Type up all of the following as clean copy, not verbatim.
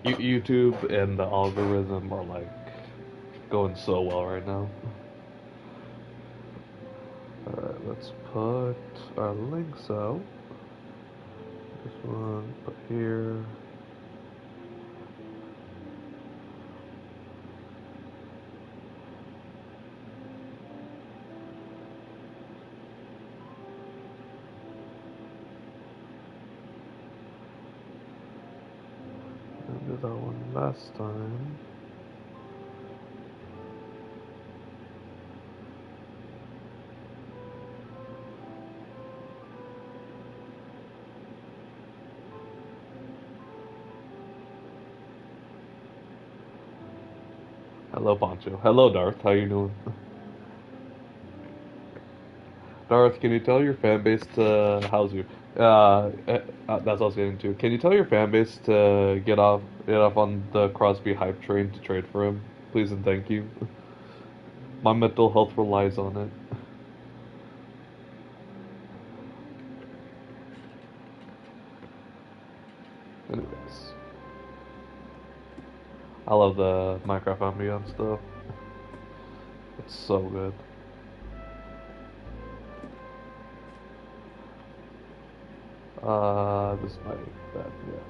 YouTube and the algorithm are like going so well right now. Alright, let's put our links out. This one, put here. I did that one last time. Hello, Poncho. Hello, Darth. How you doing? Darth, can you tell your fan base to how's you? That's what I was getting to. Can you tell your fan base to get off on the Crosby hype train to trade for him, please and thank you. My mental health relies on it. Anyways, I love the Minecraft ambiance stuff. It's so good. This might be bad. Yeah.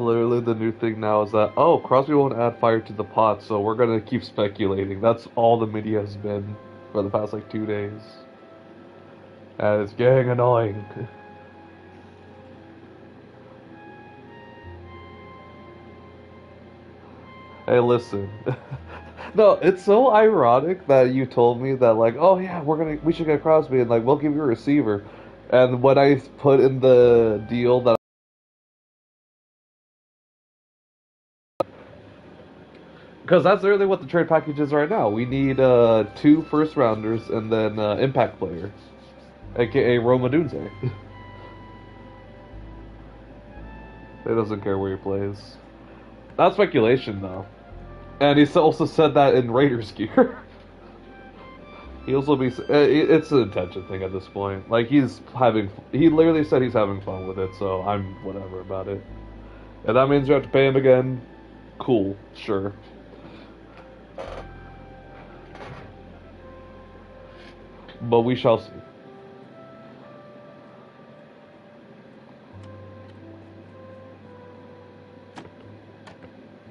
Literally, the new thing now is that, oh, Crosby won't add fire to the pot, so we're gonna keep speculating. That's all the media has been for the past like 2 days. And it's getting annoying. Hey, listen. No, it's so ironic that you told me that, like, oh yeah, we should get Crosby and like we'll give you a receiver. And when I put in the deal that, because that's literally what the trade package is right now. We need two first rounders and then impact player, aka Roma Dunze. He doesn't care where he plays. Not speculation though. And he's also said that in Raiders gear. He'll also be. It's an intention thing at this point. Like he literally said he's having fun with it. So I'm whatever about it. And that means you have to pay him again. Cool, sure. But we shall see.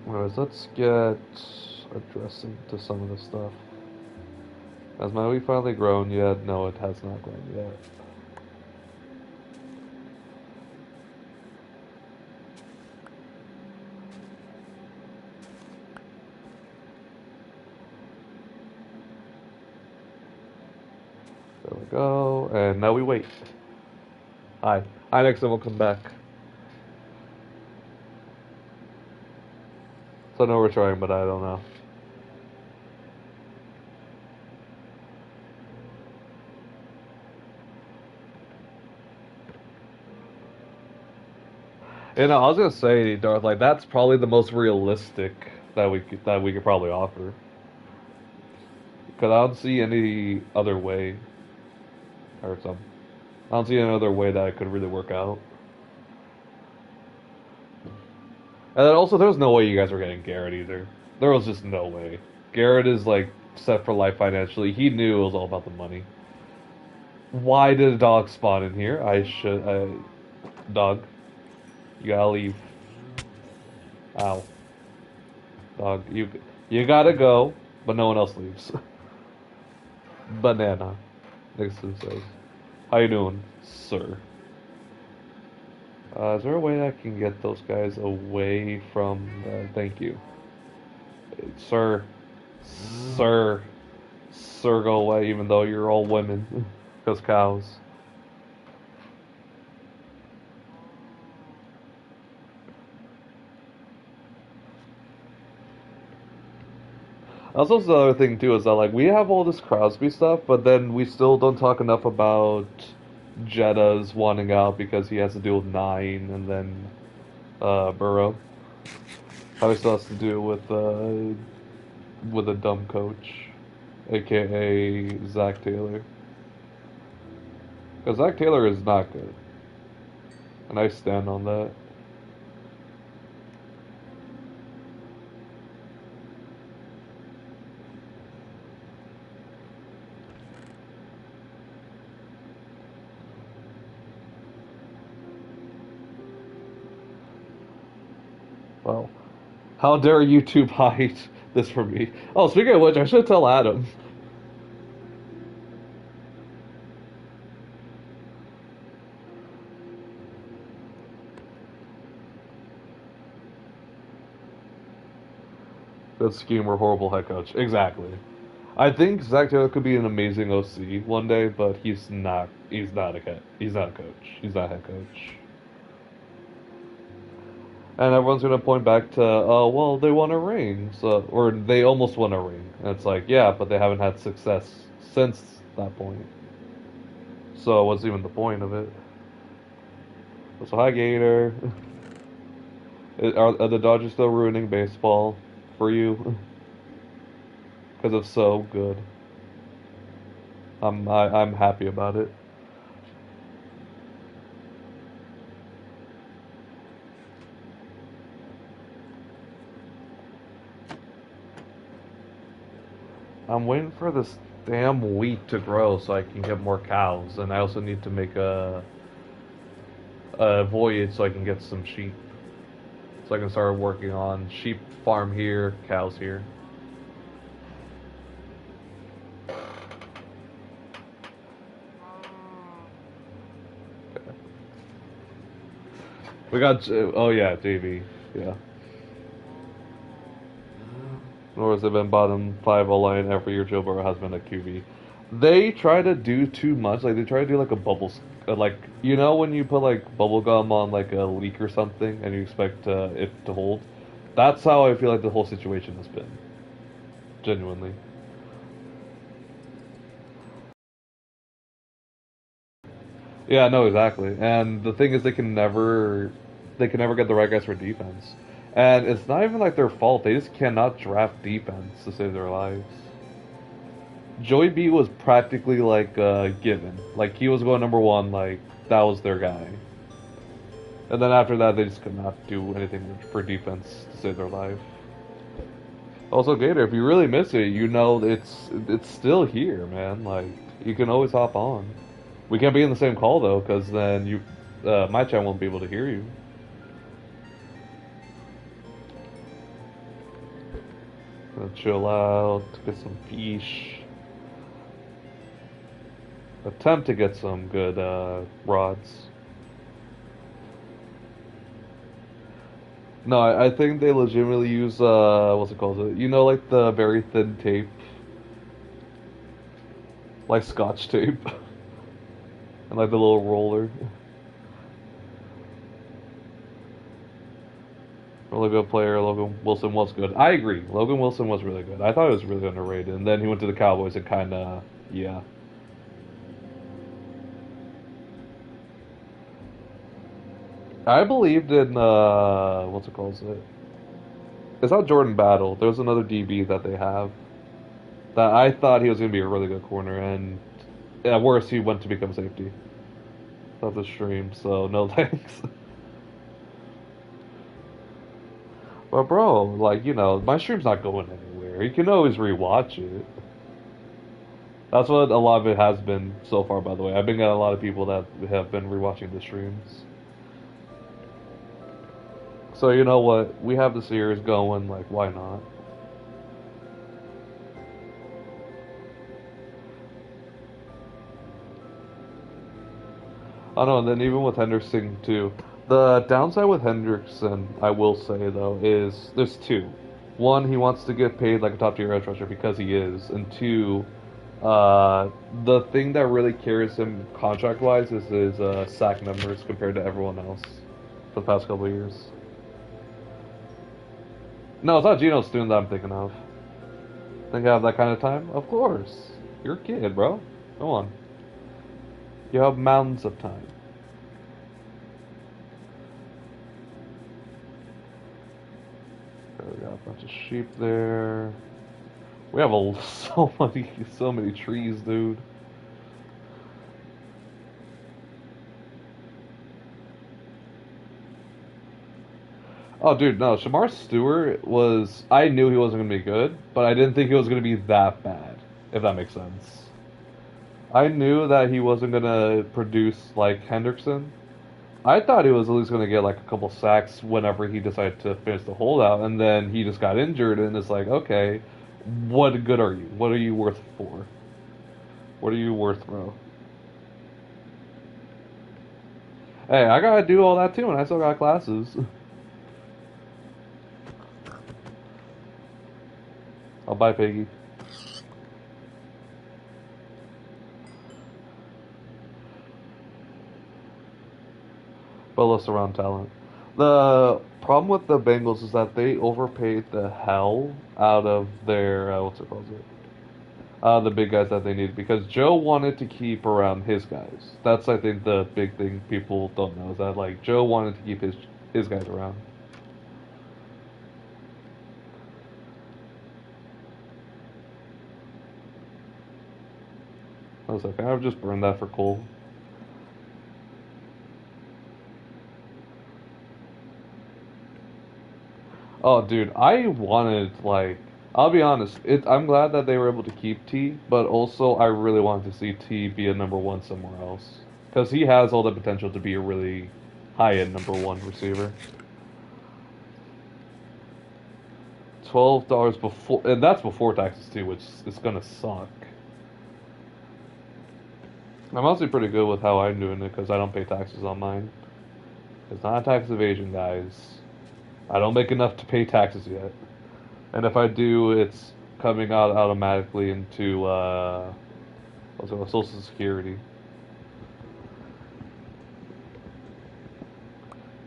Anyways, let's get addressing to some of the stuff. Has my wheat finally grown yet? No, it has not grown yet. There we go. And now we wait. Hi. Hi, next time we'll come back. So I know we're trying, but I don't know. And I was gonna say, Darth, like that's probably the most realistic that we could probably offer. Because I don't see any other way, or some. I don't see any other way that it could really work out. And then also, there was no way you guys were getting Garrett either. There was just no way. Garrett is like set for life financially. He knew it was all about the money. Why did a dog spawn in here? Dog, you gotta leave. Ow, dog, you gotta go, but no one else leaves. Banana. Nixon says, "How you doing, sir?" Is there a way I can get those guys away from? Thank you, sir. Sir, sir, go away. Even though you're all women, because cows. That's also the other thing too is that like we have all this Crosby stuff, but then we still don't talk enough about Jetta's wanting out because he has to deal with nine, and then Burrow. How he still has to deal with a dumb coach, aka Zach Taylor. Because Zach Taylor is not good. And I stand on that. Well, how dare YouTube hide this from me? Oh, speaking of which, I should tell Adam. Good schemer, horrible head coach. Exactly. I think Zach Taylor could be an amazing OC one day, but he's not. He's not a head. He's not a coach. He's not a head coach. And everyone's gonna point back to, oh well, they won a ring, so or they almost won a ring. And it's like, yeah, but they haven't had success since that point. So what's even the point of it? So hi, Gator. Are the Dodgers still ruining baseball for you? Because it's so good. I'm happy about it. I'm waiting for this damn wheat to grow so I can get more cows, and I also need to make a voyage so I can get some sheep, so I can start working on sheep farm here, cows here. We got oh yeah, JV, yeah. Nor has it been bottom five O line every year. Joe Burrow has been a QB. They try to do too much. Like they try to do like a like you know when you put like bubble gum on like a leak or something and you expect it to hold. That's how I feel like the whole situation has been. Genuinely. Yeah, no, exactly. And the thing is, they can never get the right guys for defense. And it's not even like their fault. They just cannot draft defense to save their lives. Joey B was practically like given. Like he was going number one. Like that was their guy. And then after that, they just could not do anything for defense to save their life. Also, Gator, if you really miss it, you know it's still here, man. Like you can always hop on. We can't be in the same call though, because then my channel won't be able to hear you. Gonna chill out, get some fish. Attempt to get some good rods. No, I think they legitimately use what's it called? You know, like the very thin tape, like Scotch tape, and like the little roller. Really good player. Logan Wilson was good. I agree. Logan Wilson was really good. I thought he was really underrated. And then he went to the Cowboys and kind of, yeah. I believed in, what's it called? It's not Jordan Battle. There's another DB that they have that I thought he was going to be a really good corner. And at worst, he went to become safety. That's a stream, so no thanks. But bro, like, you know, my stream's not going anywhere. You can always rewatch it. That's what a lot of it has been so far, by the way. I've been getting a lot of people that have been rewatching the streams. So you know what? We have the series going, like, why not? I know, and then even with Henderson too. The downside with Hendrickson, I will say though, is there's two. One, he wants to get paid like a top tier edge rusher because he is, and two, the thing that really carries him contract wise is his sack numbers compared to everyone else for the past couple of years. No, it's not Geno Stone that I'm thinking of. Think I have that kind of time? Of course. You're a kid, bro. Come on. You have mountains of time. We got a bunch of sheep there. We have so many trees, dude. Oh, dude, no. Shamar Stewart was. I knew he wasn't going to be good, but I didn't think he was going to be that bad, if that makes sense. I knew that he wasn't going to produce like Hendrickson. I thought he was at least going to get like a couple sacks whenever he decided to finish the holdout, and then he just got injured, and it's like, okay, what good are you? What are you worth for? What are you worth, bro? Hey, I gotta do all that too, and I still got classes. I'll buy Piggy. But let's around talent. The problem with the Bengals is that they overpaid the hell out of their what's it called? The big guys that they needed because Joe wanted to keep around his guys. That's I think the big thing people don't know is that like Joe wanted to keep his guys around. I was like, I've just burned that for coal. Oh, dude, I wanted like I'll be honest. I'm glad that they were able to keep T, but also I really wanted to see T be a number one somewhere else because he has all the potential to be a really high-end number one receiver. $12 before, and that's before taxes too, which is gonna suck. I'm honestly pretty good with how I'm doing it because I don't pay taxes on mine. It's not tax evasion, guys. I don't make enough to pay taxes yet. And if I do, it's coming out automatically into what's it called, Social Security.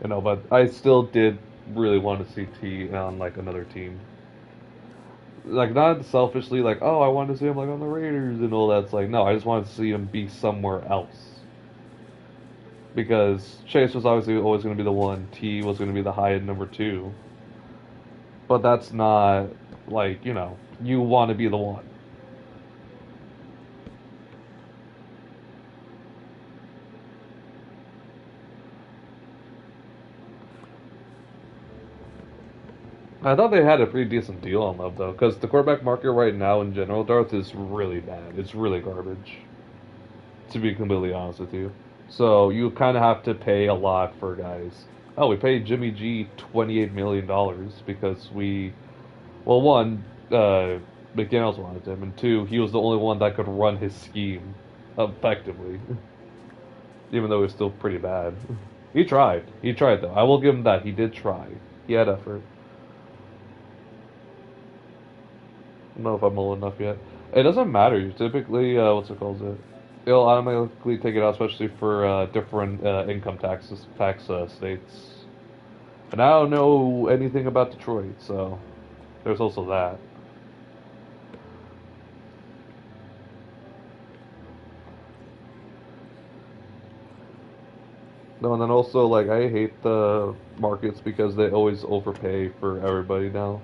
You know, but I still did really want to see T on like another team. Like not selfishly, like oh, I wanted to see him like on the Raiders and all that. It's like no, I just wanted to see him be somewhere else because Chase was obviously always going to be the one. T was going to be the high end number two, but that's not like you want to be the one. I thought they had a pretty decent deal on Love though, because the quarterback market right now in general, Darth, is really bad. It's really garbage, to be completely honest with you. So you kind of have to pay a lot for guys. Oh, we paid Jimmy G $28 million because well, one, McDaniels wanted him, and two, he was the only one that could run his scheme effectively, even though he was still pretty bad. He tried. He tried though. I will give him that. He did try. He had effort. I don't know if I'm old enough yet. It doesn't matter. You typically, what's it called? It'll automatically take it out, especially for different income tax states. And I don't know anything about Detroit, so there's also that. No, and then also like I hate the markets because they always overpay for everybody now.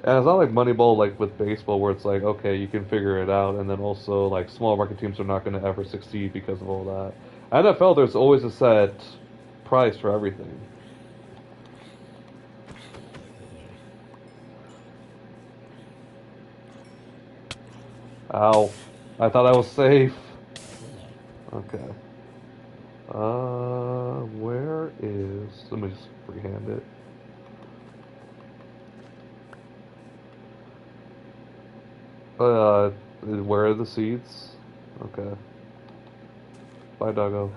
And it's not like Moneyball like with baseball where it's like, okay, you can figure it out, and then also like small market teams are not going to ever succeed because of all that. NFL, there's always a set price for everything. Ow. I thought I was safe. Okay. Where is... Let me just freehand it. Where are the seeds? Okay. Bye, doggo.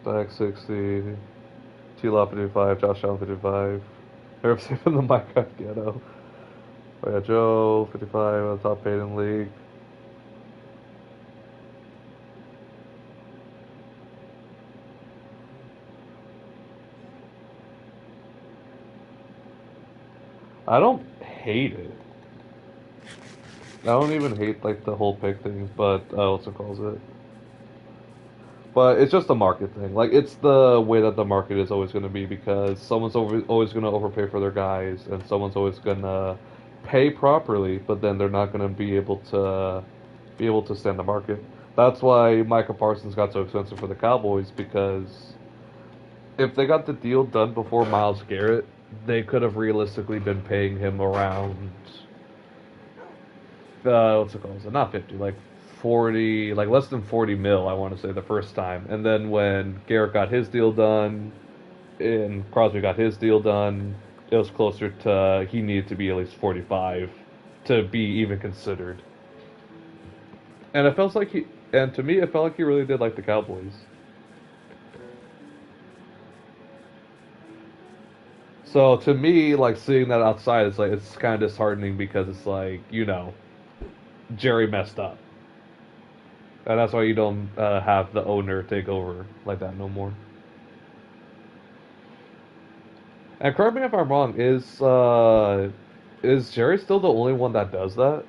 Back 60. T-Law 55. Josh Allen 55. Herb safe in the Minecraft ghetto. Oh yeah, Joe 55 on the top paid in league. I don't hate it. I don't even hate like the whole pick thing, but what's it calls it? But it's just the market thing. Like it's the way that the market is always going to be because always going to overpay for their guys, and someone's always going to pay properly, but then they're not going to be able to stand the market. That's why Micah Parsons got so expensive for the Cowboys because if they got the deal done before Myles Garrett, they could have realistically been paying him around what's it called? Not 50, like 40, like less than 40 mil, I want to say the first time. And then when Garrett got his deal done and Crosby got his deal done, it was closer to he needed to be at least 45 to be even considered. And it felt like and to me, it felt like he really did like the Cowboys. So to me, like seeing that outside, it's like it's kind of disheartening because it's like Jerry messed up, and that's why you don't have the owner take over like that no more. And correct me if I'm wrong, is Jerry still the only one that does that?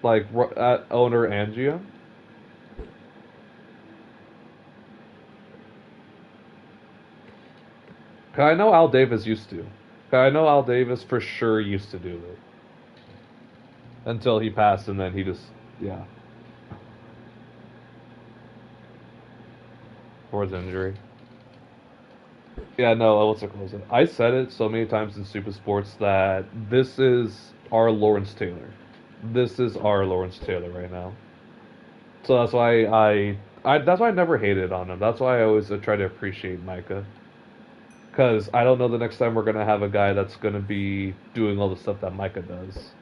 Like at owner and GM? 'Cause I know Al Davis used to. 'Cause I know Al Davis for sure used to do it until he passed, and then he just yeah, for his injury. Yeah, no, what's it called? I said it so many times in Stupid Sports that this is our Lawrence Taylor. This is our Lawrence Taylor right now. So that's why that's why I never hated on him. That's why I always try to appreciate Micah. Because I don't know the next time we're gonna have a guy that's gonna be doing all the stuff that Micah does.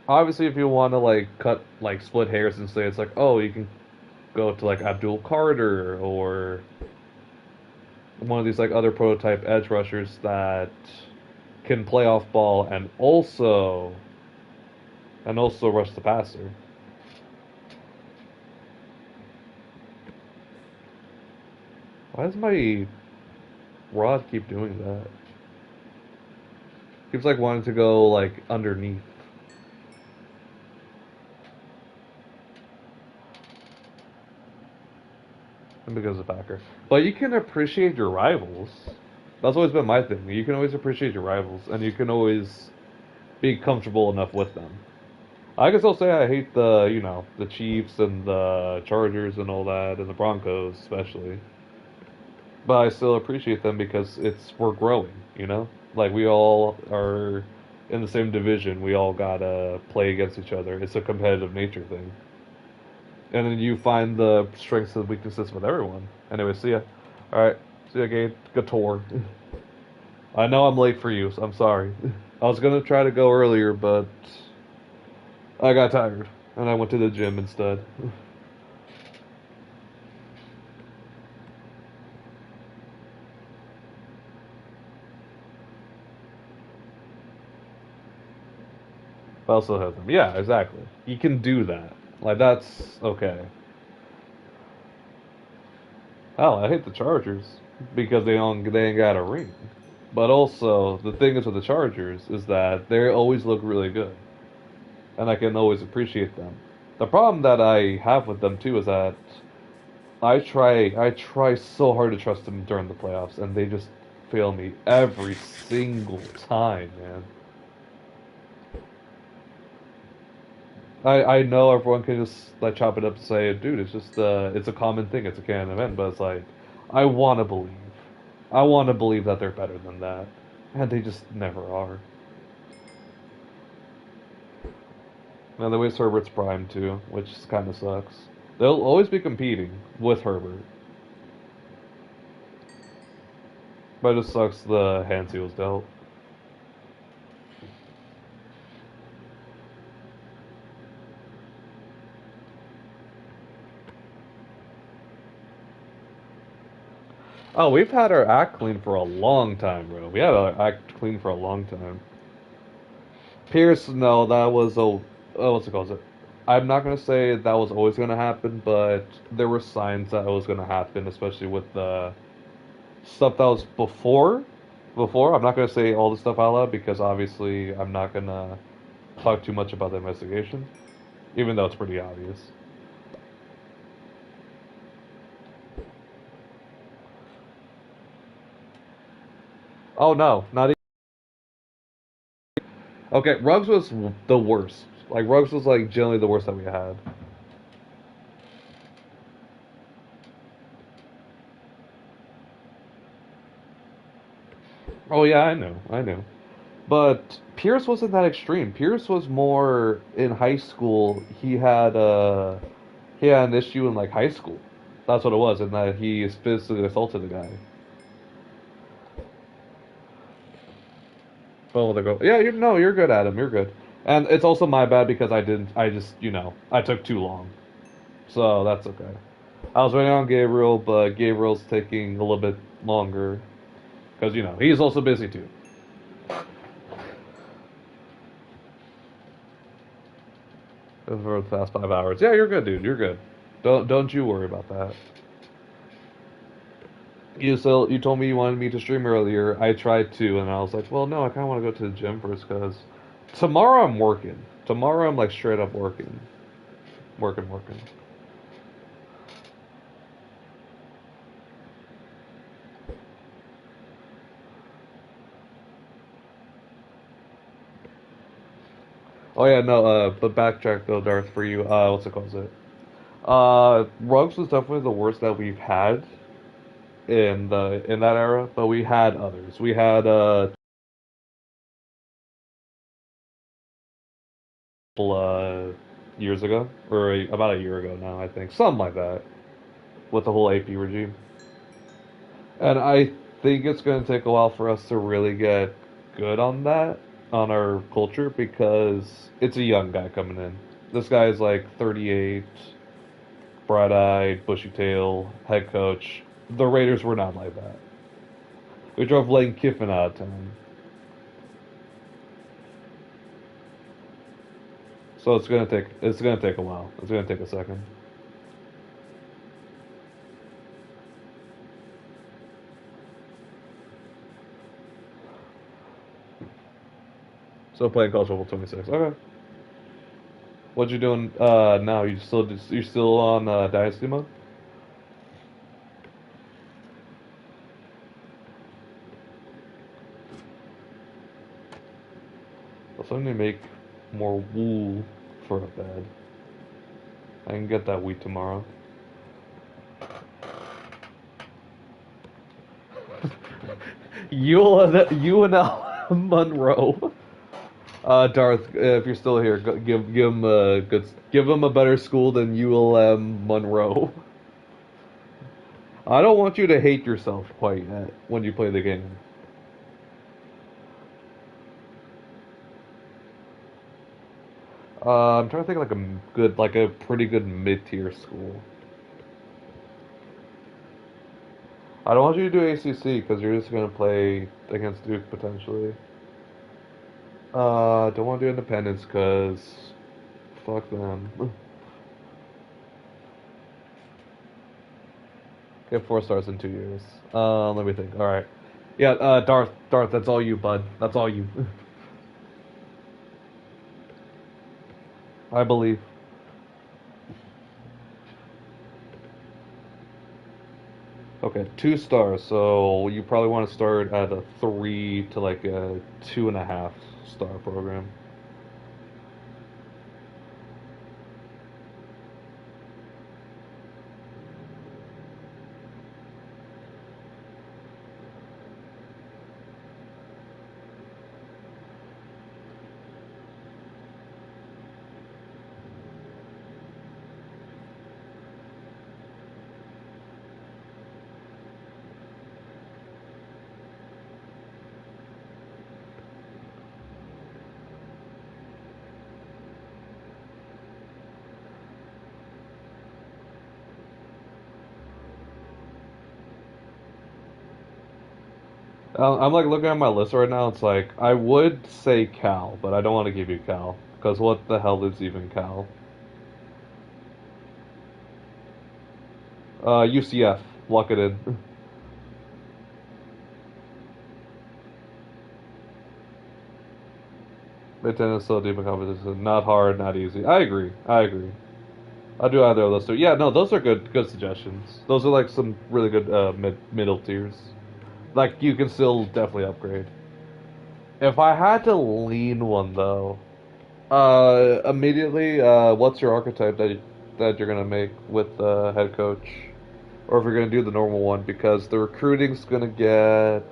Obviously, if you want to like cut like split hairs and say it's like, oh, you can go to like Abdul Carter or one of these like other prototype edge rushers that can play off ball and also rush the passer. Why does my rod keep doing that? Keeps like wanting to go like underneath. Because of Packer. But you can appreciate your rivals. That's always been my thing. You can always appreciate your rivals, and you can always be comfortable enough with them. I can still say I hate the Chiefs and the Chargers and all that, and the Broncos especially. But I still appreciate them because we're growing. Like we all are in the same division. We all gotta play against each other. It's a competitive nature thing. And then you find the strengths and weaknesses with everyone. Anyway, see ya. All right, see ya, Gabe. Good tour. I know I'm late for you, so I'm sorry. I was gonna try to go earlier, but I got tired, and I went to the gym instead. But I also have them. Yeah, exactly. You can do that. Like that's okay. Oh, I hate the Chargers because they ain't got a ring. But also the thing is with the Chargers is that they always look really good, and I can always appreciate them. The problem that I have with them too is that I try so hard to trust them during the playoffs, and they just fail me every single time, man. I know everyone can just like chop it up and say, dude, it's a common thing, it's a canon event, but it's like I want to believe, I want to believe that they're better than that, and they just never are. And they waste Herbert's prime too, which kind of sucks. They'll always be competing with Herbert, but it just sucks the hands he was dealt. Oh, we've had our act clean for a long time, bro. We had our act clean for a long time. Pierce, no, that was what's it called? I'm not gonna say that was always gonna happen, but there were signs that it was gonna happen, especially with the stuff that was before. Before, I'm not gonna say all the stuff out loud because obviously I'm not gonna talk too much about the investigation, even though it's pretty obvious. Oh no, not Okay, Rugs was the worst. Like Rugs was like generally the worst that we had. Oh yeah, I know. But Pierce wasn't that extreme. Pierce was more in high school. He had an issue in like high school. That's what it was, and that he physically assaulted a guy. Oh, they go. Yeah, you no, you're good, Adam. You're good. And it's also my bad because I didn't. I just I took too long. So that's okay. I was waiting on Gabriel, but Gabriel's taking a little bit longer because he's also busy too. For the past 5 hours. Yeah, you're good, dude. You're good. Don't you worry about that. You told me you wanted me to stream earlier. I tried to, and I was like, well, no, I kind of want to go to the gym first because tomorrow I'm working. Tomorrow I'm like straight up working, working. Oh yeah, no. But backtrack though, Darth, for you. What's it called? Rugs was definitely the worst that we've had in that era, but we had others. We had couple, years ago, or about a year ago now, I think, something like that, with the whole AP regime. And I think it's going to take a while for us to really get good on that, on our culture, because it's a young guy coming in. This guy is like 38, bright-eyed, bushy tail, head coach. The Raiders were not like that. We drove Lane Kiffin out of town. So it's gonna take a while. It's gonna take a second. So playing college football 26. Okay. What you doing now? You still on Dynasty mode? I'll suddenly make more wool for a bed. I can get that wheat tomorrow. UNL Monroe. Darth, if you're still here, give him a better school than ULM Monroe. I don't want you to hate yourself quite yet when you play the game. I'm trying to think like like a pretty good mid-tier school. I don't want you to do ACC because you're just gonna play against Duke potentially. Don't want to do Independence because fuck them. Get 4 stars in 2 years. Let me think. All right. Yeah, Darth, that's all you, bud. That's all you. I believe. Okay, 2 stars. So you probably want to start at a 3 to like a 2.5 star program. I'm like looking at my list right now. It's like I would say Cal, but I don't want to give you Cal because what the hell is even Cal? UCF, lock it in. Mid-10 is still deep in competition. Not hard, not easy. I agree. I agree. I'll do either of those two. Yeah, no, those are good suggestions. Those are like some really good middle tiers. Like you can still definitely upgrade. If I had to lean one though, immediately, what's your archetype that you're gonna make with the head coach, or if you're gonna do the normal one? Because the recruiting's gonna get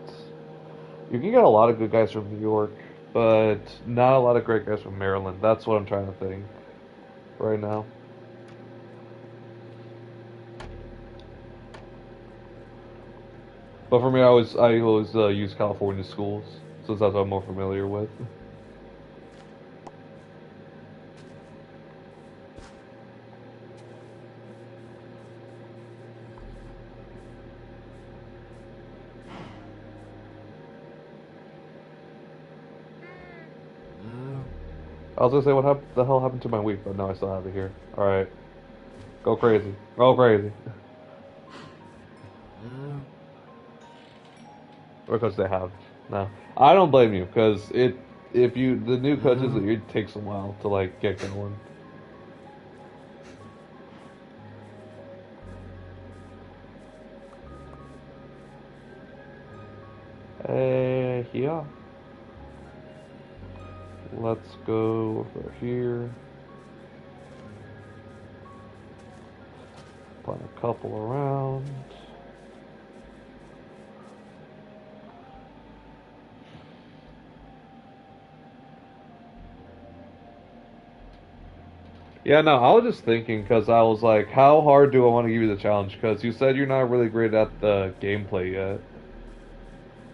you can get a lot of good guys from New York, but not a lot of great guys from Maryland. That's what I'm trying to think right now. But for me, I always use California schools since that's what I'm more familiar with. I was gonna say the hell happened to my week, but no, I still have it here. All right, go crazy, go crazy. Because they have. No, I don't blame you because if you the new coaches it takes a while to like get going. Yeah. Let's go over here. Put a couple around. Yeah, no, I was just thinking because I was like, how hard do I want to give you the challenge? Because you said you're not really great at the gameplay yet,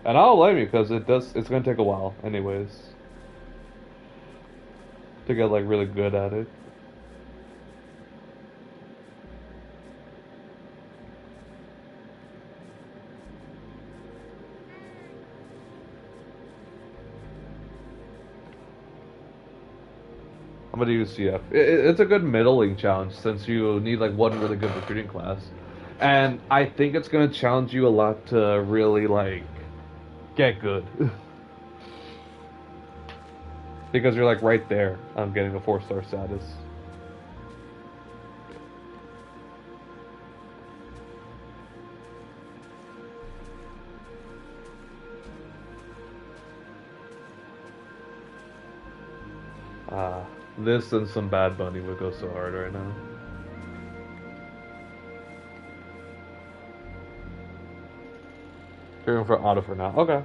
and I'll blame you because it's gonna take a while, anyways, to get like really good at it. I'm gonna use CF. It's a good middling challenge since you need like one really good recruiting class, and I think it's gonna challenge you a lot to really like get good because you're like right there on getting a 4-star status. This and some Bad Bunny would go so hard right now. You're going for auto for now. Okay.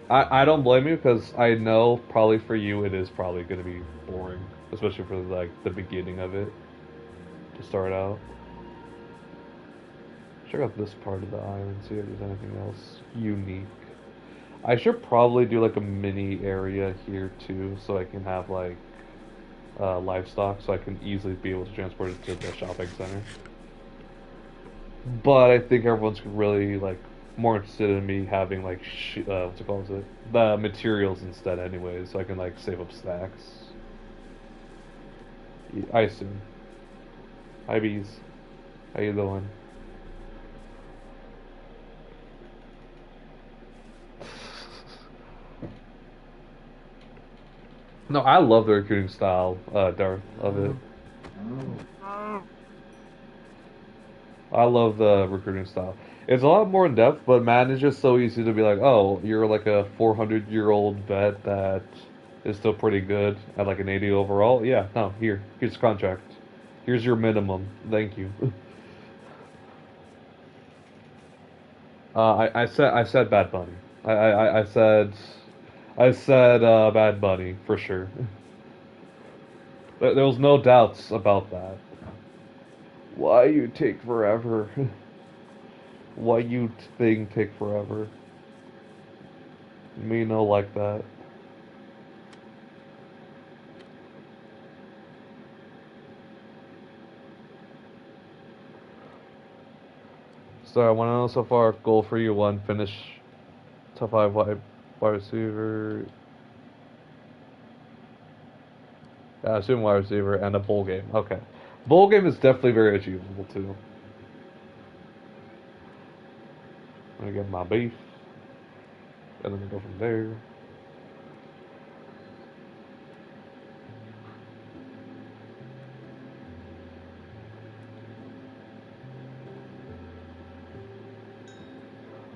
I don't blame you because I know probably for you it is probably going to be boring, especially for like the beginning of it to start out. Check out this part of the island, see if there's anything else unique. I should probably do like a mini area here too, so I can have like livestock, so I can easily be able to transport it to the shopping center. But I think everyone's really like more interested in me having like what's it called? The materials instead, anyways, so I can like save up stacks. I assume. Hi bees, how you doing? No, I love the recruiting style, Darth, of it. I love the recruiting style. It's a lot more in depth, but man, it's just so easy to be like, oh, you're like a 400-year-old vet that is still pretty good at like an 80 overall. Yeah, no, here's the contract. Here's your minimum. Thank you. I said Bad Bunny. I said Bad Bunny for sure. There was no doubts about that. Why you take forever? Why you thing take forever? Me no like that. So I want to know so far. Goal for you one. Finish top five wide receiver. Yeah, I assume wide receiver and a bowl game. Okay, bowl game is definitely very achievable too. Let me get my beef, and then we go from there.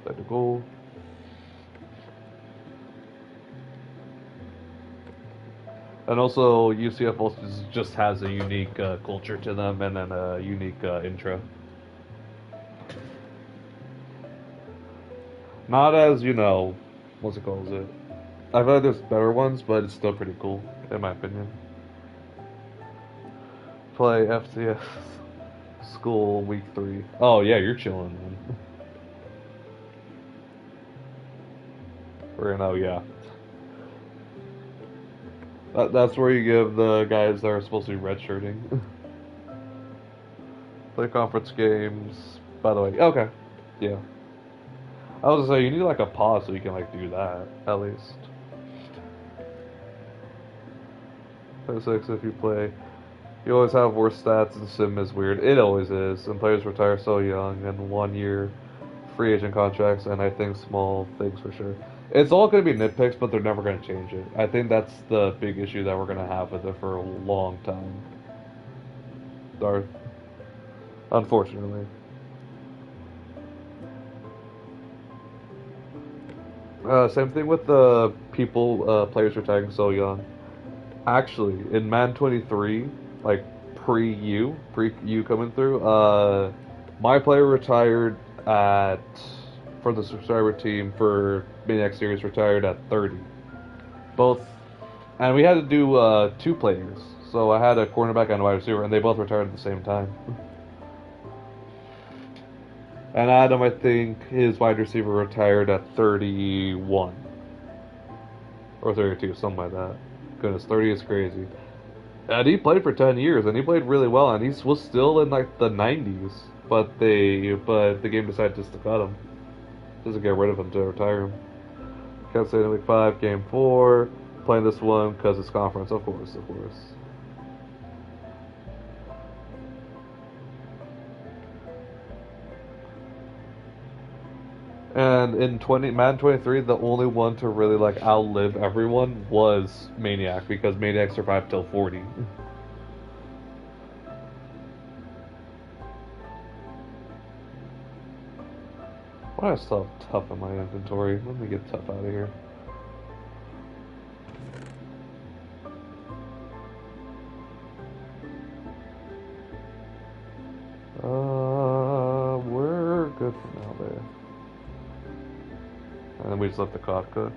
Let the goal. And also, UCF also just has a unique culture to them and then a unique intro. Not as, what's it called? I've heard there's better ones, but it's still pretty cool, in my opinion. Play FCS school week 3. Oh, yeah, you're chilling, man. Oh, yeah. That's where you give the guys that are supposed to be redshirting. Play conference games. By the way, okay. Yeah. I was gonna say, you need like a pause so you can like do that, at least. Play 6 if you play. You always have worse stats and sim is weird. It always is. And players retire so young and 1 year free agent contracts and I think small things for sure. It's all going to be nitpicks, but they're never going to change it. I think that's the big issue that we're going to have with it for a long time. Darth. Unfortunately. Same thing with the players retiring so young. Actually, in Man 23, like pre-U coming through, my player retired at, for the subscriber team for Maniac Series, retired at 30. Both, and we had to do 2 players. So I had a cornerback and a wide receiver, and they both retired at the same time. And Adam, I think his wide receiver retired at 31 or 32, something like that. Goodness, 30 is crazy. And he played for 10 years, and he played really well, and he was still in like the 90s. But the game decided just to cut him, just to get rid of him to retire him. Can't say in week 5, game 4, playing this one because it's conference, of course, of course. And in Madden 23, the only one to really like outlive everyone was Maniac because Maniac survived till 40. Why do I still have Tough in my inventory? Let me get Tough out of here. We're good for now there. And then we just let the cod cook.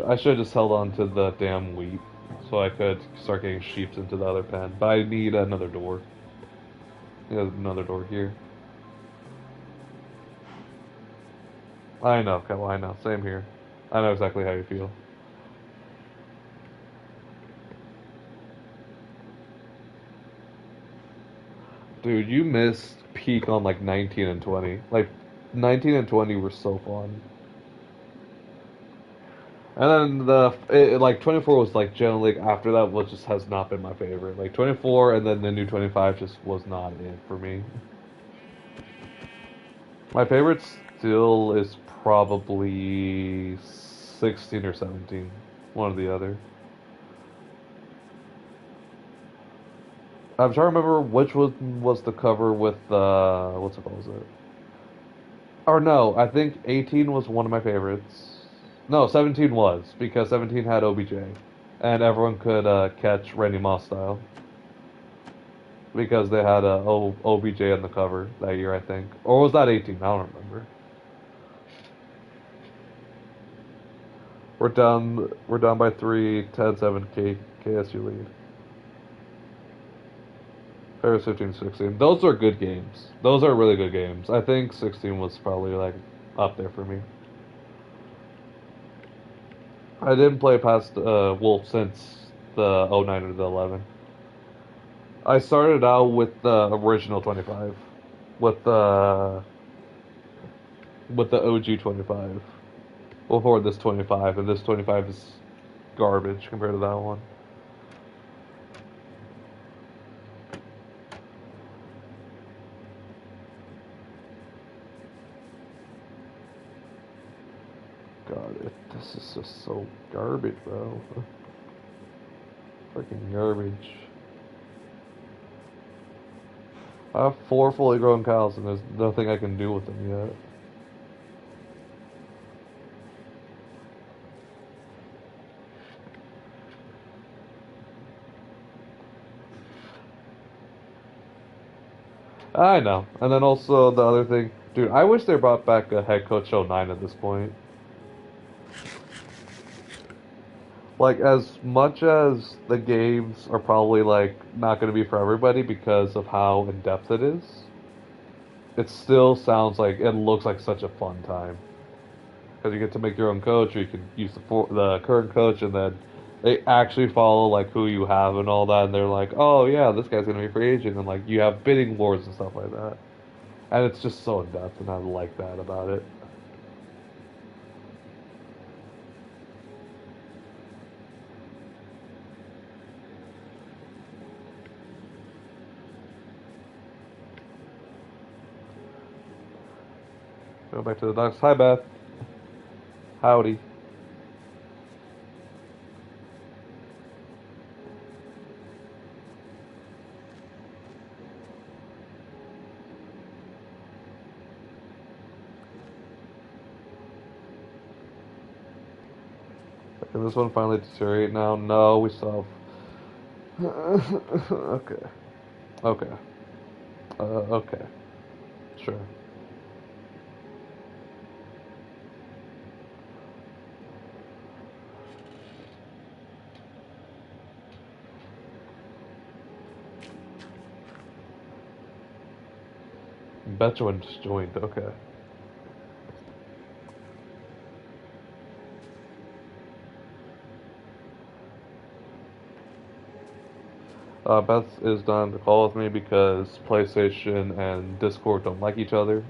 I should have just held on to the damn wheat so I could start getting sheeps into the other pen. But I need another door. Another door here. I know, Kel, I know. Same here. I know exactly how you feel. Dude, you missed peak on like 19 and 20. Like, 19 and 20 were so fun. And then like 24 was like generally after that was just has not been my favorite. Like 24 and then the new 25 just was not it for me. My favorite still is probably 16 or 17, one or the other. I'm trying to remember which was the cover with what's it called? Was it? Or no, I think 18 was one of my favorites. No, 17 was because 17 had OBJ, and everyone could catch Randy Moss style because they had OBJ on the cover that year, I think. Or was that 18? I don't remember. We're down by 3, 10-7 KSU lead. Paris 15, 16. Those are good games. Those are really good games. I think 16 was probably like up there for me. I didn't play past Wolf since the 09 or the 11. I started out with the original 25, with the OG 25 before this 25, and this 25 is garbage compared to that one. God, this is just so garbage, bro. Freaking garbage. I have 4 fully grown cows and there's nothing I can do with them yet. I know. And then also the other thing, dude, I wish they brought back a head coach '09 at this point. Like, as much as the games are probably, like, not going to be for everybody because of how in-depth it is, it still sounds like, it looks like such a fun time. Because you get to make your own coach, or you can use the current coach, and then they actually follow, like, who you have and all that, and they're like, oh, yeah, this guy's going to be a free agent, and, like, you have bidding wars and stuff like that. And it's just so in-depth, and I like that about it. Go back to the Ducks. Hi, Beth. Howdy. Can this one finally deteriorate now? No, we still have... okay. Okay. Okay. Sure. Betcha one just joined. Okay. Beth is done to call with me because PlayStation and Discord don't like each other.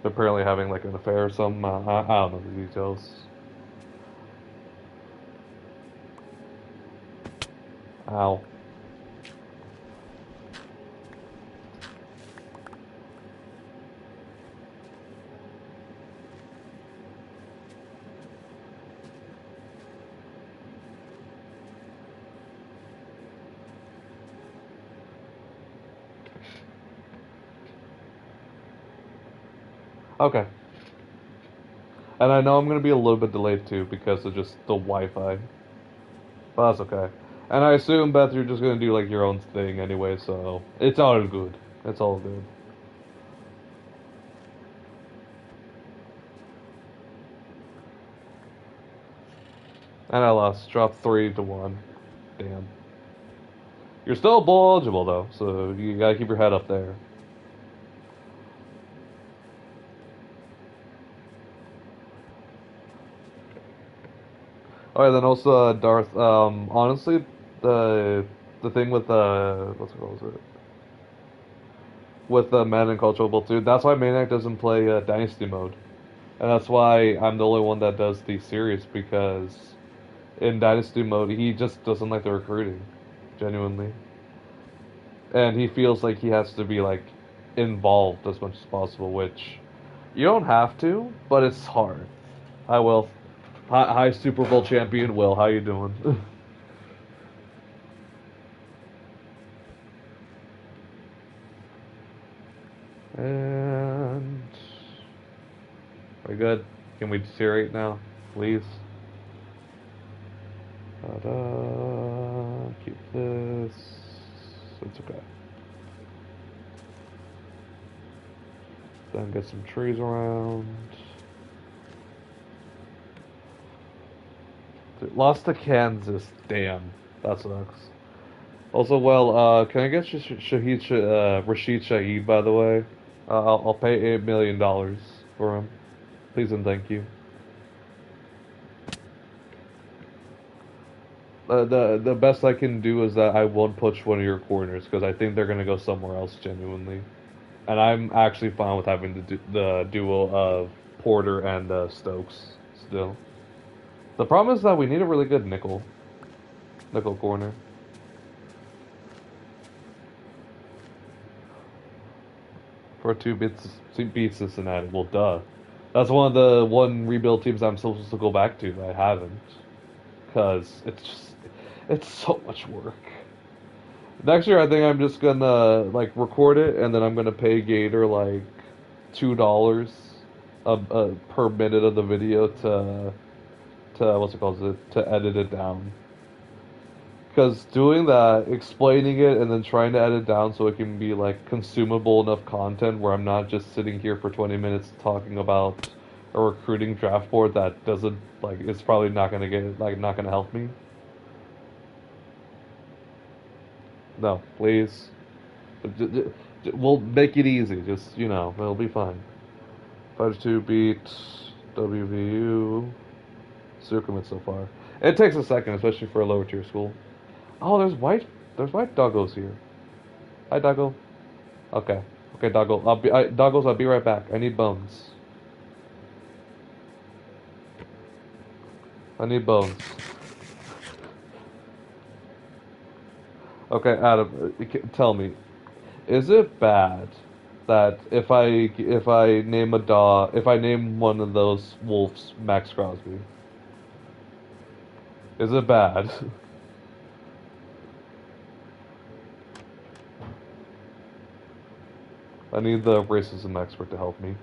They're apparently having like an affair or something. I don't know the details. Ow. Okay. And I know I'm gonna be a little bit delayed too because of just the Wi-Fi. But that's okay. And I assume, Beth, you're just gonna do like your own thing anyway, so it's all good. It's all good. And I lost. Dropped 3-1. Damn. You're still bowl eligible though, so you gotta keep your head up there. Alright, then also Darth. Honestly, the thing with what was it? With the Madden Cultural Bowl 2, that's why Maniac doesn't play Dynasty mode, and that's why I'm the only one that does the series because in Dynasty mode he just doesn't like the recruiting, genuinely, and he feels like he has to be like involved as much as possible, which you don't have to, but it's hard. I will. Hi, Super Bowl champion Will. How you doing? And we're good. Can we deteriorate now, please? Ta-da. Keep this. It's okay. Then get some trees around. Dude, lost to Kansas. Damn, that sucks. Also, well, can I get Rashid Shaheed, by the way? I'll pay $8 million for him. Please and thank you. The best I can do is that I won't push one of your corners because I think they're gonna go somewhere else genuinely, and I'm actually fine with having the duo of Porter and Stokes still. The problem is that we need a really good nickel corner. For beat Cincinnati. Well, duh. That's one of the rebuild teams I'm supposed to go back to. I haven't, because It's so much work. Next year, I think I'm just gonna like record it, and then I'm gonna pay Gator like $2 per minute of the video to what's it called to edit it down. Because doing that, explaining it, and then trying to edit it down so it can be like consumable enough content where I'm not just sitting here for 20 minutes talking about a recruiting draft board that doesn't like it's probably not gonna get like not gonna help me. No, please. We'll make it easy. Just it'll be fine. 5-2 beat WVU. Zero commits so far. It takes a second, especially for a lower tier school. Oh, there's white doggos here. Hi, doggo. Okay. Okay, doggo. Doggos, I'll be right back. I need bones. I need bones. Okay, Adam, tell me, is it bad that if I name a dog, if I name one of those wolves Max Crosby, is it bad? I need the racism expert to help me.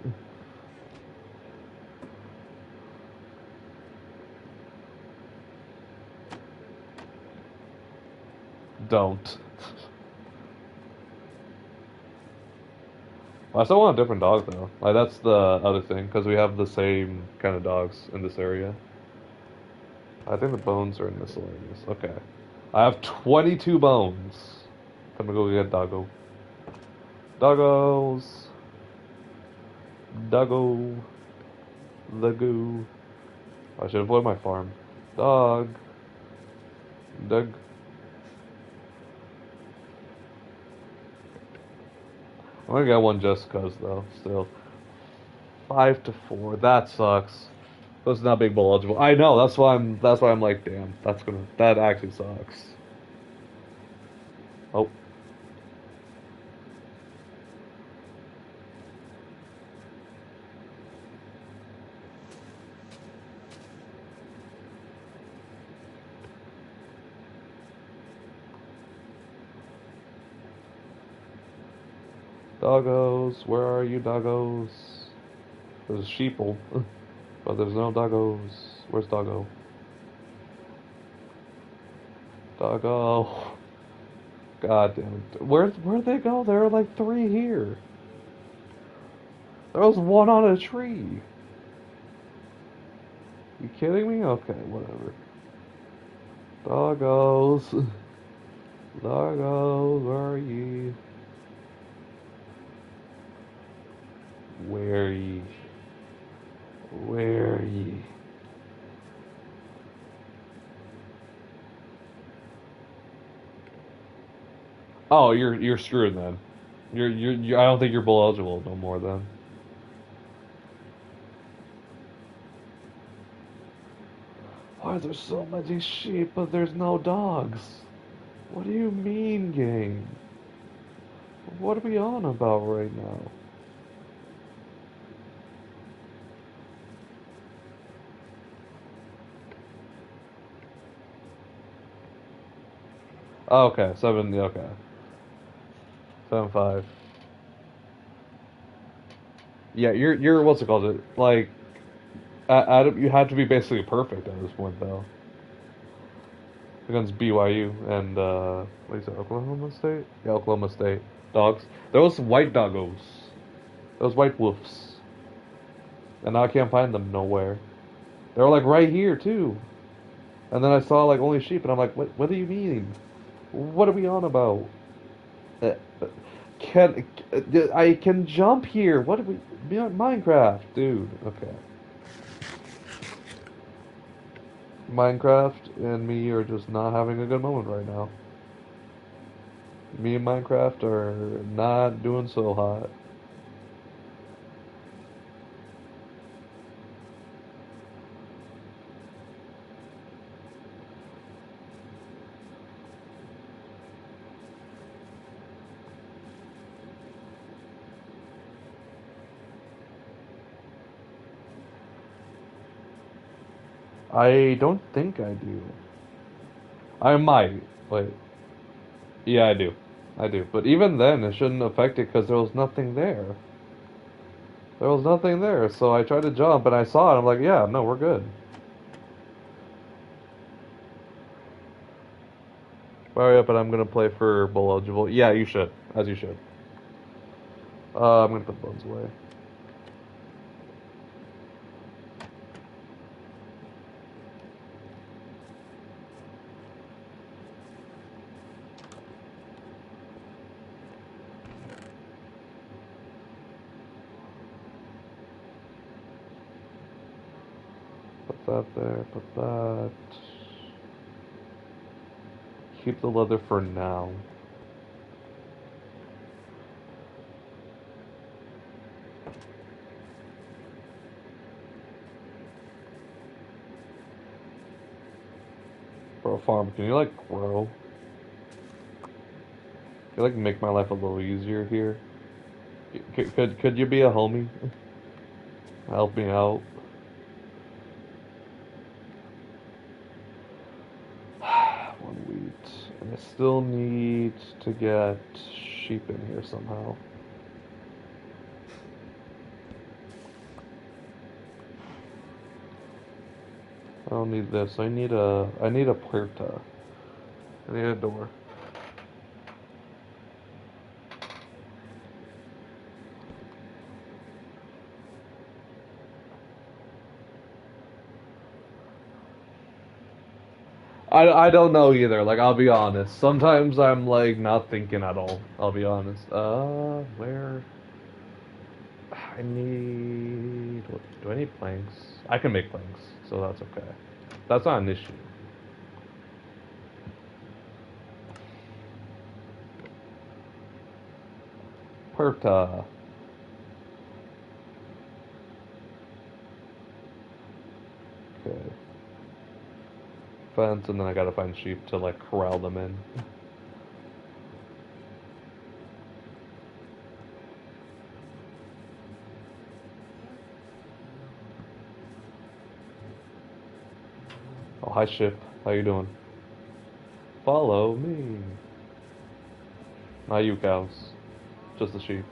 Don't. I still want a different dog though. Like that's the other thing, because we have the same kind of dogs in this area. I think the bones are in miscellaneous. Okay. I have 22 bones. Time to go get doggo. Doggos. Doggo. The goo. I should avoid my farm. Dog. Dog. I'm gonna get one just cause though, still. 5-4. That sucks. That's not big bowl eligible. I know, that's why I'm like, damn, that actually sucks. Oh. Doggos, where are you, doggos? There's a sheeple, but there's no doggos. Where's doggo? Doggo. God damn it. Where'd they go? There are like three here. There was one on a tree. You kidding me? Okay, whatever. Doggos. Doggos, where are ye? Where ye? Where ye? Oh, you're screwed then. I don't think you're bull eligible no more then. Why are there so many sheep but there's no dogs? What do you mean, game? What are we on about right now? Oh, okay, 7, okay. 7-5. Yeah, you're what's it called? Like, Adam, you had to be basically perfect at this point though. Against BYU and what is it, Oklahoma State? Yeah, Oklahoma State. Dogs. Those white doggos. Those white wolves. And now I can't find them nowhere. They were like right here too. And then I saw like only sheep and I'm like, what do you mean? What are we on about? Uh, uh, Can I can jump here? What are we Minecraft, dude. Okay. Minecraft and me are just not having a good moment right now. Me and Minecraft are not doing so hot. I don't think I do. I might. Wait. Yeah, I do. I do. But even then, it shouldn't affect it because there was nothing there. There was nothing there, so I tried to jump and I saw it. I'm like, yeah, no, we're good. Hurry up, and I'm gonna play for bowl eligible. Yeah, you should, as you should. I'm gonna put the buns away. Put that there. Put that. Keep the leather for now. For a farm, can you like grow? Can you like make my life a little easier here? Could you be a homie? Help me out. One wheat. And I still need to get sheep in here somehow. I don't need this. I need a puerta. I need a door. I don't know either. Like, I'll be honest. Sometimes I'm like not thinking at all. I'll be honest. Where? I need. Do I need planks? I can make planks, so that's okay. That's not an issue. Perta. Okay. Fence, and then I gotta find sheep to like corral them in. Oh, hi, ship. How you doing? Follow me. Not you cows. Just the sheep.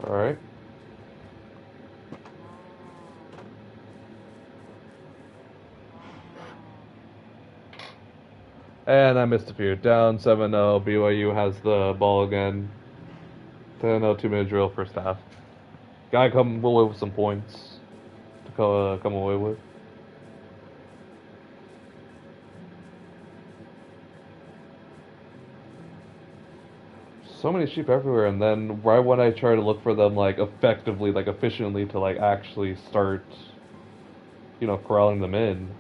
Alright. And I missed a few. Down 7-0. BYU has the ball again. 10-0, 2-minute drill first half. Gotta come away with some points to come away with. So many sheep everywhere, and then right when I try to look for them, like effectively, like efficiently, to like actually start, corralling them in,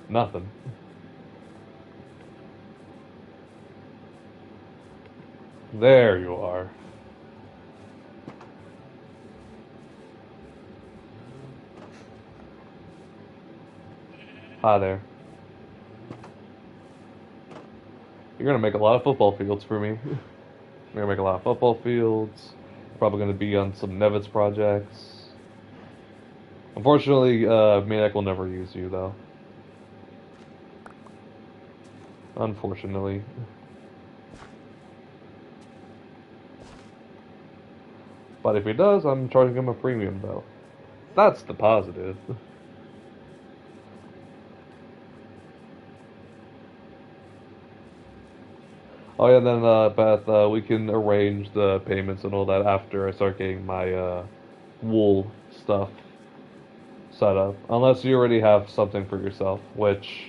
nothing. There you are. Hi there. You're gonna make a lot of football fields for me. You're gonna make a lot of football fields. Probably gonna be on some Nevitz projects. Unfortunately, Maniac will never use you though. Unfortunately. But if he does, I'm charging him a premium though. That's the positive. Oh yeah, then Beth, we can arrange the payments and all that after I start getting my wool stuff set up. Unless you already have something for yourself, which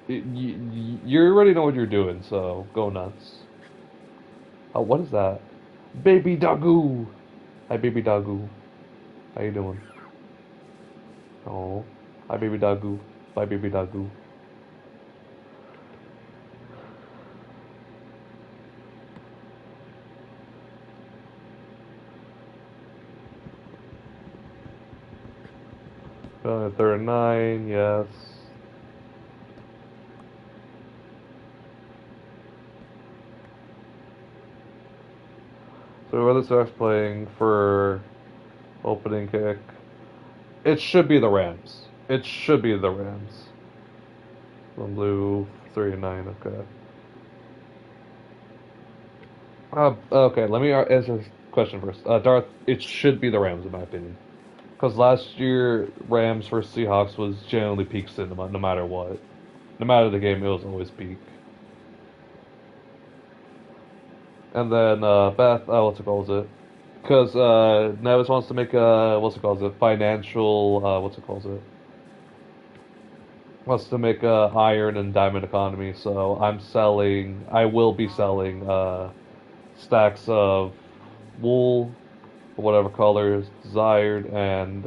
you already know what you're doing, so go nuts. Oh, what is that? Baby doggo! Hi, baby doggo. How you doing? Oh, hi, baby doggo. Bye, baby doggo. 39, yes. So whoever starts playing for opening kick, it should be the Rams. It should be the Rams. The blue 3 and 9. Okay. Okay. Let me answer this question first. Darth, it should be the Rams in my opinion. Because last year, Rams versus Seahawks was generally peak cinema, no matter what. No matter the game, it was always peak. And then Beth, what's it called? It because Nevis wants to make a what's it called? It financial what's it called? It wants to make a iron and diamond economy. So I'm selling. I will be selling stacks of wool, whatever color is desired, and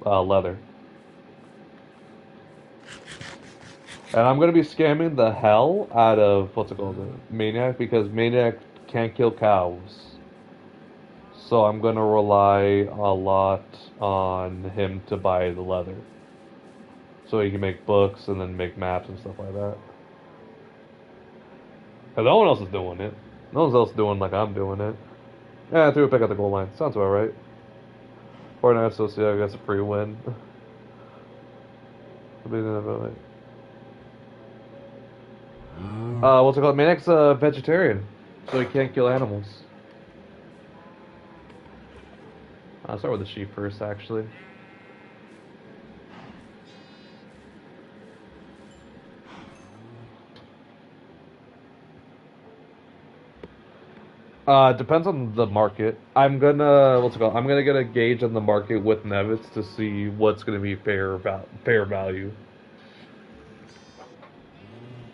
leather. And I'm gonna be scamming the hell out of what's it called? Maniac because Maniac can't kill cows. So I'm gonna rely a lot on him to buy the leather. So he can make books and then make maps and stuff like that. Cause no one else is doing it. No one else is doing like I'm doing it. Yeah, I threw a pick at the goal line. Sounds about right. 49 Socio gets a free win. What's it called? Maniac's a vegetarian, so he can't kill animals. I'll start with the sheep first, actually. Depends on the market. I'm gonna what's it called? I'm gonna get a gauge on the market with Nevitz to see what's gonna be fair value.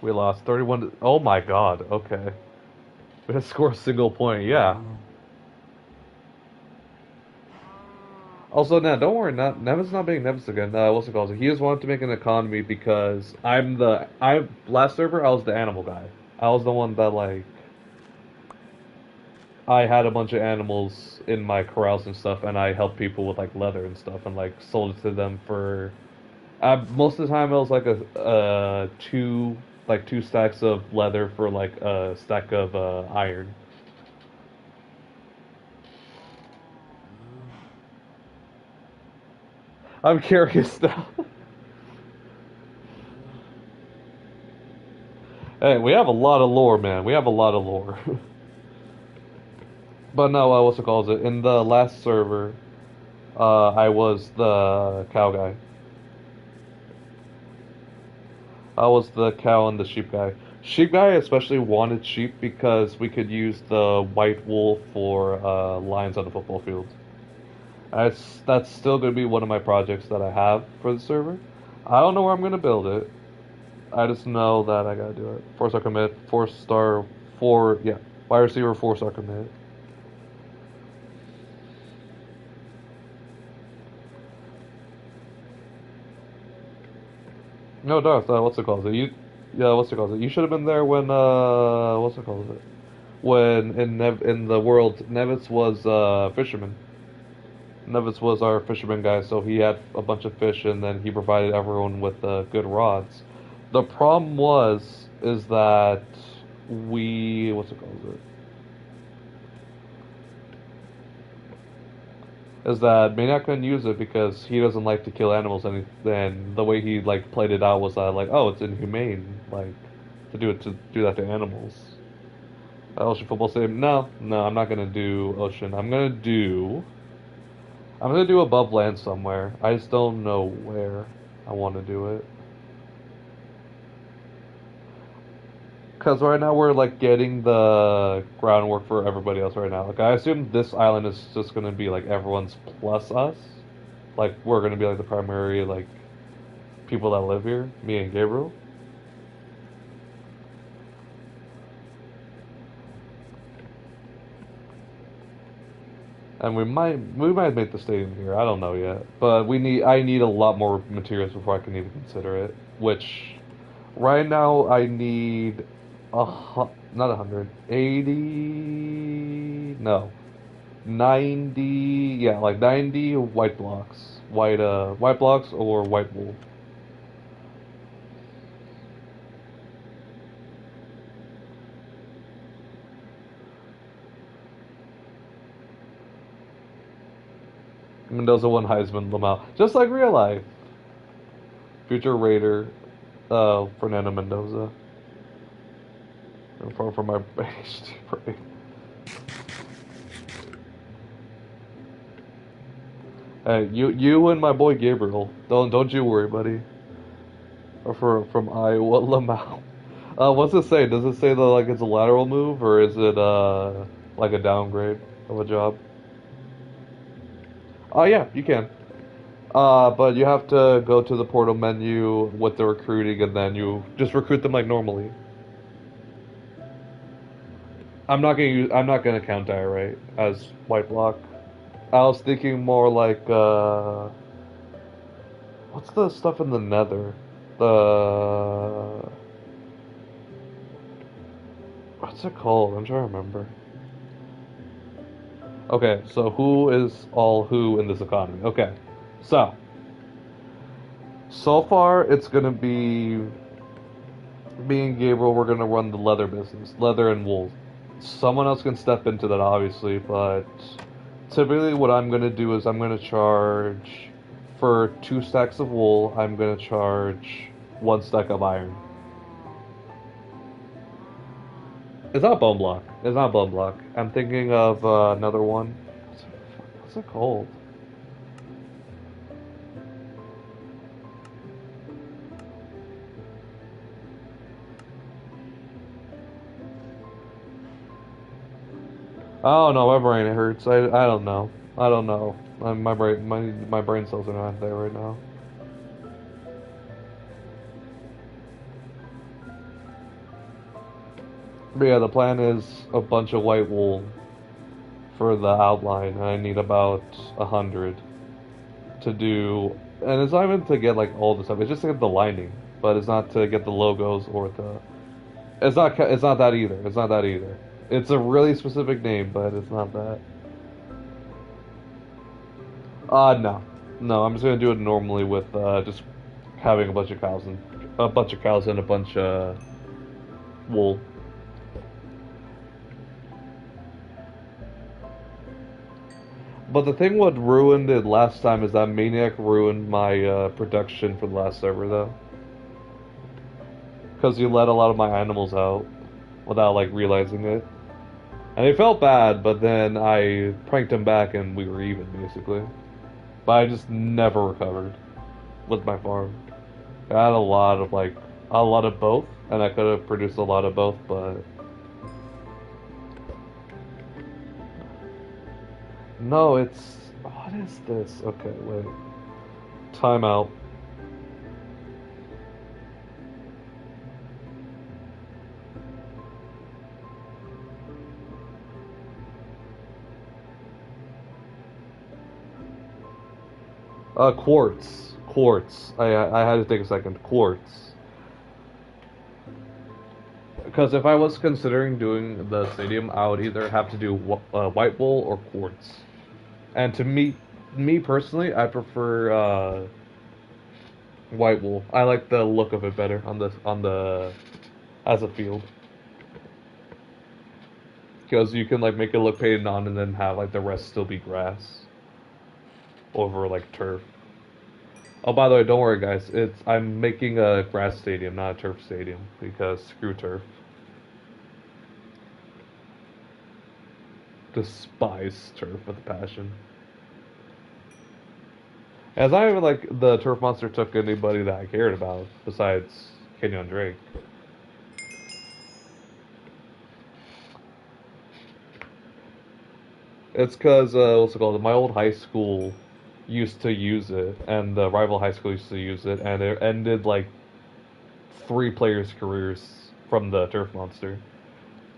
We lost 31. Oh my god. Okay, we had to score a single point. Yeah. Also, now don't worry. Not Nevitz not being Nevitz again. What's it called? He just wanted to make an economy because I last server I was the animal guy. I was the one that like I had a bunch of animals in my corrals and stuff, and I helped people with like leather and stuff, and like sold it to them for. Most of the time, it was like a two stacks of leather for like a stack of iron. I'm curious now. Hey, we have a lot of lore, man. We have a lot of lore. But no, what's it called? In the last server, I was the cow guy. I was the cow and the sheep guy. Sheep guy especially wanted sheep because we could use the white wool for lines on the football field. That's still gonna be one of my projects that I have for the server. I don't know where I'm gonna build it. I just know that I gotta do it. 4 star commit, 4 star, yeah, wide receiver, 4 star commit. No, Darth, what's it called? Yeah, what's it called? You should have been there when what's it called? When in the world, Nevitz was fisherman. Nevitz was our fisherman guy, so he had a bunch of fish, and then he provided everyone with good rods. The problem is that what's it called? Is that Maniac couldn't use it because he doesn't like to kill animals, and then the way he like played it out was that like, oh, it's inhumane, like to do that to animals. Ocean Football Stadium? No, no, I'm not gonna do Ocean. I'm gonna do above land somewhere. I just don't know where I want to do it. Because right now we're like getting the groundwork for everybody else right now. Like I assume this island is just gonna be like everyone's plus us. Like we're gonna be like the primary like people that live here, me and Gabriel. And we might make the stadium here. I don't know yet. But I need a lot more materials before I can even consider it. Which right now I need not 180, no, 90, yeah, like 90 white blocks, white blocks or white wool. Mendoza won Heisman, Lamau. Just like real life. Future Raider, Fernando Mendoza. For my HD brain. Hey, you and my boy Gabriel. Don't you worry, buddy. Or from Iowa, Lamau. What's it say? Does it say that like it's a lateral move or is it like a downgrade of a job? Oh yeah, you can. But you have to go to the portal menu with the recruiting and then you just recruit them like normally. I'm not gonna count IRA as white block. I was thinking more like what's the stuff in the nether? The what's it called? I'm trying to remember. Okay, so who is all who in this economy? Okay. So far it's gonna be me and Gabriel, we're gonna run the leather business, leather and wool. Someone else can step into that, obviously, but typically what I'm gonna do is I'm gonna charge for 2 stacks of wool. I'm gonna charge 1 stack of iron. It's not bone block. It's not bone block. I'm thinking of another one. What's it called? Oh no, my brain hurts. I don't know. I don't know. My brain cells are not there right now. But yeah, the plan is a bunch of white wool for the outline. I need about 100 to do, and it's not even to get like all the stuff. It's just to get the lining, but it's not to get the logos or the. It's not that either. It's not that either. It's a really specific name, but it's not that. No, no. I'm just gonna do it normally with just having a bunch of cows and a bunch of wool. But the thing what ruined it last time is that Maniac ruined my production for the last server though, because you let a lot of my animals out without like realizing it, and it felt bad. But then I pranked him back, and we were even basically. But I just never recovered with my farm. I had a lot of both, and I could have produced a lot of both, but no, it's what is this? Okay, wait. Timeout. Quartz. Quartz. I had to take a second. Quartz. Because if I was considering doing the stadium, I would either have to do white wool or quartz. And to me personally, I prefer white wool. I like the look of it better on the as a field. Because you can like make it look painted on and then have like the rest still be grass over like turf. Oh, by the way, don't worry, guys. I'm making a grass stadium, not a turf stadium, because screw turf. Despise turf with a passion. As I even like the turf monster took anybody that I cared about besides Kenyon Drake. It's because what's it called? My old high school used to use it, and the rival high school used to use it, and it ended like 3 players' careers from the turf monster.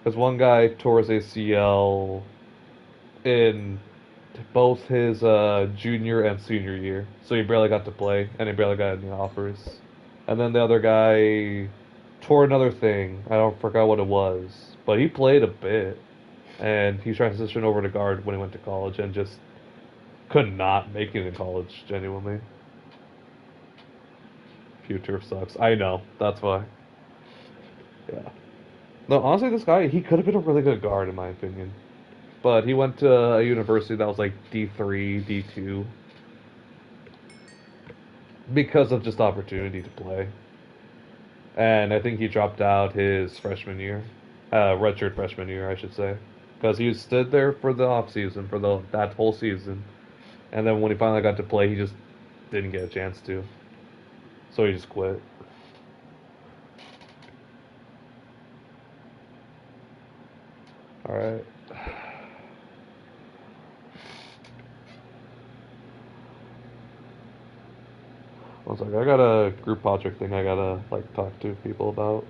Because one guy tore his ACL in both his junior and senior year, so he barely got to play, and he barely got any offers. And then the other guy tore another thing. I don't forgot what it was, but he played a bit, and he transitioned over to guard when he went to college, and just could not make it in college. Genuinely, future sucks. I know. That's why. Yeah. No, honestly, this guy he could have been a really good guard in my opinion. But he went to a university that was like D3, D2. because of just opportunity to play. And I think he dropped out his freshman year, redshirt freshman year, I should say, because he stood there for the off season for the that whole season, and then when he finally got to play, he just didn't get a chance to, so he just quit. All right. One second, I got a group project thing I gotta like talk to people about.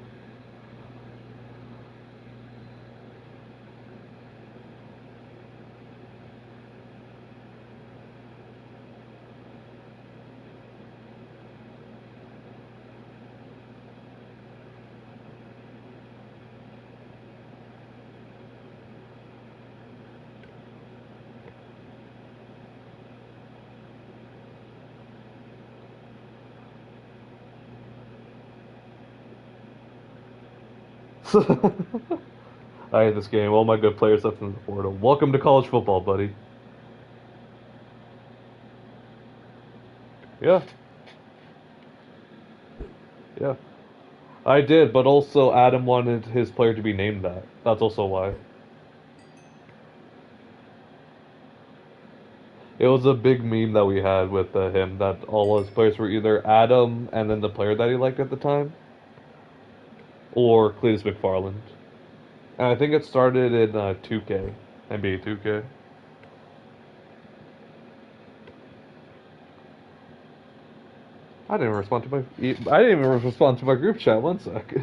I hate this game. All my good players left in the portal. Welcome to college football, buddy. Yeah, yeah. I did, but also Adam wanted his player to be named that. That's also why. It was a big meme that we had with him that all his players were either Adam and then the player that he liked at the time, or Cletus McFarland. And I think it started in 2K, NBA 2K. I didn't respond to my. I didn't even respond to my group chat. One sec.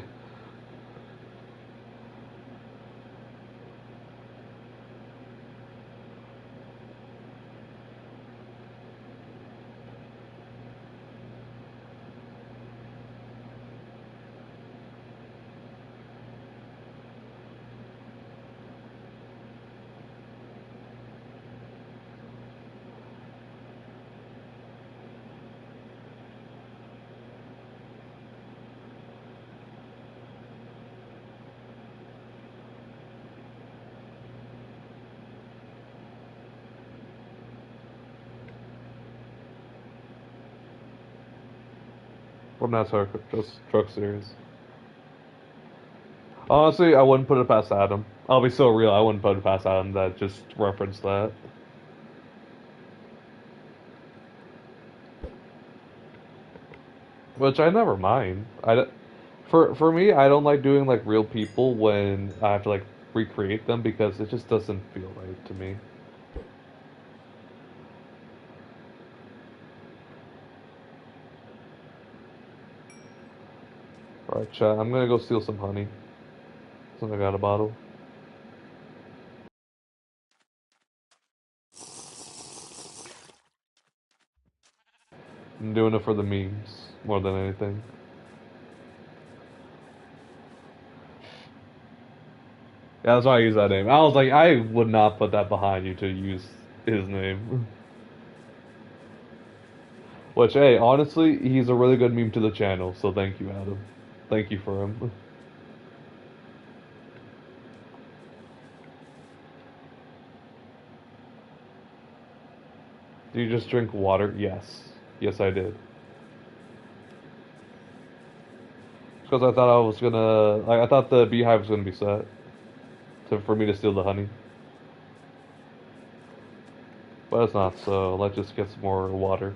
From NASCAR, just truck series. Honestly, I wouldn't put it past Adam. I'll be so real. I wouldn't put it past Adam that just referenced that. Which I never mind. For me, I don't like doing like real people when I have to like recreate them because it just doesn't feel right to me. Alright, chat. I'm gonna go steal some honey. Since I got a bottle. I'm doing it for the memes more than anything. Yeah, that's why I use that name. I was like, I would not put that behind you to use his name. Which, hey, honestly, he's a really good meme to the channel, so thank you, Adam. Thank you for him. Do you just drink water? Yes. Yes, I did. Because I thought I was gonna, like, I thought the beehive was gonna be set for me to steal the honey. But it's not, so let's just get some more water.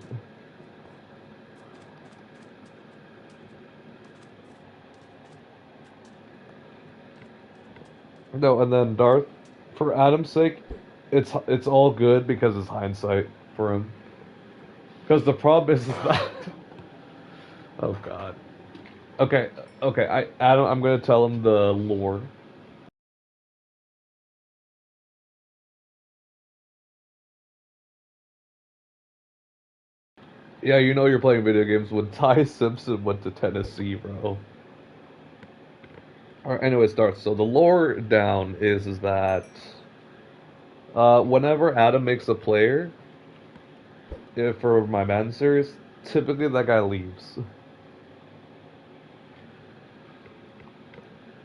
No, and then Darth, for Adam's sake, it's all good because it's hindsight for him. Because the problem is that, oh God. Okay, okay, Adam, I'm gonna tell him the lore. Yeah, you know you're playing video games when Ty Simpson went to Tennessee, bro. Alright, anyway, it starts. So the lore down is that whenever Adam makes a player, for my Madden series, typically that guy leaves.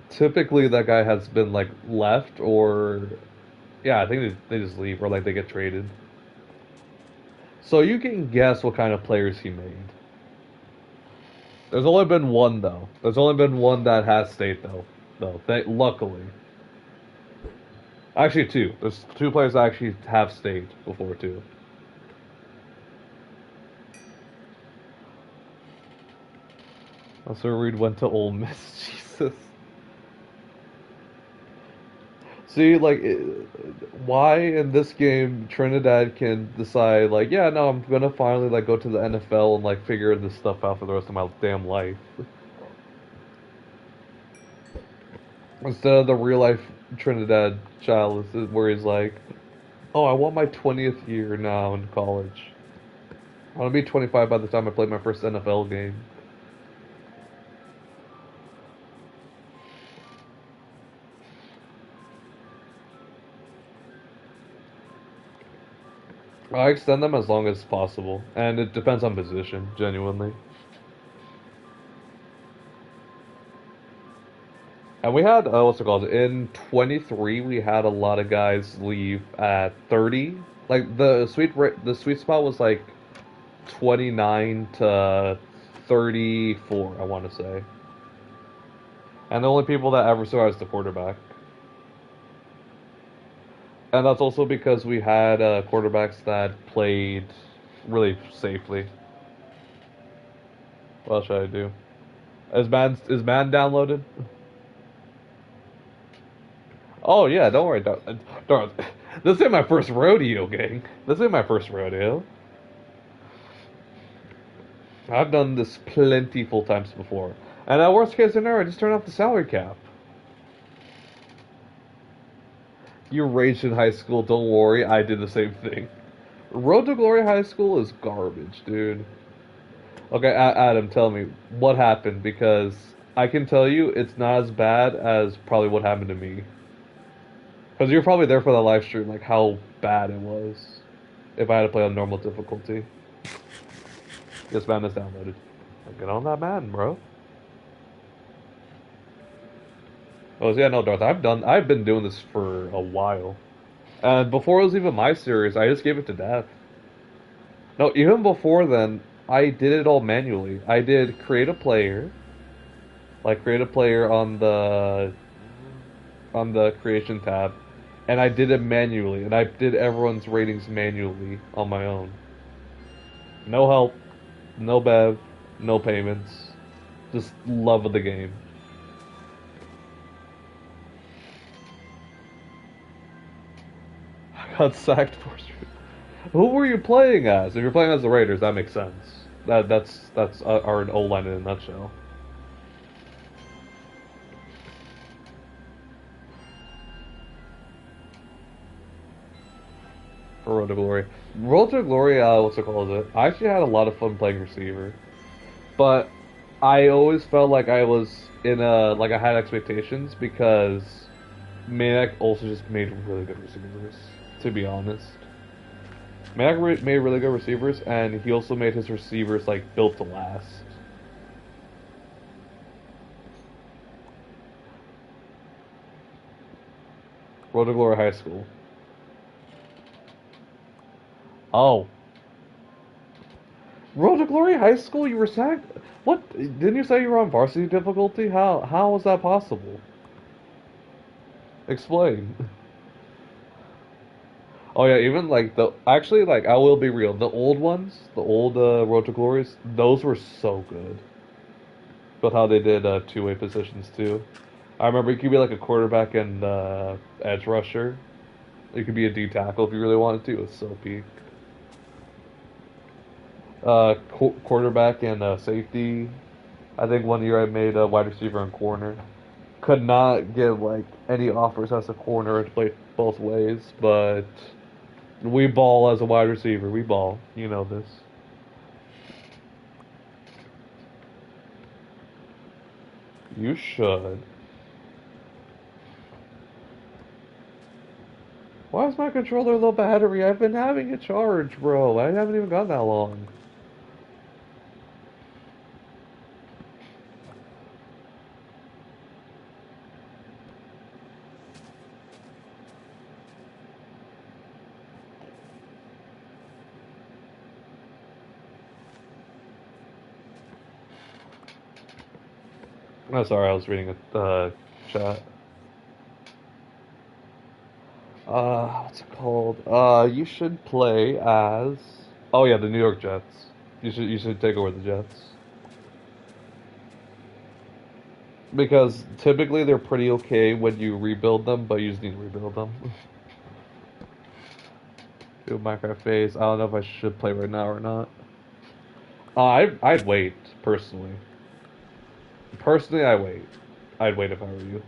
Typically that guy has been like left or yeah, I think they just leave or like they get traded. So you can guess what kind of players he made. There's only been one though. There's only been one that has state though. Luckily, actually two. There's two players that actually have state before too. Also, Reed went to Ole Miss. Jesus. See, like, why in this game Trinidad can decide, like, yeah, no, I'm gonna finally like go to the NFL and like figure this stuff out for the rest of my damn life, instead of the real life Trinidad child where he's like, oh, I want my 20th year now in college. I'm gonna be 25 by the time I play my first NFL game. I extend them as long as possible, and it depends on position, genuinely. And we had, what's it called? In 23, we had a lot of guys leave at 30. Like the sweet spot was like 29 to 34, I want to say. And the only people that ever survived is the quarterback. And that's also because we had quarterbacks that played really safely. What else should I do? Is man downloaded? Oh yeah, don't worry, don't. This ain't my first rodeo, gang. This ain't my first rodeo. I've done this plentiful times before. And at worst case scenario, I just turn off the salary cap. You raged in high school, don't worry, I did the same thing. Road to Glory High School is garbage, dude. Okay, Adam, tell me, what happened? Because I can tell you it's not as bad as probably what happened to me. Because you're probably there for the live stream, like how bad it was. If I had to play on normal difficulty. Yes, Madden is downloaded. Get on that Madden, bro. Oh yeah, no, Darth. I've been doing this for a while. And before it was even my series, I just gave it to Dad. No, even before then, I did it all manually. I did create a player, like create a player on the creation tab, and I did it manually, and I did everyone's ratings manually on my own. No help, no bev, no payments, just love of the game. I got sacked for. Who were you playing as? If you're playing as the Raiders, that makes sense. That's our O line in a nutshell. For Road to Glory, Road to Glory, what's it called? I actually had a lot of fun playing receiver, but I always felt like I was in a like I had expectations because Maniac also just made really good receivers. To be honest. Maniac made really good receivers, and he also made his receivers like built to last. Road to Glory High School. Oh, Road to Glory High School? You were sacked? What? Didn't you say you were on varsity difficulty? How was that possible? Explain. Oh yeah, even like the actually like I will be real. The old ones, the old Road to Glories, those were so good. But how they did two-way positions too. I remember you could be like a quarterback and edge rusher. You could be a D tackle if you really wanted to. It was so peak. Quarterback and safety. I think one year I made a wide receiver and corner. Could not get like any offers as a corner to play both ways, but we ball as a wide receiver. We ball. You know this. You should. Why is my controller low battery? I've been having it charged, bro. I haven't even gone that long. Oh, sorry, I was reading a chat. What's it called? You should play as. Oh yeah, the New York Jets. You should take over the Jets because typically they're pretty okay when you rebuild them, but you just need to rebuild them. Do Minecraft phase. I don't know if I should play right now or not. I'd wait personally. Personally, I wait. I'd wait if I were you.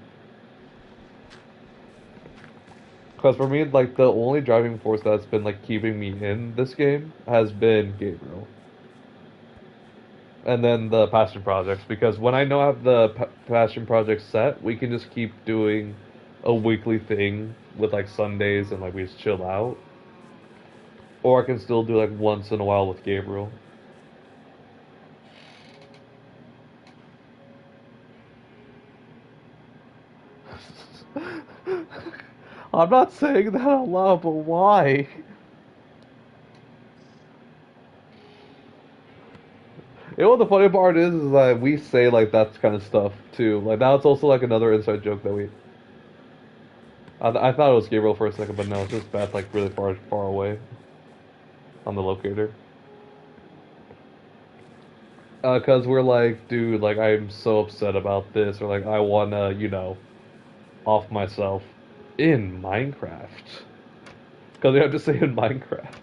Because for me, like the only driving force that's been like keeping me in this game has been Gabriel, and then the passion projects. Because when I know I have the passion projects set, we can just keep doing a weekly thing with like Sundays and like we just chill out. Or I can still do like once in a while with Gabriel. I'm not saying that out loud, but why? You know what the funny part is that we say like that kind of stuff too. Like now it's also like another inside joke that we. I thought it was Gabriel for a second, but no, it's just Beth like really far away on the locator. Cause we're like, dude, like I'm so upset about this, or like I wanna, off myself in Minecraft. Cause you have to say in Minecraft.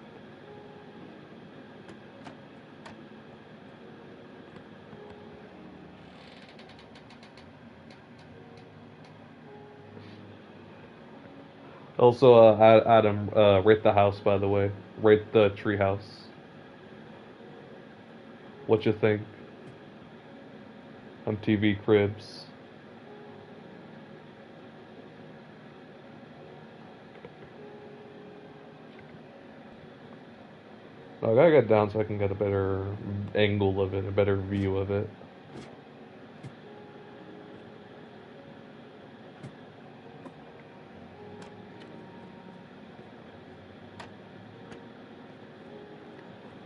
Also, Adam, rate the house by the way. Rate the tree house. What you think? MTV Cribs. I gotta get down so I can get a better angle of it, a better view of it.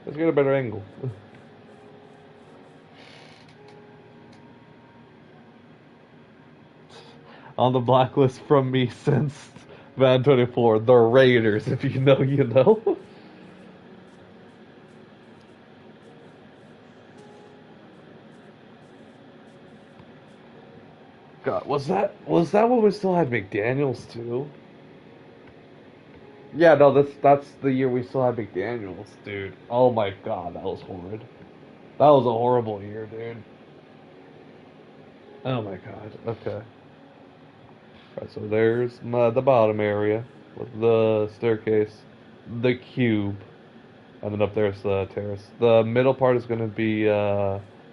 Let's get a better angle. On the blacklist from me since Van 24, the Raiders. If you know, you know. God, was that when we still had McDaniel's too? Yeah, no, that's the year we still had McDaniel's, dude. Oh my God, that was horrid. That was a horrible year, dude. Oh my God. Okay. Alright, so there's the bottom area with the staircase, the cube, and then up there's the terrace. The middle part is gonna be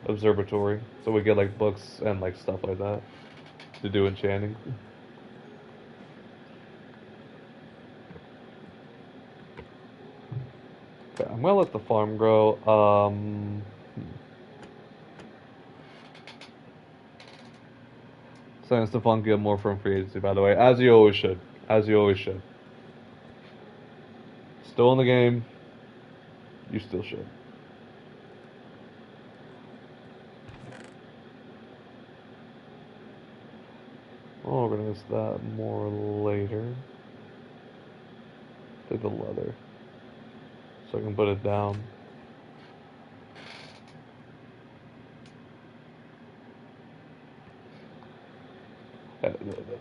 observatory, so we get like books and like stuff like that to do enchanting. Okay, I'm gonna let the farm grow. Sign Stefan Gilmore from free agency, by the way, as you always should, as you always should. Still in the game, you still should. I'll organize that more later. Take the leather, so I can put it down.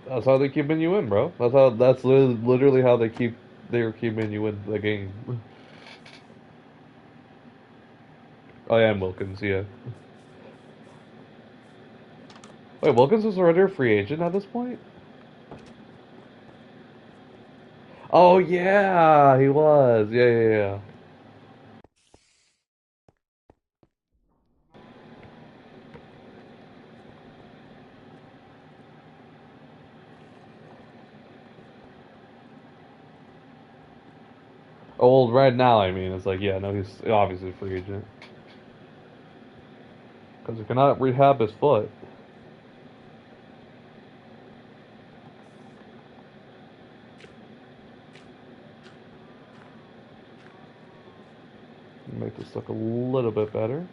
That's how they keeping you in, bro. That's literally how they're keeping you in the game. Oh yeah, and Wilkins, yeah. Wait, Wilkins was already a free agent at this point? Oh yeah, he was. Yeah, yeah, yeah. Oh, well, right now, I mean, it's like, yeah, no, he's obviously a free agent because he cannot rehab his foot. Make this look a little bit better.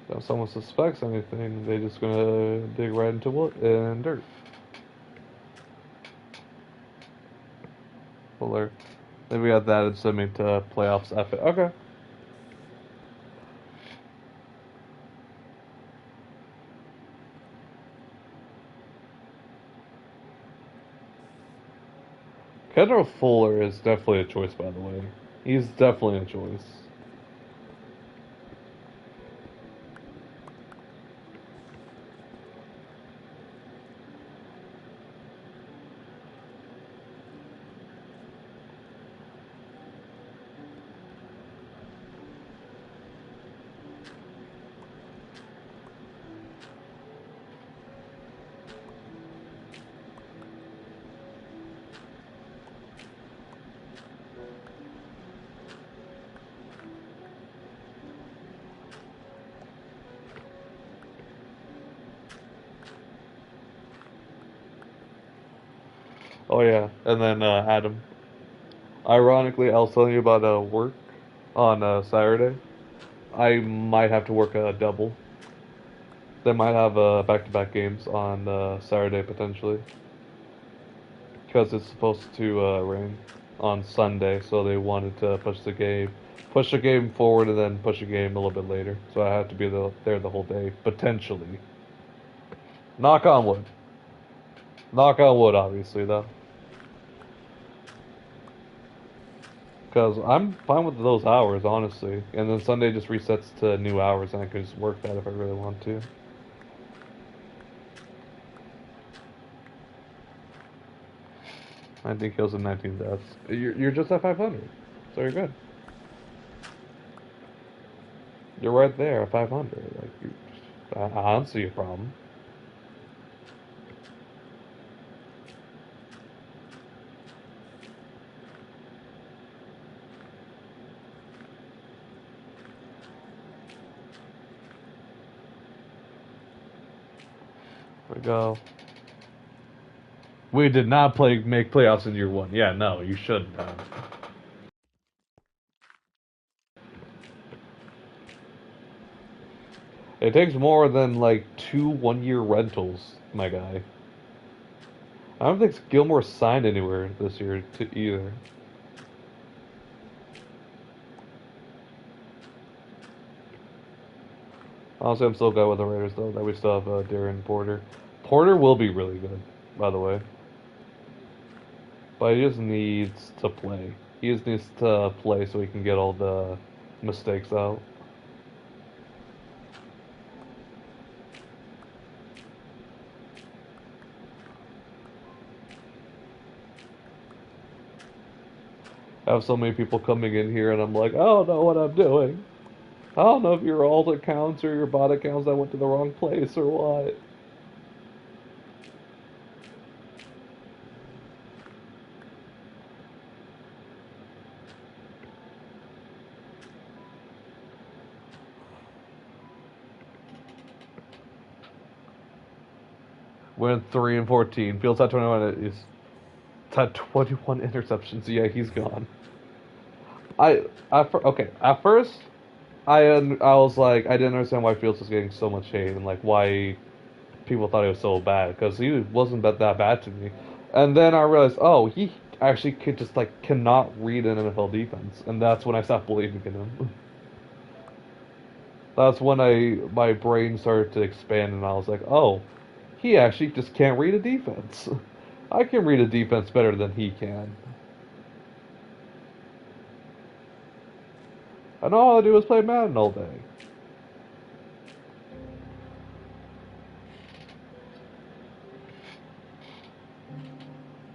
If someone suspects anything, they're just gonna dig right into wood and dirt. Well, then we got that assuming to playoffs effort. Okay. Kendall Fuller is definitely a choice, by the way. He's definitely a choice. Oh yeah, and then Adam. Ironically, I was telling you about work on Saturday. I might have to work a double. They might have back-to-back games on Saturday potentially, because it's supposed to rain on Sunday, so they wanted to push the game forward, and then push the game a little bit later. So I have to be there the whole day potentially. Knock on wood. Knock on wood, obviously though, because I'm fine with those hours honestly, and then Sunday just resets to new hours, and I can just work that if I really want to. I think kills and 19 deaths. You're just at 500, so you're good. You're right there at 500. Like, I don't see a problem. There we go. We did not make playoffs in year one. Yeah, no, you shouldn't have. It takes more than like 2 1-year rentals, my guy. I don't think Gilmore signed anywhere this year to either. Honestly, I'm still good with the Raiders though. That we still have Darren Porter. Porter will be really good, by the way. But he just needs to play. He just needs to play so he can get all the mistakes out. I have so many people coming in here, and I'm like, I don't know what I'm doing. I don't know if your alt accounts or your bot accounts that went to the wrong place or what. Went 3 and 14. Fields had 21. He's had 21 interceptions. Yeah, he's gone. Okay. At first, I was like, I didn't understand why Fields was getting so much hate and like why people thought he was so bad because he wasn't that bad to me. And then I realized, oh, he actually could just like cannot read an NFL defense, and that's when I stopped believing in him. That's when my brain started to expand, and I was like, oh, he actually just can't read a defense. I can read a defense better than he can. And all I do is play Madden all day.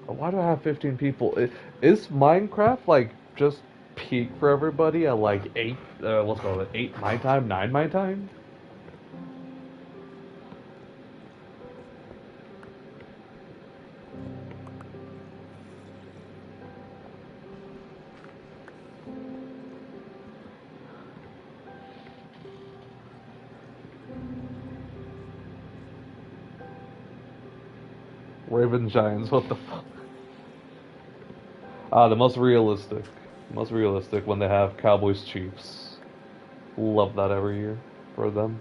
Why do I have 15 people? Is Minecraft like just peak for everybody at like 8? Let's go with 8 my time, 9 my time. Ravens Giants. What the fuck? The most realistic. Most realistic when they have Cowboys Chiefs. Love that every year for them.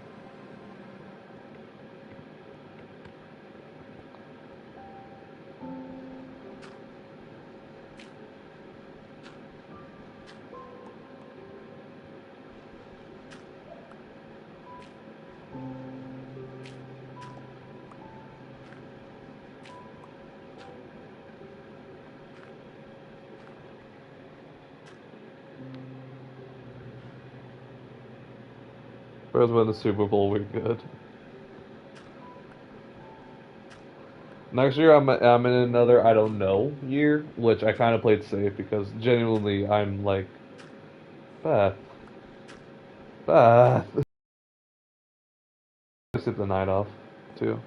Bears win the Super Bowl, we're good. Next year, I'm in another I don't know year, which I kind of played safe because genuinely I'm like, Beth, Beth. I sit the night off too.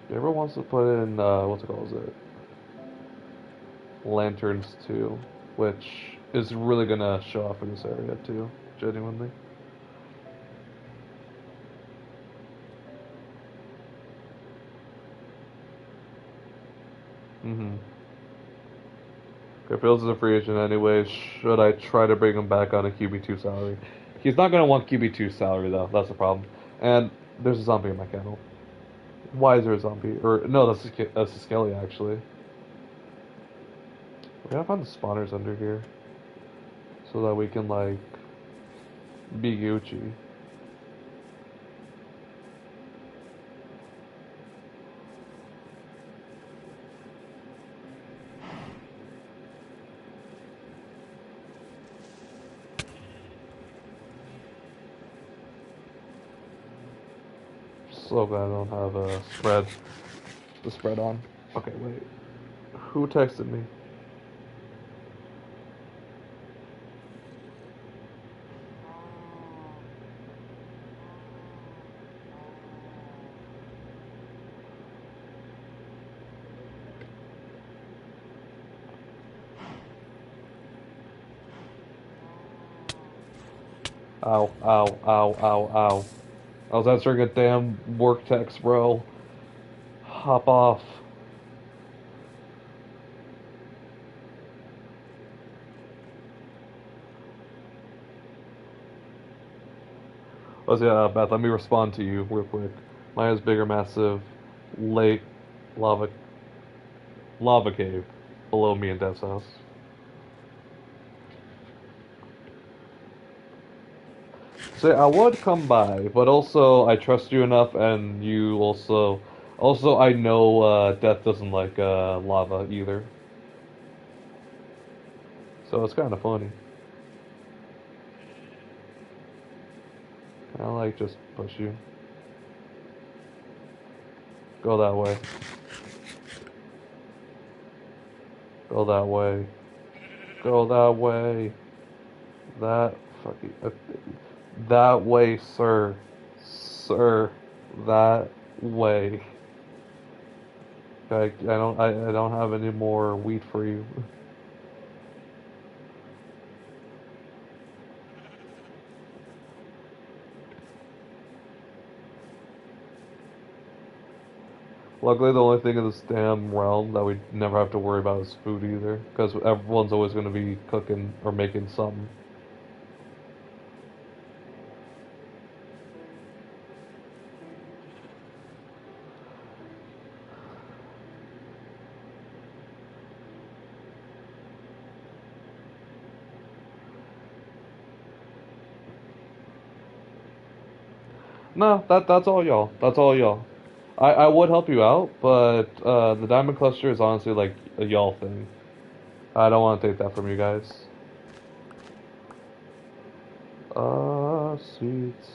You ever wants to put in what's it called? Is it lanterns too, which is really gonna show off in this area too, genuinely. Mm-hmm. Okay, Fields is a free agent anyways. Should I try to bring him back on a QB2 salary? He's not gonna want QB2 salary though. That's the problem. And there's a zombie in my kennel. Why is there a zombie? Or no, that's a skelly actually. We gotta find the spawners under here so that we can like be Gucci. So glad I don't have a spread. The spread on. Okay, wait. Who texted me? Ow, ow, ow, ow, ow. I was answering a damn work text, bro. Hop off. Oh, yeah, Beth, let me respond to you real quick. Maya's bigger, massive, lake, lava, lava cave below me in Dev's house. So I would come by, but also I trust you enough, and you also I know Death doesn't like lava either, so it's kind of funny. I like just push you. Go that way. Go that way. Go that way. That fucking that way, sir. Sir, that way. I don't have any more wheat for you. Luckily, the only thing in this damn realm that we never have to worry about is food either, because everyone's always going to be cooking or making something. No, that's all y'all. That's all y'all. I would help you out, but the diamond cluster is honestly like a y'all thing. I don't want to take that from you guys. Seats.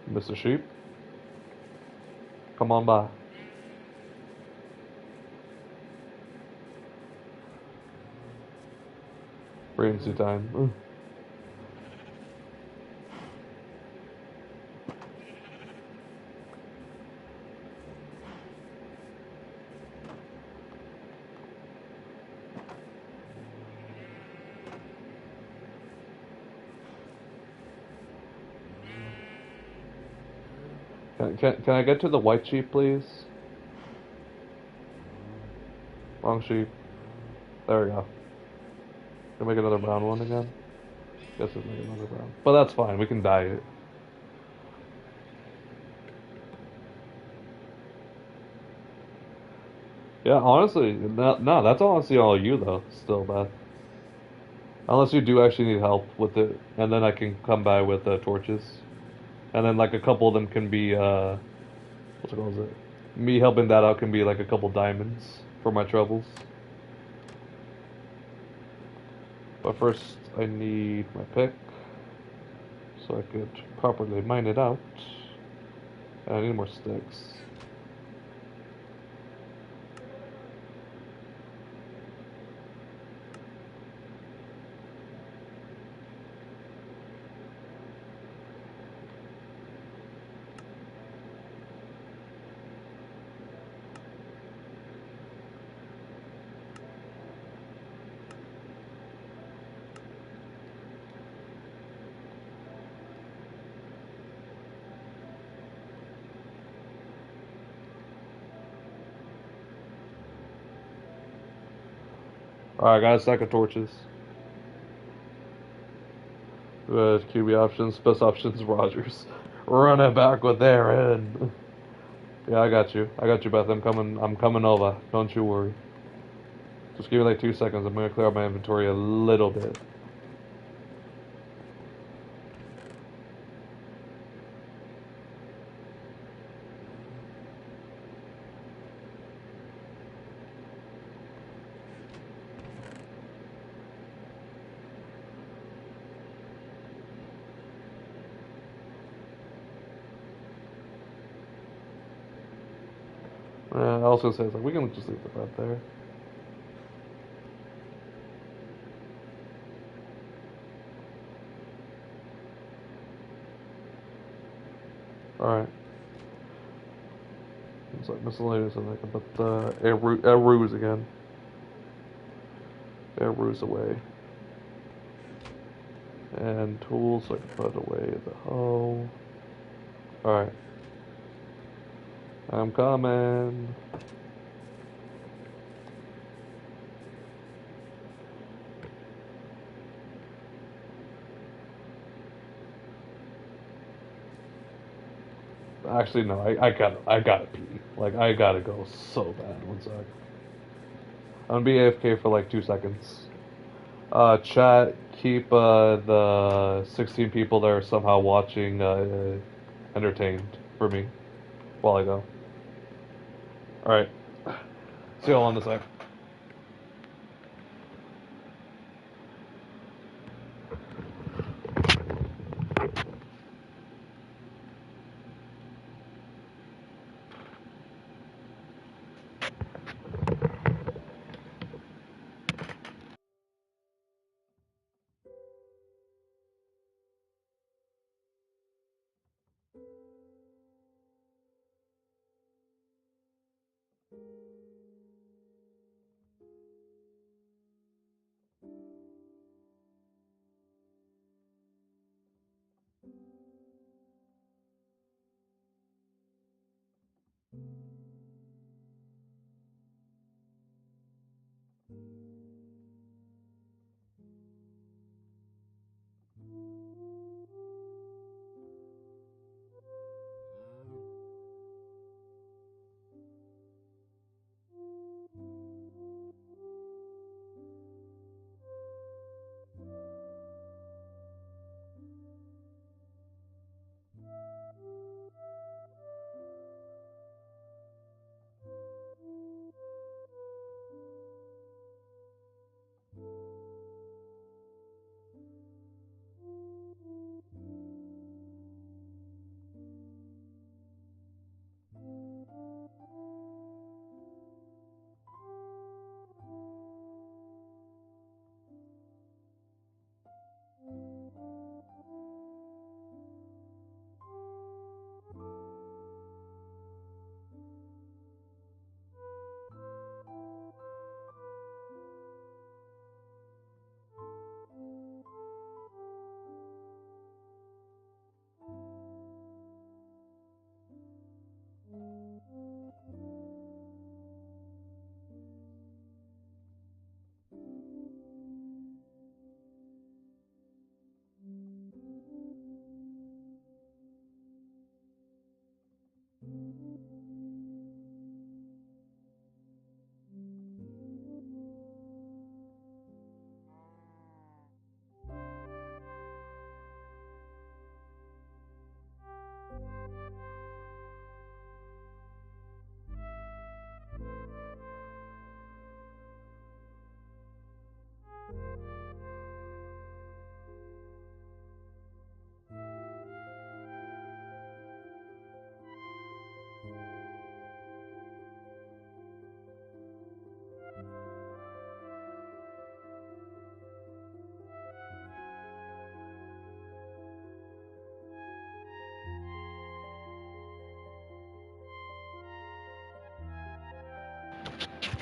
Mr. Sheep, come on by. Pregnancy time. Can I get to the white sheep, please? Wrong sheep. There we go. Can we make another brown one again? Guess we'll make another brown. But that's fine. We can dye it. Yeah, honestly, no, that's honestly all you though. Still, Beth. Unless you do actually need help with it, and then I can come by with torches. And then like a couple of them can be what's it called? Me helping that out can be like a couple diamonds for my troubles. But first I need my pick so I could properly mine it out. And I need more sticks. Alright, got a stack of torches. QB options, best options, Rogers. Run it back with their end. Yeah, I got you. I got you, Beth. I'm coming over. Don't you worry. Just give me like 2 seconds. I'm gonna clear out my inventory a little bit. I was gonna say, it's like, we can just leave the bed there. Alright. It's like miscellaneous, and I can put the air ruse again. Air ruse away. And tools, so I can put away the hoe. Alright. I'm coming. Actually, no, I gotta pee. Like, I gotta go so bad. One sec. I'm gonna be AFK for like 2 seconds. Chat, keep the 16 people that are somehow watching entertained for me while I go. Alright. See you all in a sec.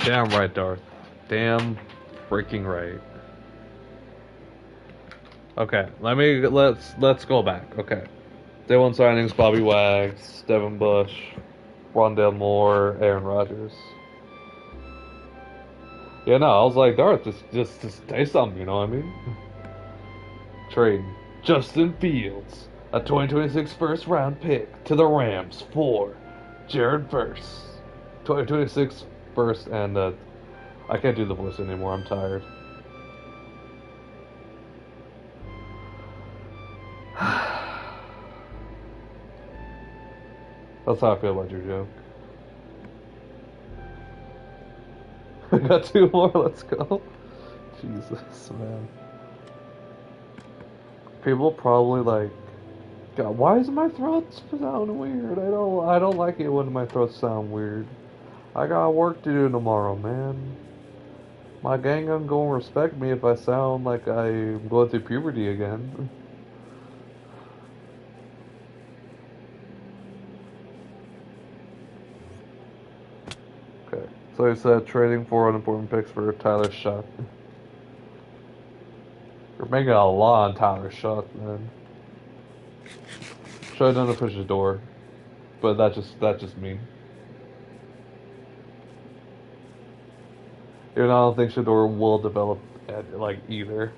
Damn right, Darth. Damn freaking right. Okay, let's go back. Okay. Day one signings: Bobby Wags, Devin Bush, Rondale Moore, Aaron Rodgers. Yeah, no, I was like, Darth, just say something, you know what I mean? Trading Justin Fields, a 2026 first round pick to the Rams for Jared Verse. 2026 first, and I can't do the voice anymore. I'm tired. That's how I feel about your joke. I got two more. Let's go. Jesus, man. People probably like, God, why is my throat sound weird? I don't like it when my throat sound weird. I got work to do tomorrow, man. My gang ain't gonna respect me if I sound like I'm going through puberty again. Okay, so he said trading for unimportant picks for Tyler Shutt. You're making a lot on Tyler Shutt, man. Should have done to push his door, but that's just me. Even though I don't think Shador will develop like either.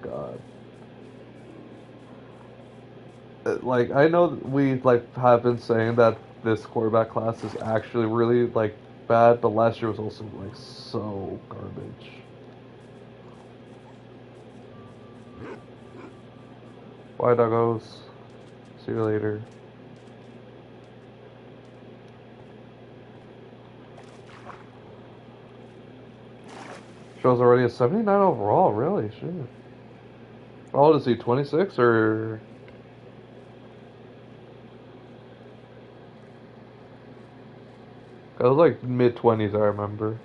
God. Like I know that we like have been saying that this quarterback class is actually really like bad, but last year was also like so garbage. Bye, doggos. See you later. Show's already a 79 overall, really? Shit. How old is he? 26 or? I was like mid 20s, I remember.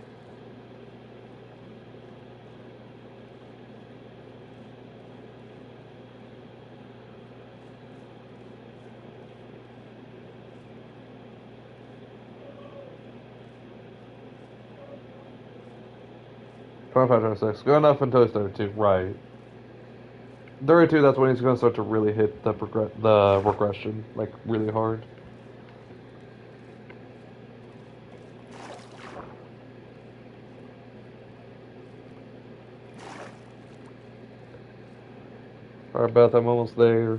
Twenty-five, 26. Good enough until he's 32. Right. 32, that's when he's going to start to really hit the regression, like, really hard. Alright, Beth, I'm almost there.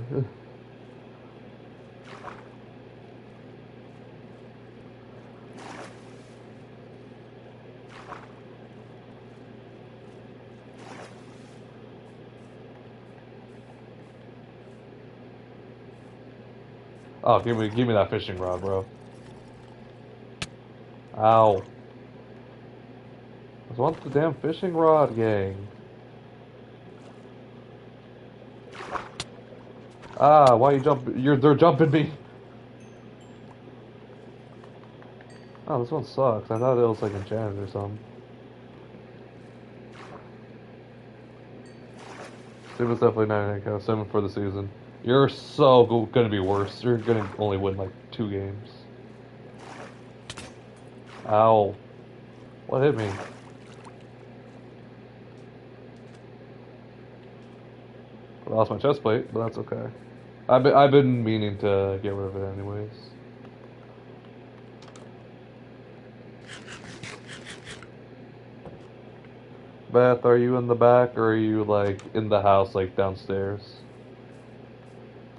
Oh, give me that fishing rod, bro. Ow. I want the damn fishing rod, gang. Ah, why you jump? They're jumping me. Oh, this one sucks. I thought it was like enchanted or something. Steven's definitely not gonna count 7 for the season. You're so gonna be worse. You're gonna only win like 2 games. Ow. What hit me? I lost my chest plate, but that's okay. I've been meaning to get rid of it anyways. Beth, are you in the back or are you like in the house, like downstairs?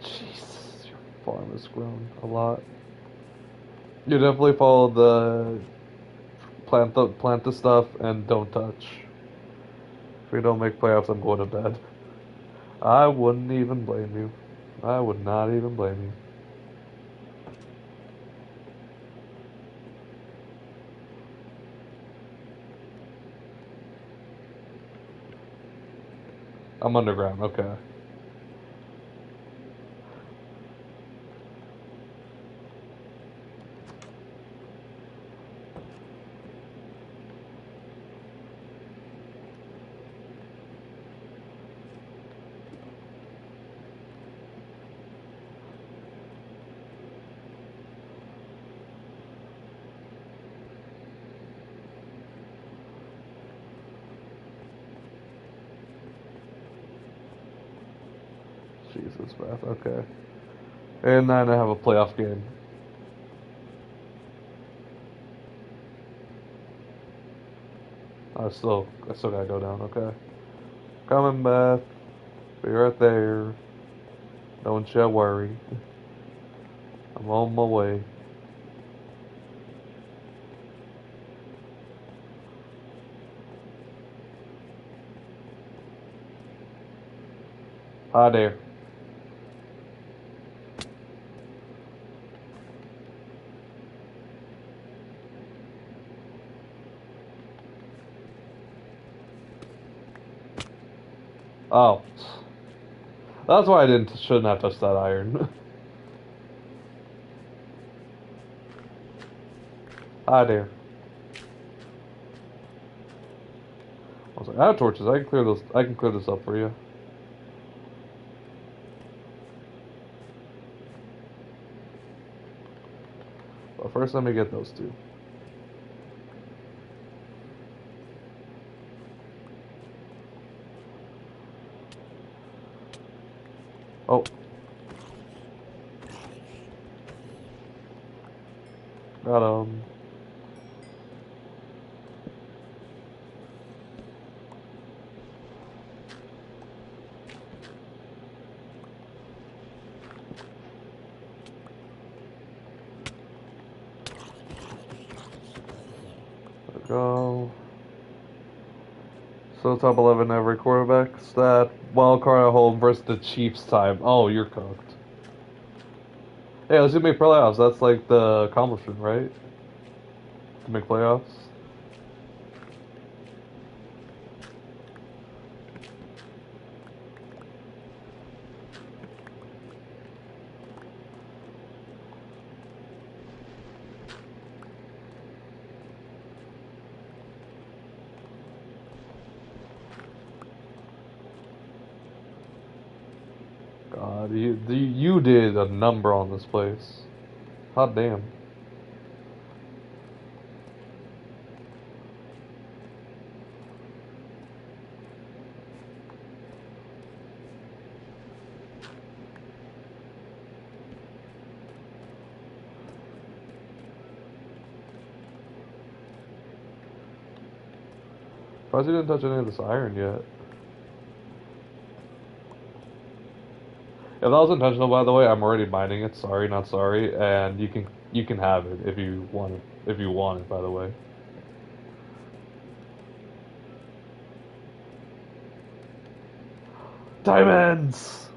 Jesus, your farm has grown a lot. You definitely follow the plant the stuff and don't touch. If we don't make playoffs, I'm going to bed. I wouldn't even blame you. I would not even blame you. I'm underground. Okay. Jesus, Beth. Okay. And then I have a playoff game. I still gotta go down. Okay. Coming, Beth. Be right there. Don't you worry. I'm on my way. Hi there. Oh. That's why shouldn't have touched that iron. Hi there. I was like, I have torches. I can clear this up for you. But first, let me get those two. Oh. Got There we go. So top 11 every quarterback stat. Wild card at home versus the Chiefs time. Oh, you're cooked. Hey, let's do make playoffs. That's like the accomplishment, right? To make playoffs. God, you did a number on this place. Hot damn. Surprised you didn't touch any of this iron yet. If that was intentional, by the way, I'm already mining it. Sorry, not sorry. And you can have it if you want it. If you want it, by the way. Diamonds.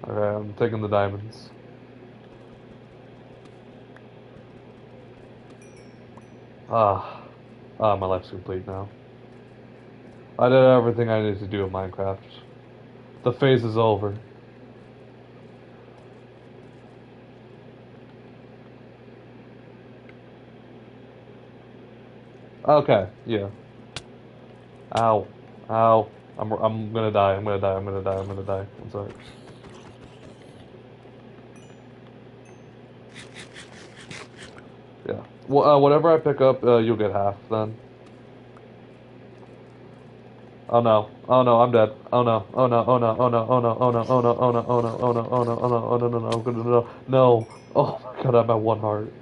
Okay, I'm taking the diamonds. Ah, my life's complete now. I did everything I needed to do in Minecraft. The phase is over. Okay, yeah. Ow. Ow. I'm gonna die. I'm gonna die. I'm gonna die. I'm gonna die. I'm sorry. Yeah. Well, whatever I pick up, you'll get half then. Oh no. Oh no, I'm dead. Oh no. Oh no. Oh no. Oh no. Oh no. Oh no. Oh no. Oh no. Oh no. Oh no. Oh no. Oh no. Oh no. No. No. No. No. No. Oh my god, I'm at one heart.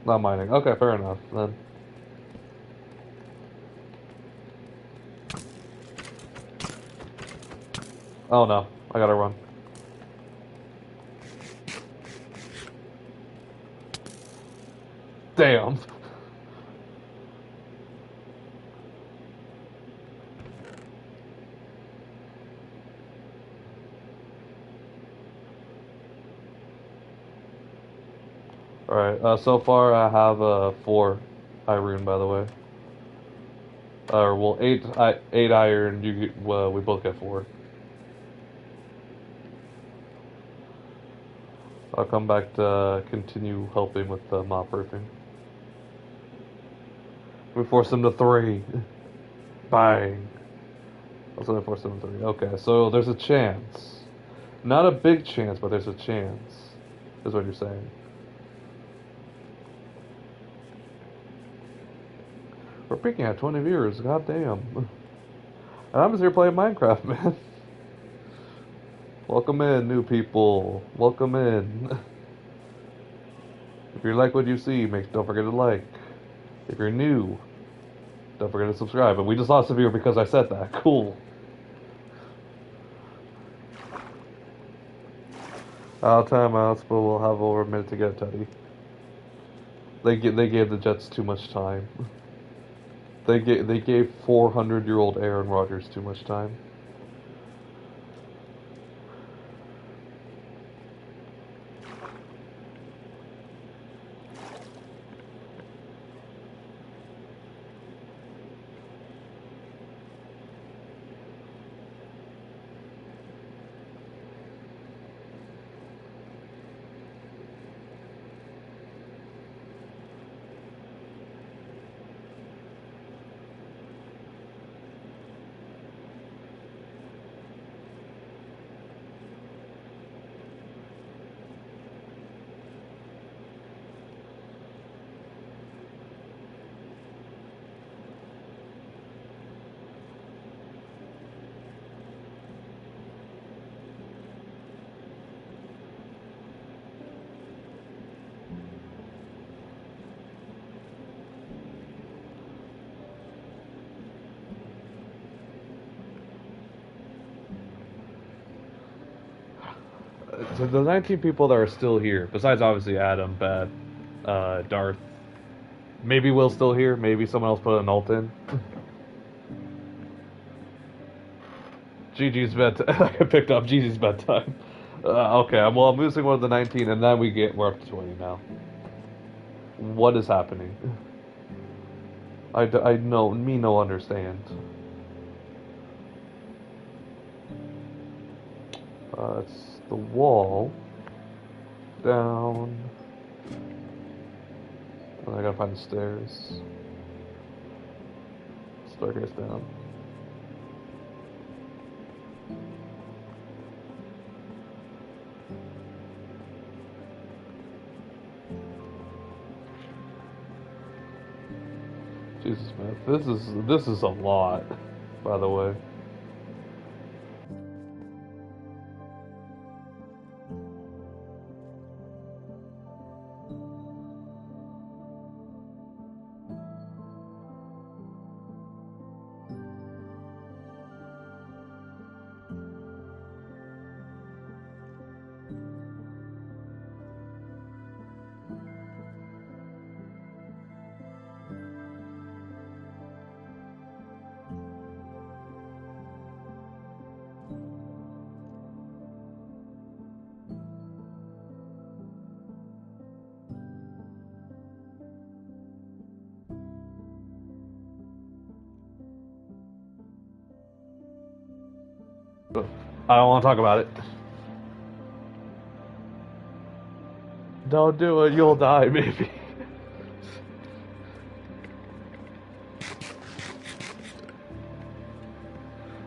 Not mining. Okay, fair enough then. Oh no. I gotta run. Damn. Alright, so far I have 4 iron, by the way. Well, 8 iron, we both get 4. I'll come back to continue helping with the mop roofing. We force them to 3. Bang. That's only 473. Okay, so there's a chance. Not a big chance, but there's a chance. Is what you're saying. We're peaking at 20 viewers. God damn. And I'm just here playing Minecraft, man. Welcome in, new people. Welcome in. If you like what you see, don't forget to like. If you're new, don't forget to subscribe. And we just lost a viewer because I said that. Cool. Timeouts, but we'll have over a minute to get Teddy. They gave the Jets too much time. They gave 400-year-old Aaron Rodgers too much time. So the 19 people that are still here, besides obviously Adam, Beth, Darth, maybe Will's still here, maybe someone else put an alt in. GG's bedtime. I picked up GG's bedtime. Okay, well I'm losing one of the 19, and then we're up to 20 now. What is happening? I no understand. It's the wall down. And I gotta find the stairs. Staircase down. Jesus, man, this is a lot, by the way. I don't want to talk about it. Don't do it, you'll die, maybe.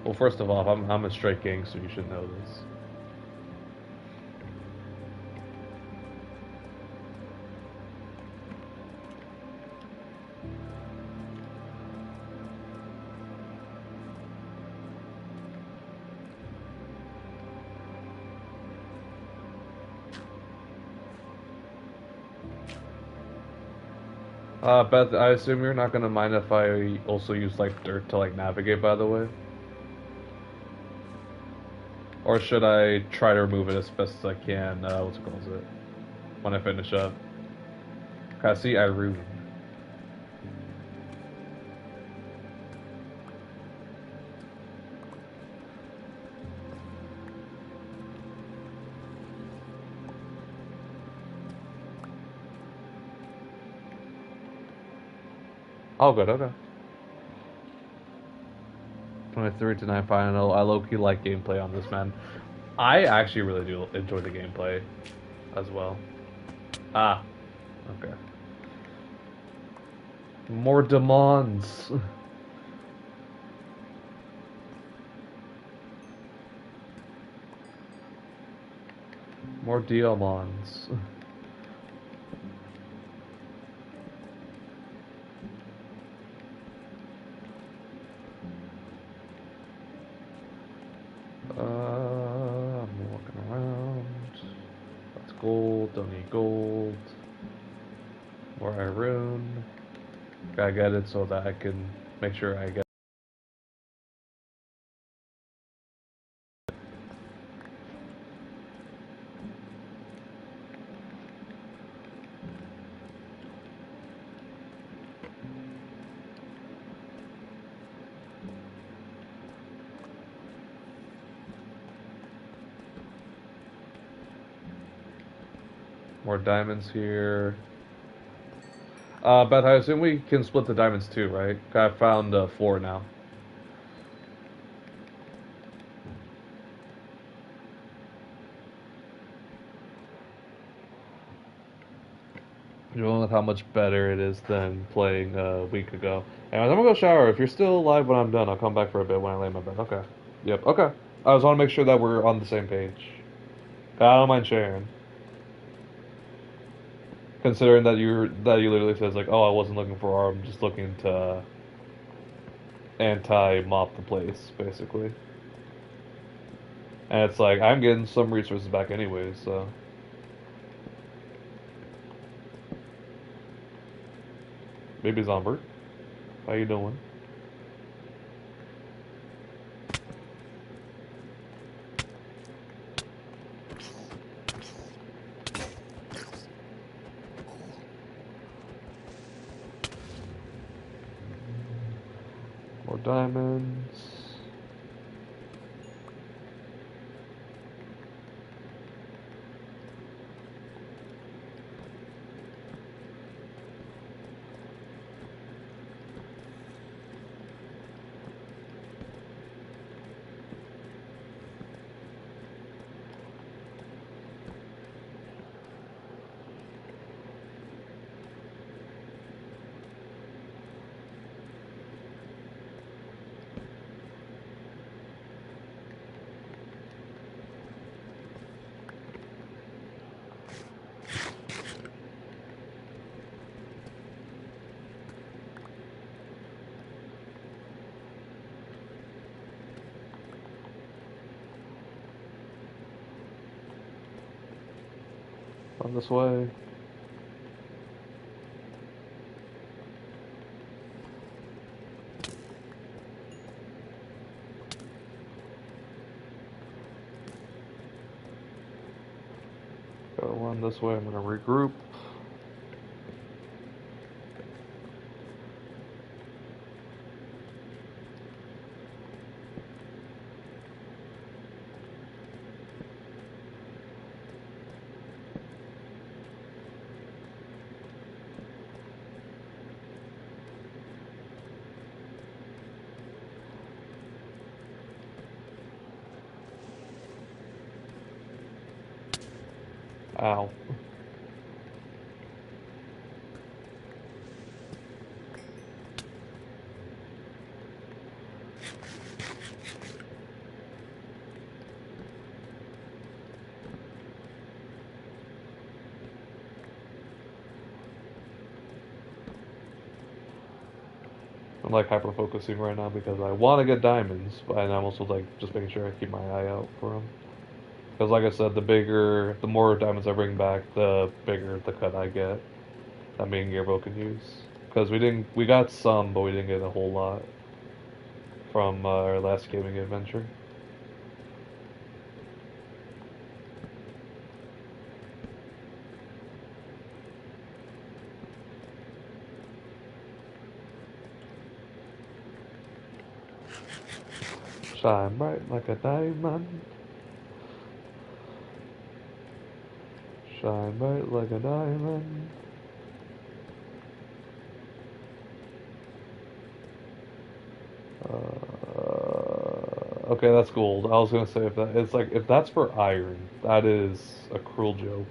Well, first of all, I'm a straight gangster, you should know this. Beth, I assume you're not gonna mind if I also use like dirt to like navigate, by the way? Or should I try to remove it as best as I can, what's it called, when I finish up? Okay, I see I ruined. Oh, good, okay. 23 to 9 final. I low-key like gameplay on this, man. I actually really do enjoy the gameplay as well. Ah, okay. More demands. More diamonds. I'm walking around. That's gold. Don't need gold. More iron. Gotta get it so that I can make sure I get more diamonds here. Beth, I assume we can split the diamonds too, right? I found 4 now. Dealing with how much better it is than playing a week ago. Anyways, I'm gonna go shower. If you're still alive when I'm done, I'll come back for a bit when I lay in my bed. Okay. Yep. Okay. I just want to make sure that we're on the same page. I don't mind sharing, considering that you literally says like, oh, I wasn't looking for R. I'm just looking to anti-mop the place, basically. And it's like I'm getting some resources back anyways, so. Baby Zombert, how you doing? More diamonds. On this way. Go one this way. I'm gonna regroup. Ow. I'm like hyper focusing right now because I want to get diamonds, and I'm also like just making sure I keep my eye out for them. Because like I said, the more diamonds I bring back, the bigger the cut I get that me and Gabriel can use. Because we got some, but we didn't get a whole lot from our last gaming adventure. Shine bright like a diamond. Shine bright like a diamond. Okay, that's gold. I was gonna say if that's for iron, that is a cruel joke.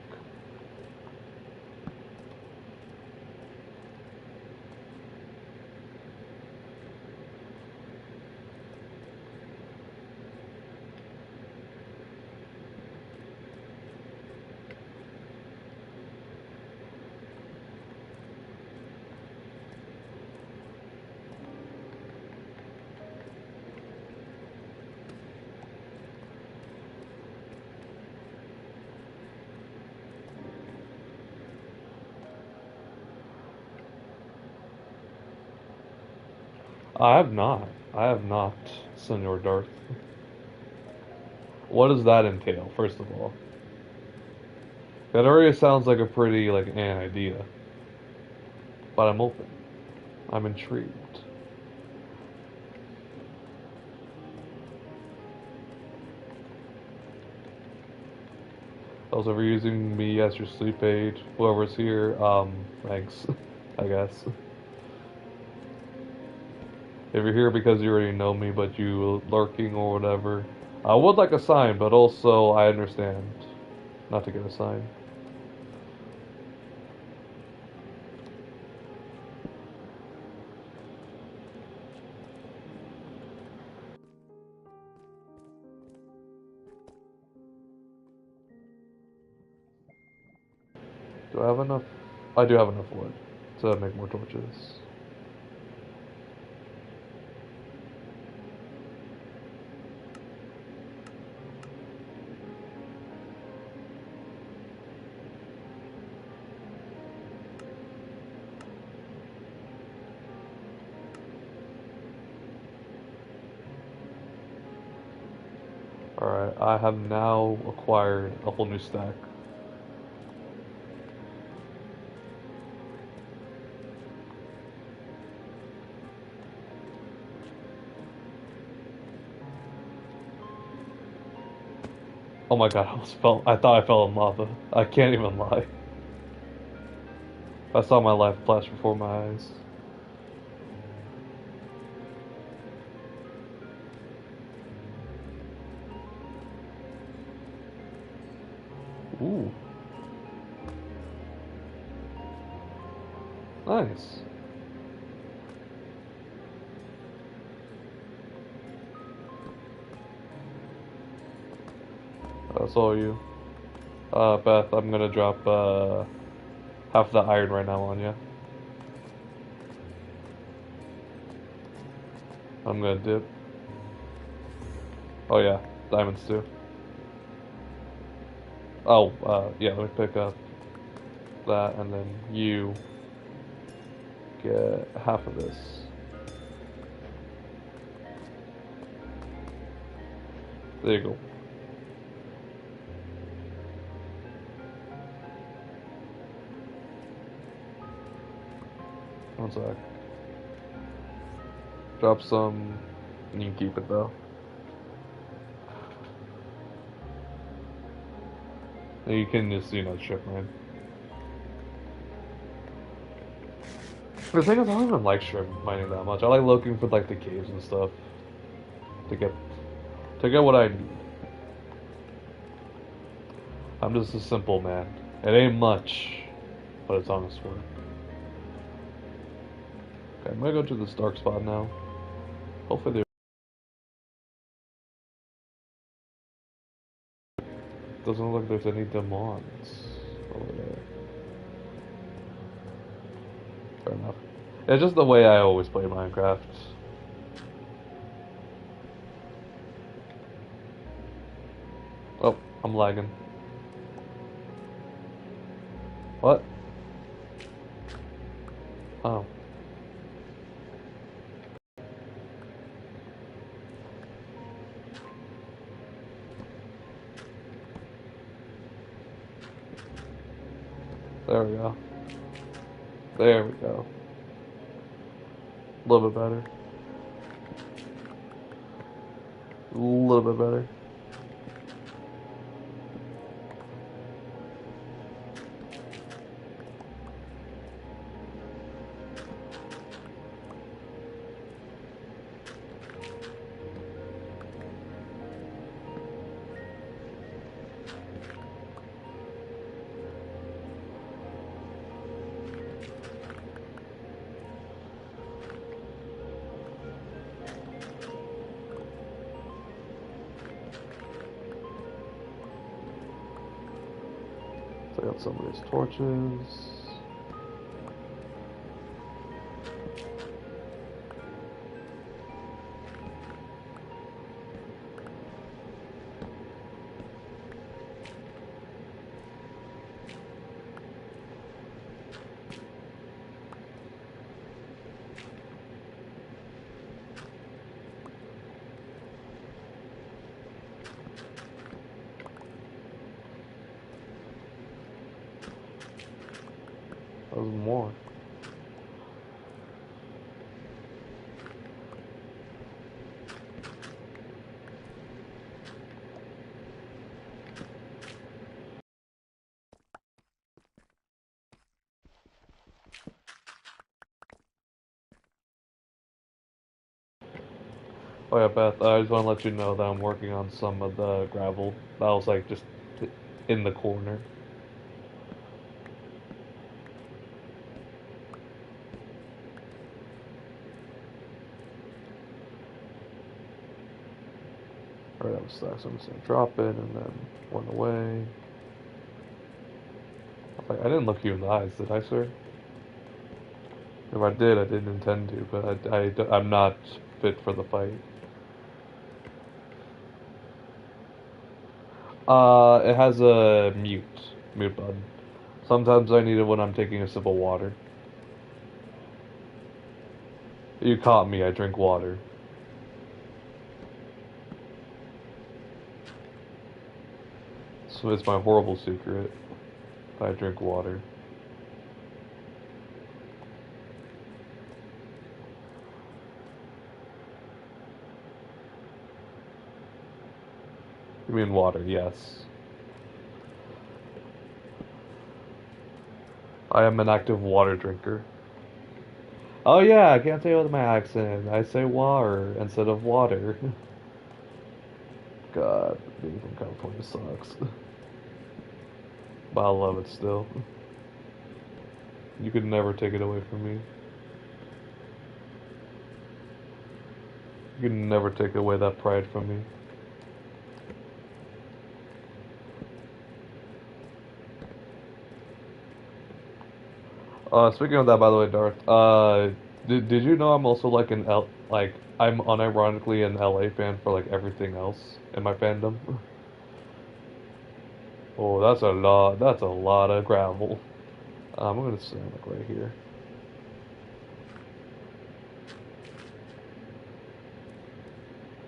I have not. I have not, Senor Darth. What does that entail, first of all? That already sounds like a pretty, like, an idea. But I'm open. I'm intrigued. Also, if you're using me as your sleep aid, whoever's here, thanks, I guess. If you're here because you already know me, but you lurking or whatever, I would like a sign, but also I understand not to get a sign. Do I have enough? I do have enough wood to make more torches. Alright, I have now acquired a whole new stack. Oh my god, I thought I fell in lava. I can't even lie. I saw my life flash before my eyes. Ooh, nice. That's all you. Beth, I'm gonna drop, half the iron right now on you. I'm gonna dip. Oh yeah, diamonds too. Oh, yeah, let me pick up that, and then you get half of this. There you go. One sec. Drop some, and you can keep it though. And you can just, strip mine. The thing is, I don't even like strip mining that much. I like looking for like the caves and stuff to get what I need. I'm just a simple man. It ain't much, but it's honest work. Okay, I'm gonna go to this dark spot now. Hopefully there doesn't look like there's any demons over there. Fair enough. It's just the way I always play Minecraft. Oh, I'm lagging. What? Oh. There we go. There we go. A little bit better. A little bit better. Take out some of these torches. There's more. Oh yeah, Beth, I just want to let you know that I'm working on some of the gravel. That was like just in the corner. Alright, that was stuck, so I'm just gonna drop it and then run away. Like, I didn't look you in the eyes, did I, sir? If I did, I didn't intend to, but I'm not fit for the fight. It has a mute button. Sometimes I need it when I'm taking a sip of water. You caught me, I drink water. So it's my horrible secret. I drink water. You mean water, yes. I am an active water drinker. Oh yeah, I can't say it with my accent. I say water instead of water. God, being from California sucks. But I love it still. You could never take it away from me. You could never take away that pride from me. Speaking of that, by the way, Darth, did you know I'm also like I'm unironically an LA fan for like everything else in my fandom? Oh, that's a lot of gravel. I'm gonna stand like right here.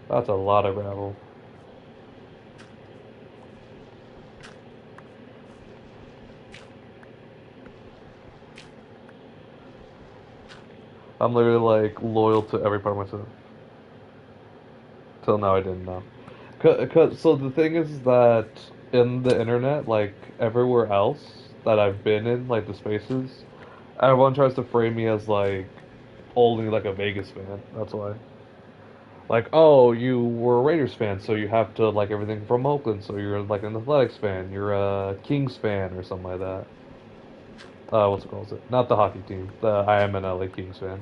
That's a lot of gravel. I'm literally like loyal to every part of myself. Till now I didn't know. So the thing is that in the internet, like everywhere else that I've been in, like the spaces, everyone tries to frame me as like only like a Vegas fan. That's why. Like, oh, you were a Raiders fan, so you have to like everything from Oakland, so you're like an Athletics fan, you're a Kings fan or something like that. What's it called? Not the hockey team. I am an LA Kings fan.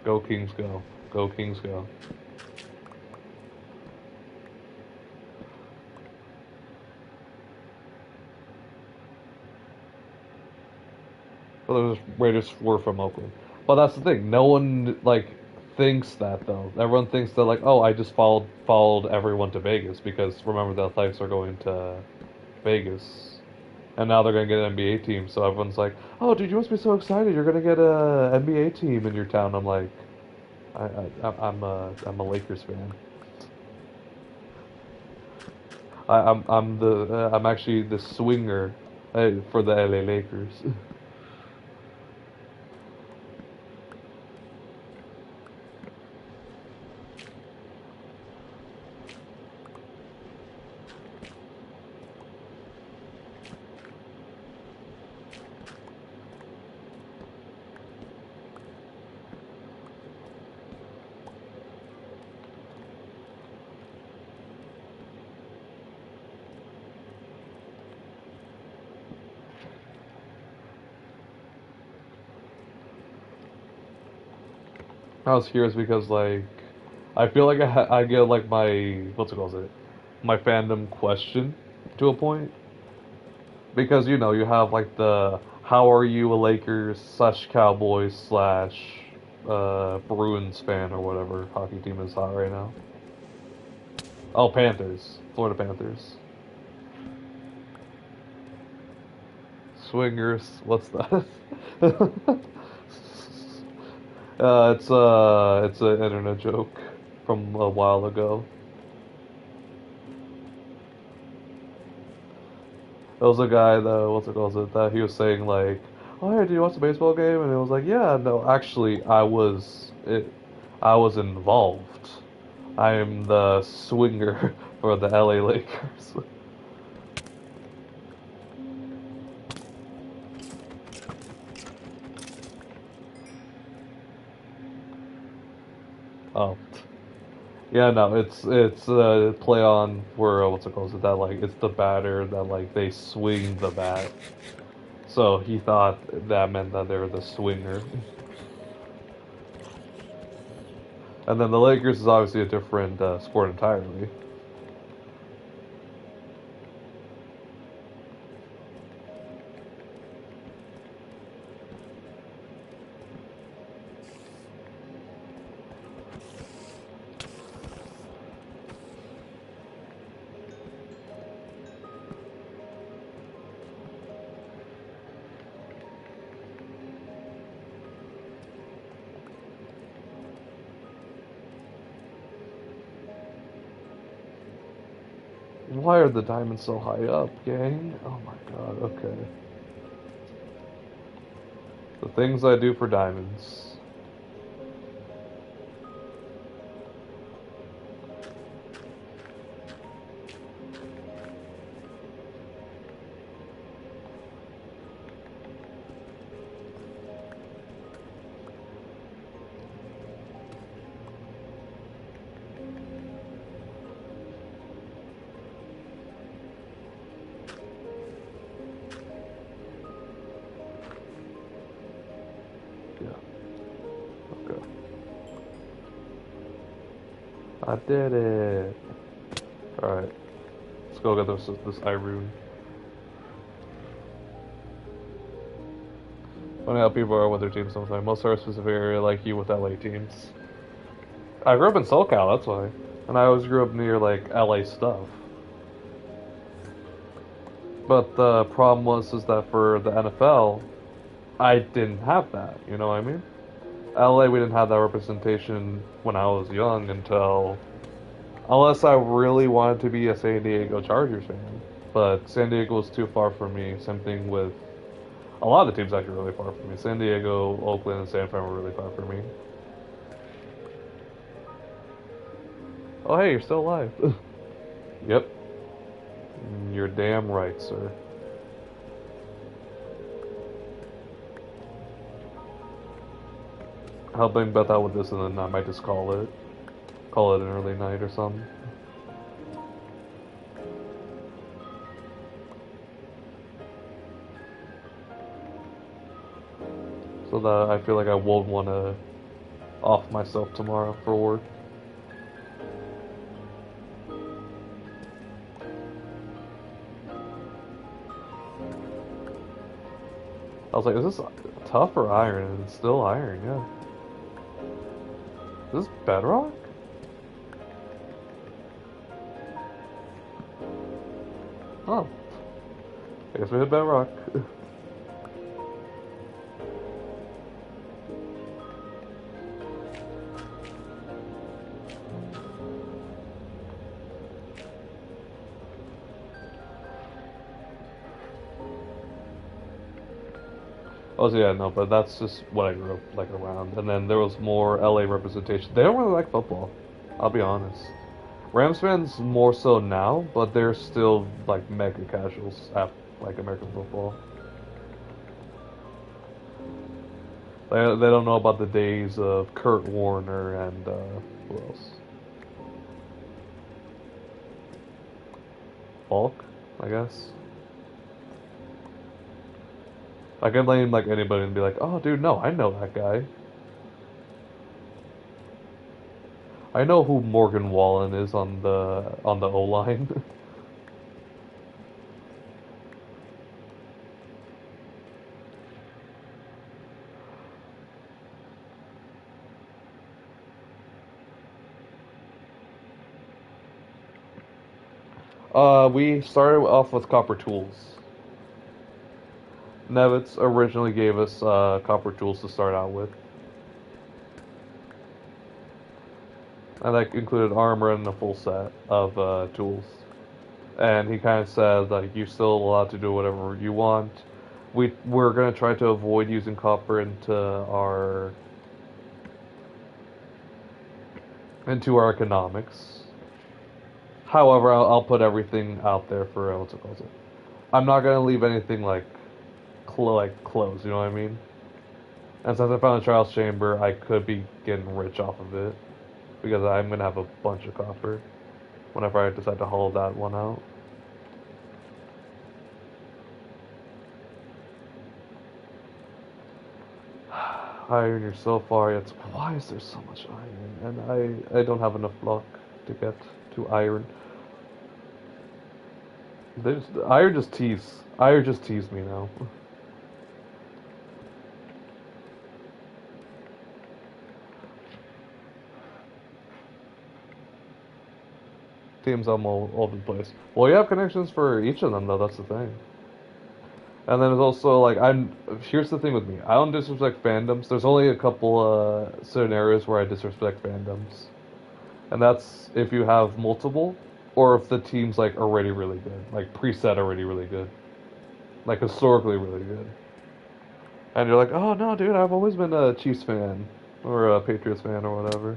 Go Kings, go! Go Kings, go! Well, the Raiders were from Oakland, but that's the thing. No one like thinks that though. Everyone thinks that like, oh, I just followed everyone to Vegas because remember the Athletics are going to Vegas, and now they're gonna get an NBA team. So everyone's like, oh, dude, you must be so excited. You're gonna get a NBA team in your town. I'm like, I'm a Lakers fan. I'm actually the swinger for the LA Lakers. I was curious because like I feel like I get like my what's it called it my fandom question to a point because you know you have like the how are you a Lakers slash Cowboys slash Bruins fan or whatever hockey team is hot right now. Oh, Panthers, Florida Panthers, swingers. What's that? It's an internet joke from a while ago. There was a guy that what's it called it that he was saying like, "Oh, hey, did you watch the baseball game?" And it was like, "Yeah, no, actually, I was involved. I am the swinger for the LA Lakers." Oh, yeah, no, it's play on where what's it called it that like it's the batter that like they swing the bat. So he thought that meant that they were the swinger. And then the Lakers is obviously a different sport entirely. Why are the diamonds so high up, gang? Oh my god, okay. The things I do for diamonds. Yeah, okay. I did it. Alright, let's go get this Irune. Funny how people are with their teams sometimes. Most are a specific area like you with LA teams. I grew up in SoCal, that's why. And I always grew up near like LA stuff. But the problem was is that for the NFL, I didn't have that. You know what I mean? LA, we didn't have that representation when I was young until, unless I really wanted to be a San Diego Chargers fan. But San Diego was too far for me. Same thing with a lot of teams actually really far from me. San Diego, Oakland, and San Fran were really far from me. Oh, hey, you're still alive. Yep. You're damn right, sir. Helping bet out with this, and then I might just call it an early night or something. So that I feel like I won't want to off myself tomorrow for work. I was like, is this tough or iron? And it's still iron, yeah. Is this bedrock? Oh, I guess we hit bedrock. Oh, so yeah, no, but that's just what I grew up like around. And then there was more LA representation. They don't really like football, I'll be honest. Rams fans more so now, but they're still like mega casuals at like American football. They don't know about the days of Kurt Warner and who else? Falk, I guess. I can name like anybody and be like, oh, dude, no, I know that guy. I know who Morgan Wallen is on the O line. We started off with copper tools. Nevitz originally gave us copper tools to start out with, and that included armor and a full set of tools. and he kind of said like you're still allowed to do whatever you want. We're gonna try to avoid using copper into our economics. However, I'll put everything out there for what's it called. I'm not gonna leave anything like closed. You know what I mean? And since I found a trials chamber, I could be getting rich off of it because I'm gonna have a bunch of copper whenever I decide to hollow that one out. Iron, you're so far yet. Why is there so much iron? And I don't have enough luck to get to iron. Iron just tease me now. Teams all over the place. Well, you have connections for each of them though. That's the thing. And then it's also like Here's the thing with me. I don't disrespect fandoms. There's only a couple scenarios where I disrespect fandoms, and that's if you have multiple, or if the team's like already really good, like preset already really good, like historically really good. And you're like, oh no, dude, I've always been a Chiefs fan or a Patriots fan or whatever.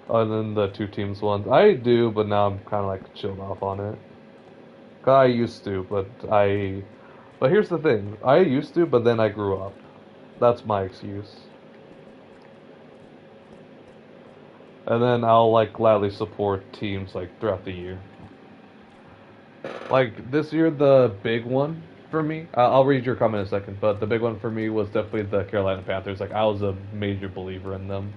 Other than the two teams ones, I do, but now I'm kind of like chilled off on it. 'Cause I used to, but here's the thing, I used to, but then I grew up. That's my excuse. And then I'll like gladly support teams like throughout the year. Like this year, the big one for me, I'll read your comment in a second, but the big one for me was definitely the Carolina Panthers. Like I was a major believer in them.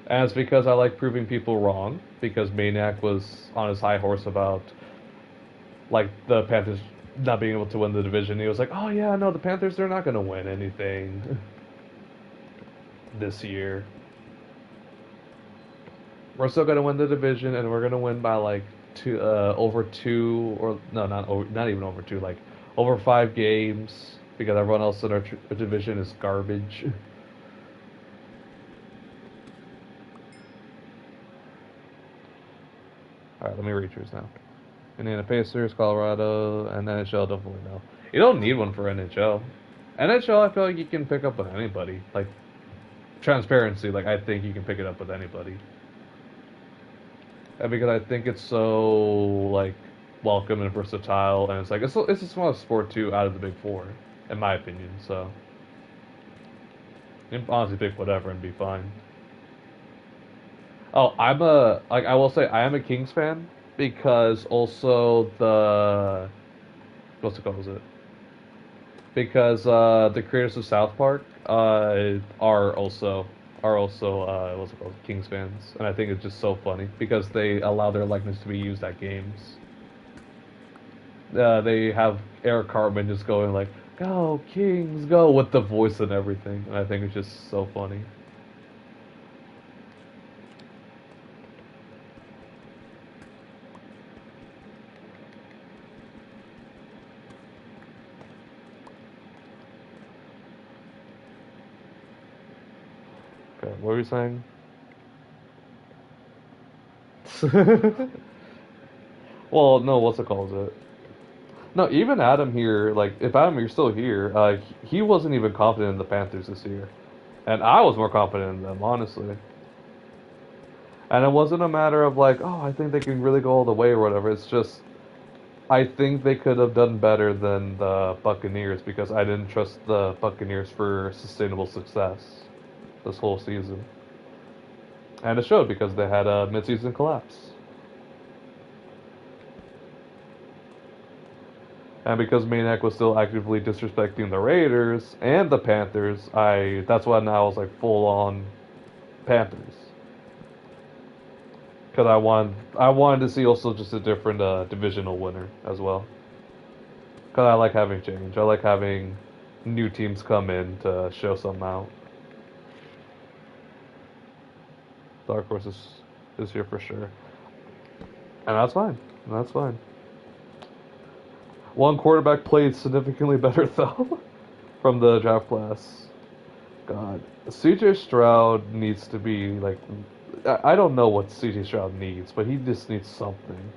And it's because I like proving people wrong, because Maniac was on his high horse about like the Panthers not being able to win the division. He was like, "Oh yeah, no, the Panthers they're not going to win anything this year. We're still going to win the division, and we're going to win by like over two, or no, not even over two, like over 5 games, because everyone else in our division is garbage." All right, let me read yours now. Indiana Pacers, Colorado, and NHL definitely no. You don't need one for NHL. NHL, I feel like you can pick up with anybody. Like transparency, like I think you can pick it up with anybody. And because I think it's so like welcome and versatile, and it's a small sport too out of the big four, in my opinion. So you can honestly pick whatever and be fine. Oh, I will say I am a Kings fan because also what's it called? Is it? Because the creators of South Park are also what's it called, Kings fans, and I think it's just so funny because they allow their likeness to be used at games. They have Eric Cartman just going like "Go Kings, go" with the voice and everything, and I think it's just so funny. Okay, what were you saying? Well, no, what's it called? It? No, even Adam here, like, if Adam, you're still here, he wasn't even confident in the Panthers this year. And I was more confident in them, honestly. And it wasn't a matter of, like, oh, I think they can really go all the way or whatever. It's just, I think they could have done better than the Buccaneers because I didn't trust the Buccaneers for sustainable success this whole season. And it showed because they had a midseason collapse. And because Maniac was still actively disrespecting the Raiders and the Panthers, that's why now I was like full on Panthers. Because I wanted to see also just a different divisional winner as well. Because I like having change. I like having new teams come in to show something out. Dark Horse is here for sure, and that's fine. That's fine. One quarterback played significantly better though. from the draft class. God, CJ Stroud needs to be like. I don't know what CJ Stroud needs, but he just needs something.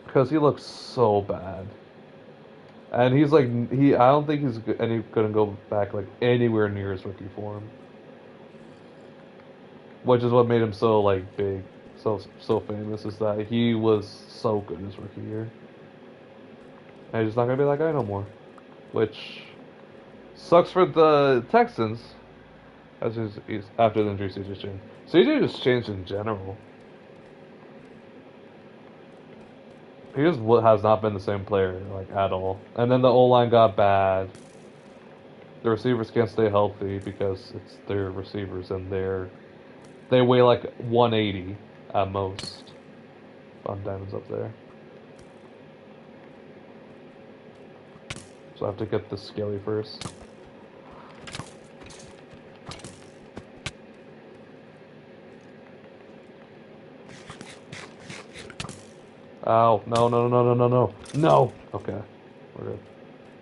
Because he looks so bad. And he's like, I don't think he's gonna go back like anywhere near his rookie form. Which is what made him so like big, so famous, is that he was so good his rookie year. And he's just not gonna be that guy no more. Which sucks for the Texans. As he's after the injury, CJ changed. CJ just changed in general. He just has not been the same player like at all. And then the O line got bad. The receivers can't stay healthy because it's their receivers and they weigh like 180 at most. On Diamonds up there. So I have to get the Skelly first. Ow. No, no, no, no, no, no. No! Okay. We're good.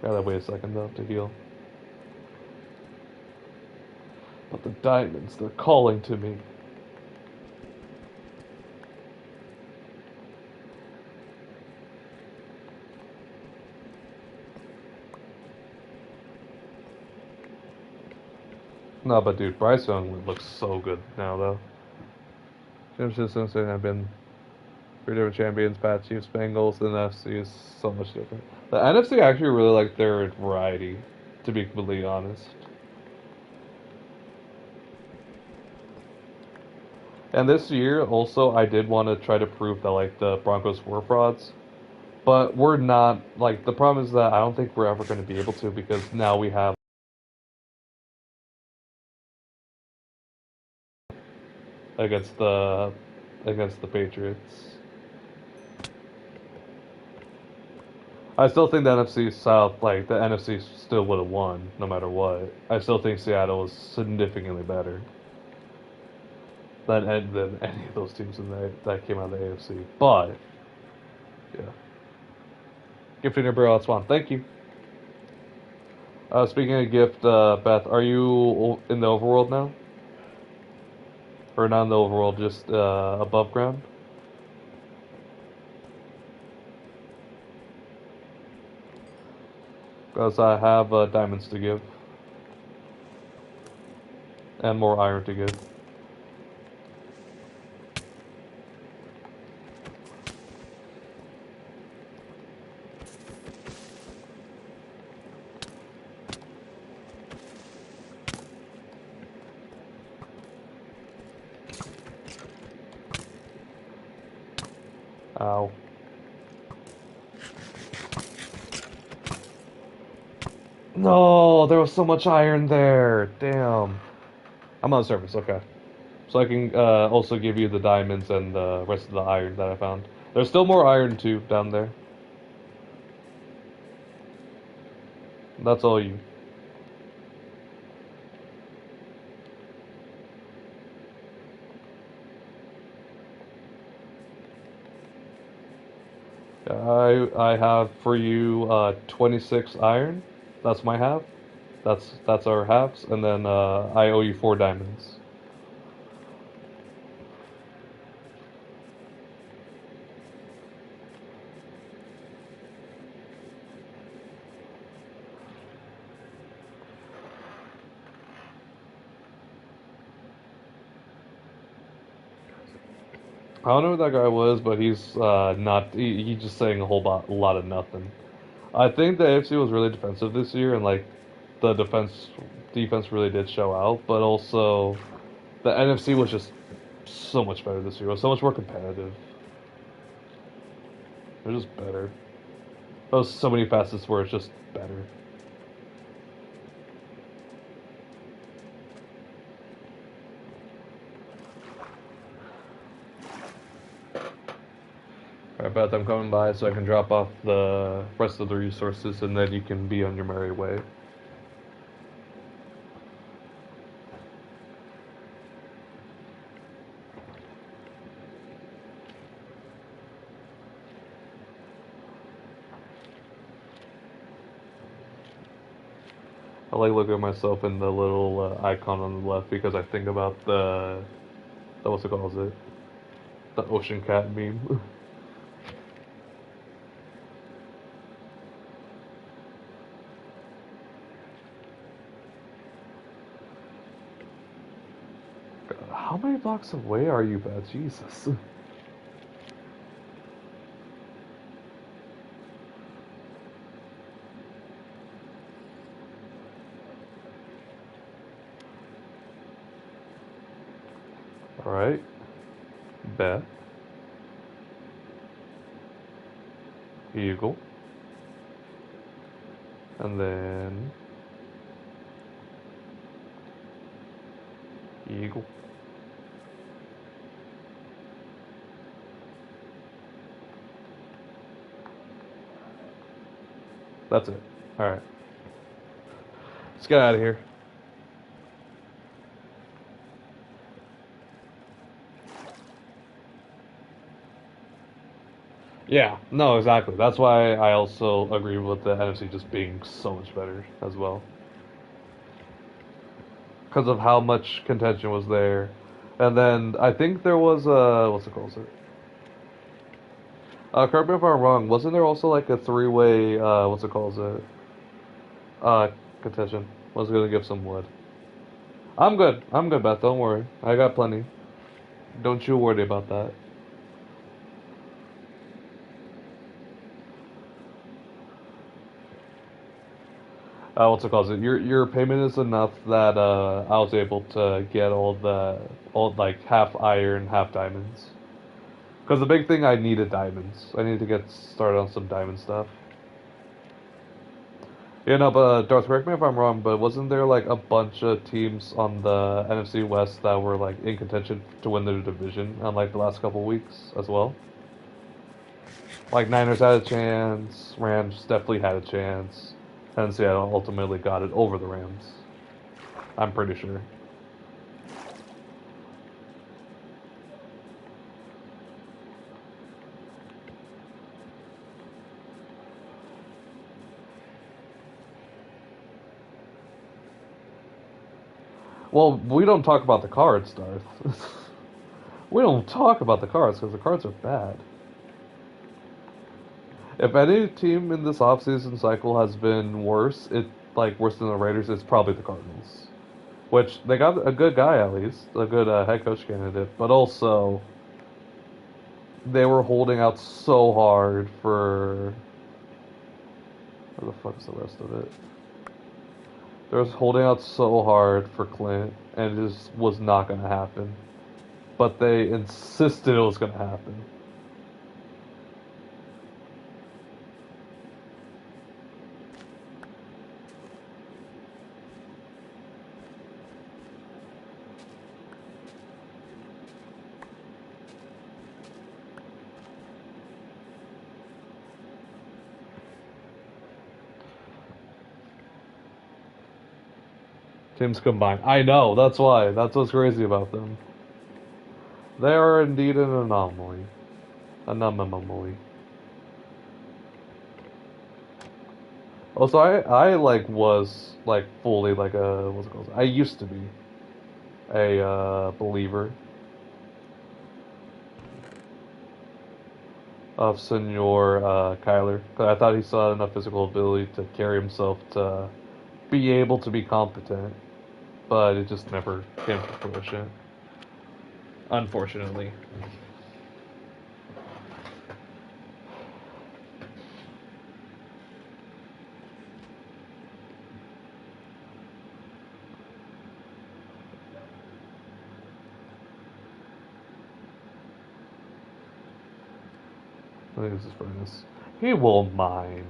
Gotta wait a second though to heal. But the diamonds, they're calling to me. No, but dude, Bryce Young looks so good now though. James Simpson have been three different champions, Pat Chiefs, Bengals, and the NFC is so much different. The NFC actually really like their variety, to be completely honest. And this year, also, I did want to try to prove that like the Broncos were frauds, but we're not. Like the problem is that I don't think we're ever going to be able to because now we have against the Patriots. I still think the NFC South, like the NFC, still would have won no matter what. I still think Seattle is significantly better than any of those teams in that came out of the AFC. But yeah, gifting your bro, that's one. Thank you. Speaking of gift, Beth, are you in the overworld now, or not in the overworld, just above ground? Because I have diamonds to give and more iron to give. Ow. No, there was so much iron there. Damn. I'm on the surface, okay. So I can also give you the diamonds and the rest of the iron that I found. There's still more iron too down there. That's all you. I have for you 26 iron. That's my half. That's our halves, and then I owe you 4 diamonds. I don't know who that guy was, but he's not. He's just saying a lot of nothing. I think the AFC was really defensive this year, and like the defense really did show out. But also, the NFC was just so much better this year. It was so much more competitive. It was just better. There was so many facets where it's just better. Alright, Beth, I'm coming by so I can drop off the rest of the resources, and then you can be on your merry way. I like looking at myself in the little icon on the left because I think about the what's it called? Is it the ocean cat meme? God, how many blocks away are you, Beth? Jesus. All right, Beth, Eagle, and then Eagle. That's it. All right, let's get out of here. Yeah, no, exactly. That's why I also agree with the NFC just being so much better as well. Because of how much contention was there. And then I think there was what's it called? Correct me if I'm wrong. Wasn't there also like a three-way what's it called? Uh, contention. Was gonna give some wood. I'm good. I'm good, Beth. Don't worry. I got plenty. Don't you worry about that. What's it called? Your payment is enough that I was able to get all like half iron, half diamonds. Because the big thing I needed diamonds. I need to get started on some diamond stuff. Yeah, no, but Darth, correct me if I'm wrong, but wasn't there like a bunch of teams on the NFC West that were like in contention to win their division on like the last couple weeks as well? Like Niners had a chance, Rams definitely had a chance, and Seattle ultimately got it over the Rams. I'm pretty sure. Well, we don't talk about the cards, Darth. We don't talk about the cards because the cards are bad. If any team in this offseason cycle has been worse, worse than the Raiders, it's probably the Cardinals. Which they got a good guy at least, a good head coach candidate, but also they were holding out so hard for where the fuck's the rest of it? They was holding out so hard for Clint, and it just was not gonna happen. But they insisted it was gonna happen. Teams combined. I know. That's why. That's what's crazy about them. They are indeed an anomaly. An anomaly. Also, I like was like fully like a what's it called? I used to be a believer of Senor Kyler. 'Cause I thought he still had enough physical ability to carry himself to be able to be competent, but it just never came to fruition. Unfortunately. I think this is Furnace. He won't mind.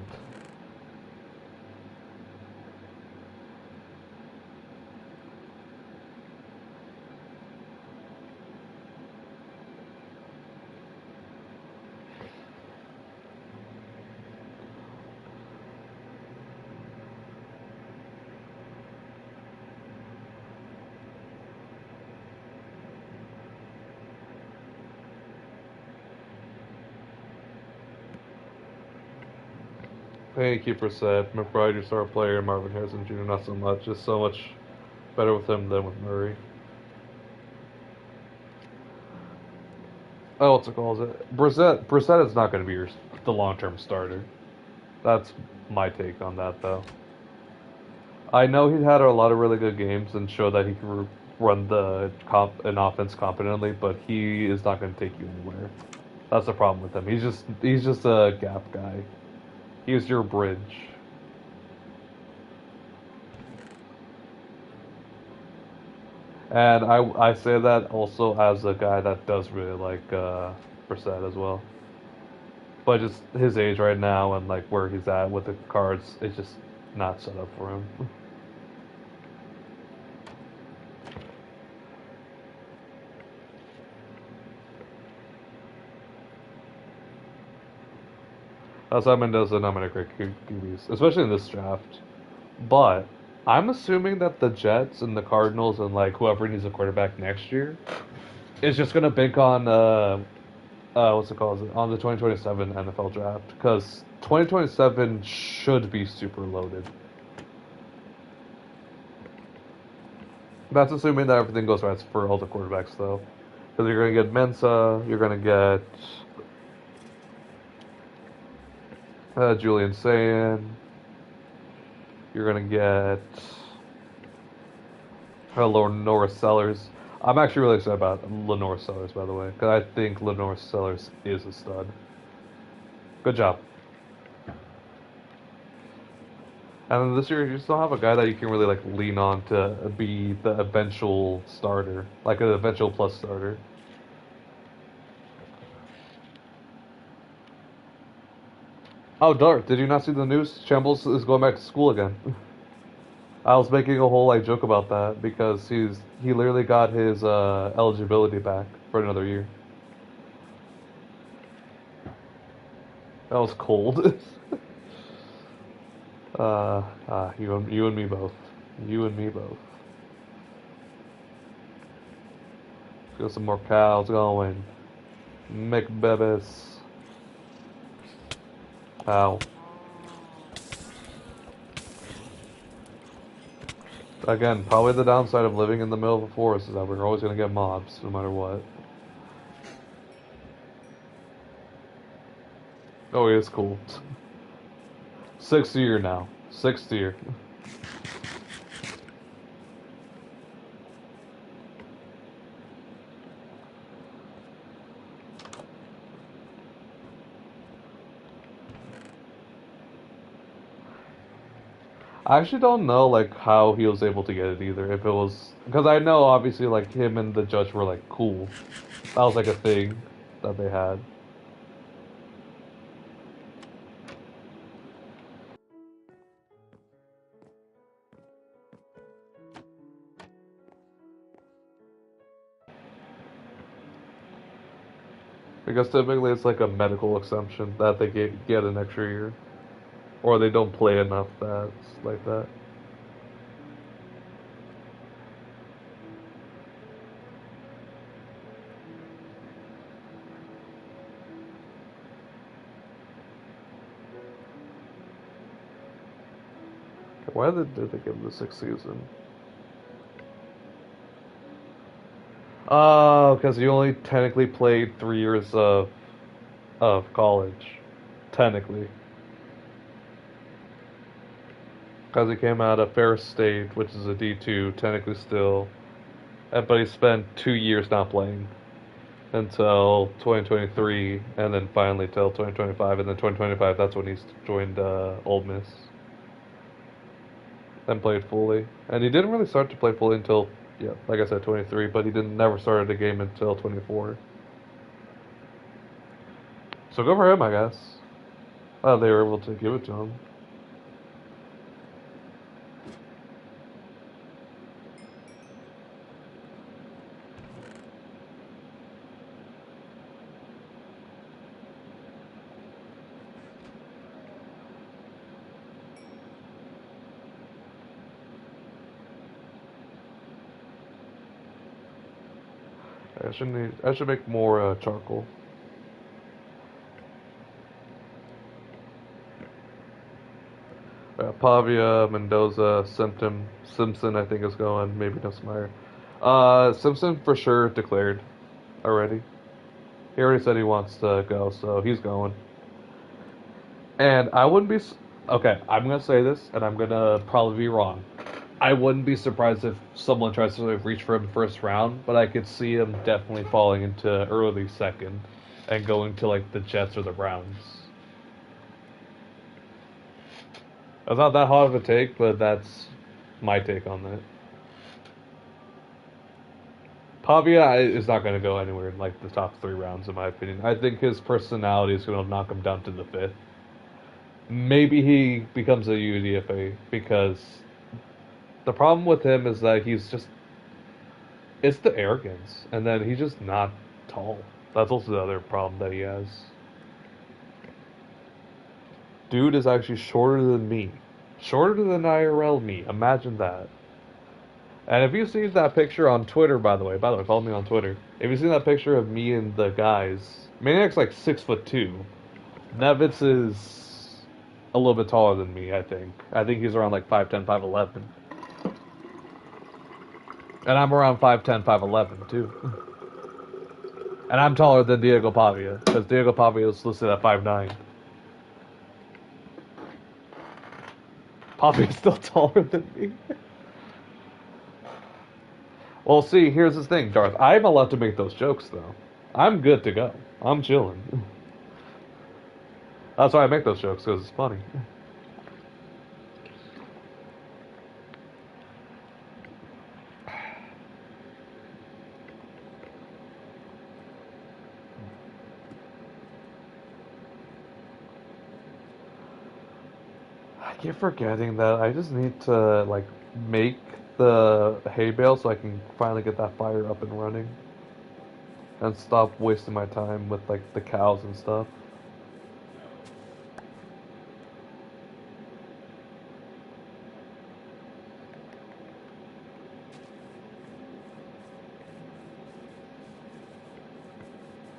Thank you, Brissett. McBride, your star player. Marvin Harrison Jr. Not so much. Just so much better with him than with Murray. Oh, what's it called? Brissett is not going to be the long-term starter. That's my take on that, though. I know he had a lot of really good games and showed that he can run an offense competently, but he is not going to take you anywhere. That's the problem with him. He's just a gap guy. He's your bridge. And I say that also as a guy that does really like Brissett as well. But just his age right now and like where he's at with the cards, it's just not set up for him. Outside Mendoza, not many great QBs, especially in this draft. But I'm assuming that the Jets and the Cardinals and like whoever needs a quarterback next year is just gonna bank on what's it called, on the 2027 NFL draft because 2027 should be super loaded. That's assuming that everything goes right for all the quarterbacks though, because you're gonna get Mensa, you're gonna get Julian Sayin, you're gonna get Lenora Sellers. I'm actually really excited about Lenora Sellers, by the way, because I think Lenora Sellers is a stud. Good job. And then this year, you still have a guy that you can really like lean on to be the eventual starter, like an eventual plus starter. Oh, Dart, did you not see the news? Shambles is going back to school again. I was making a whole like joke about that because he literally got his eligibility back for another year. That was cold. You and me both. You and me both. Got some more cows going. McBevis. Ow. Again, probably the downside of living in the middle of a forest is that we're always going to get mobs, no matter what. Oh, he is cool. Sixth year now. Sixth year. I actually don't know like how he was able to get it either. If it was because I know obviously like him and the judge were like cool. That was like a thing that they had. Because typically it's like a medical exemption that they get an extra year, or they don't play enough that's like that. Why did they give him the sixth season? Oh, because he only technically played 3 years of college, technically, because he came out of Ferris State, which is a D2, technically still, but he spent 2 years not playing until 2023, and then finally till 2025, and then 2025 that's when he joined Ole Miss and played fully. And he didn't really start to play fully until yeah, like I said, 23, but he didn't never started a game until 24. So go for him, I guess. They were able to give it to him. I should make more charcoal. Pavia, Mendoza, Simpson, I think is going. Maybe Nussmeier. Simpson for sure declared already. He already said he wants to go, so he's going. And I wouldn't be. Okay, I'm gonna say this, and I'm gonna probably be wrong. I wouldn't be surprised if someone tries to reach for him first round, but I could see him definitely falling into early second and going to like the Jets or the Browns. That's not that hot of a take, but that's my take on that. Pavia is not going to go anywhere in like the top 3 rounds, in my opinion. I think his personality is going to knock him down to the fifth. Maybe he becomes a UDFA because the problem with him is that he's just it's the arrogance, and then he's just not tall. That's also the other problem that he has. Dude is actually shorter than me, shorter than IRL me. Imagine that. And if you've seen that picture on Twitter, by the way, follow me on Twitter. If you've seen that picture of me and the guys, Maniac's like 6'2". Nevitz is a little bit taller than me, I think. I think he's around like 5'10", 5'11". And I'm around 5'10", 5'11", too. And I'm taller than Diego Pavia, because Diego Pavia is listed at 5'9". Pavia's still taller than me. Well, see, here's the thing, Darth. I'm allowed to make those jokes, though. I'm good to go. I'm chilling. That's why I make those jokes, because it's funny. I keep forgetting that I just need to, like, make the hay bale so I can finally get that fire up and running. And stop wasting my time with, like, the cows and stuff.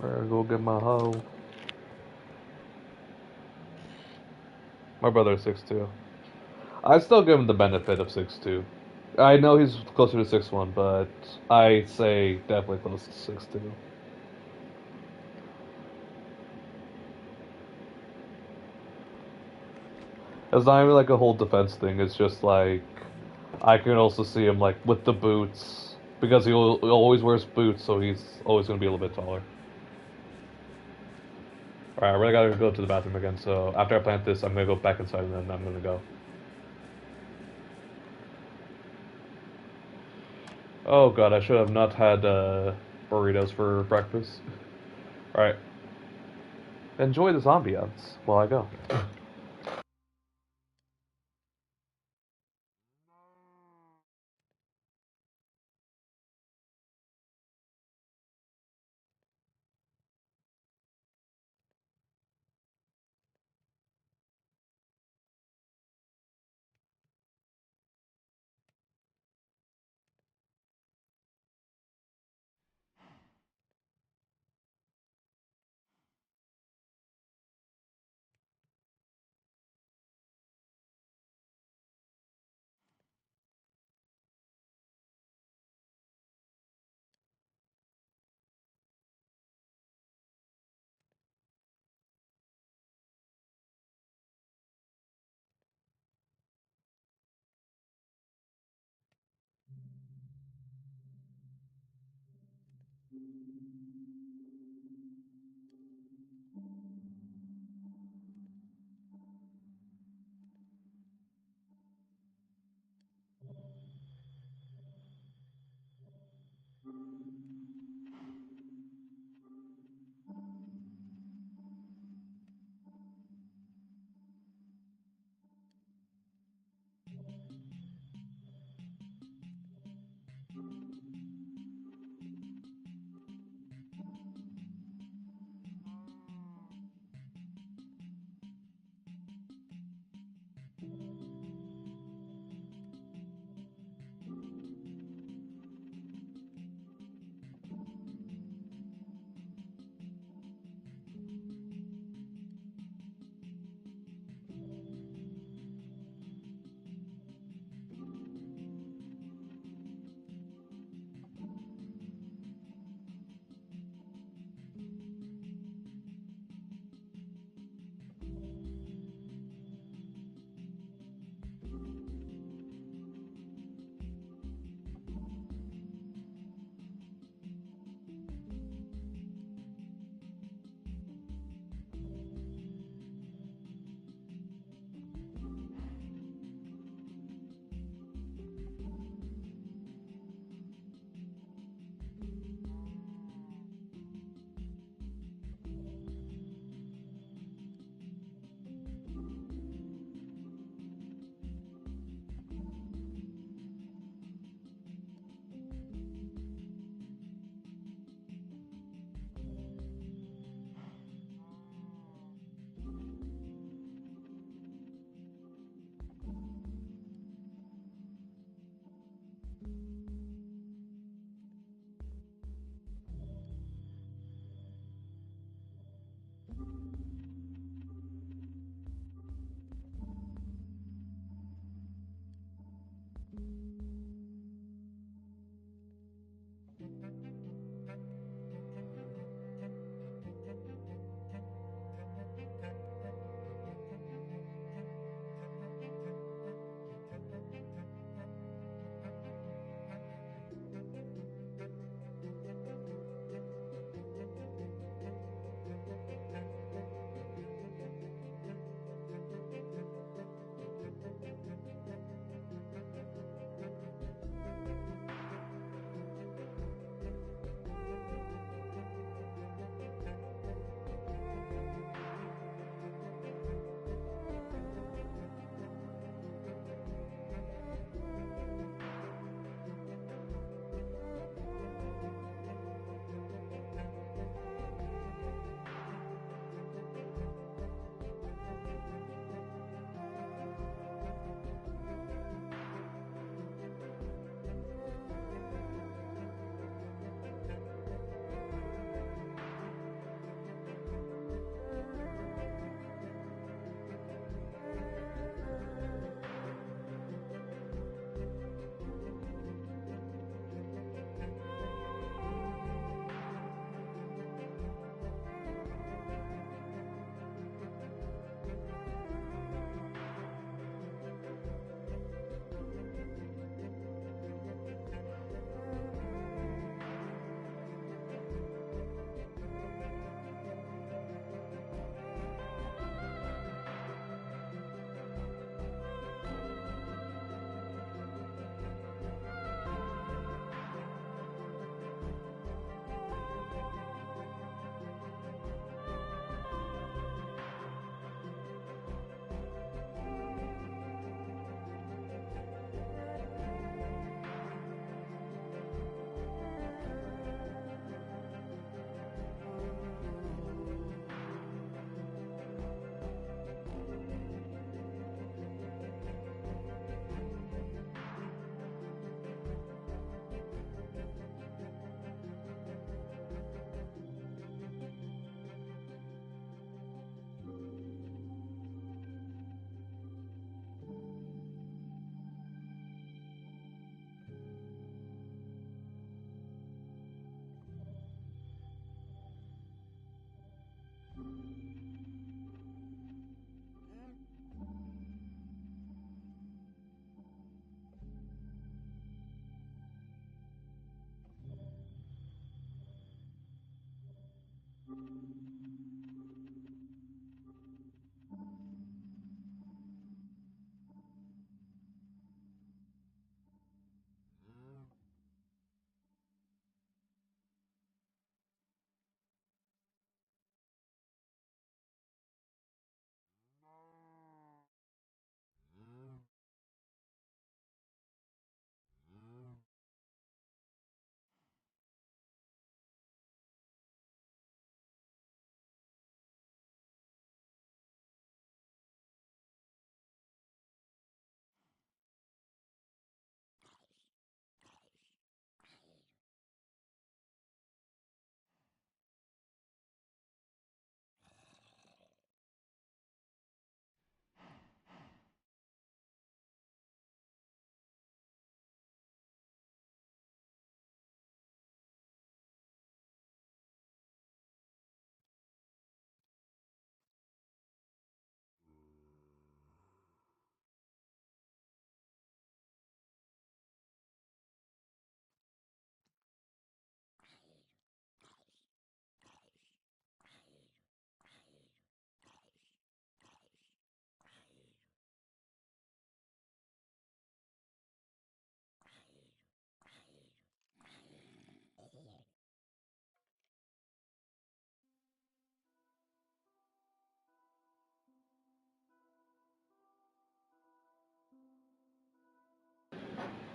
Alright, go get my hoe. My brother's 6'2". I still give him the benefit of 6'2". I know he's closer to 6'1", but I say definitely close to 6'2". It's not even like a whole defense thing. It's just like I can also see him like with the boots because he always wears boots, so he's always going to be a little bit taller. All right, I really gotta go to the bathroom again. So after I plant this, I'm gonna go back inside and then I'm gonna go. Oh god, I should have not had burritos for breakfast. All right, enjoy this ambiance while I go.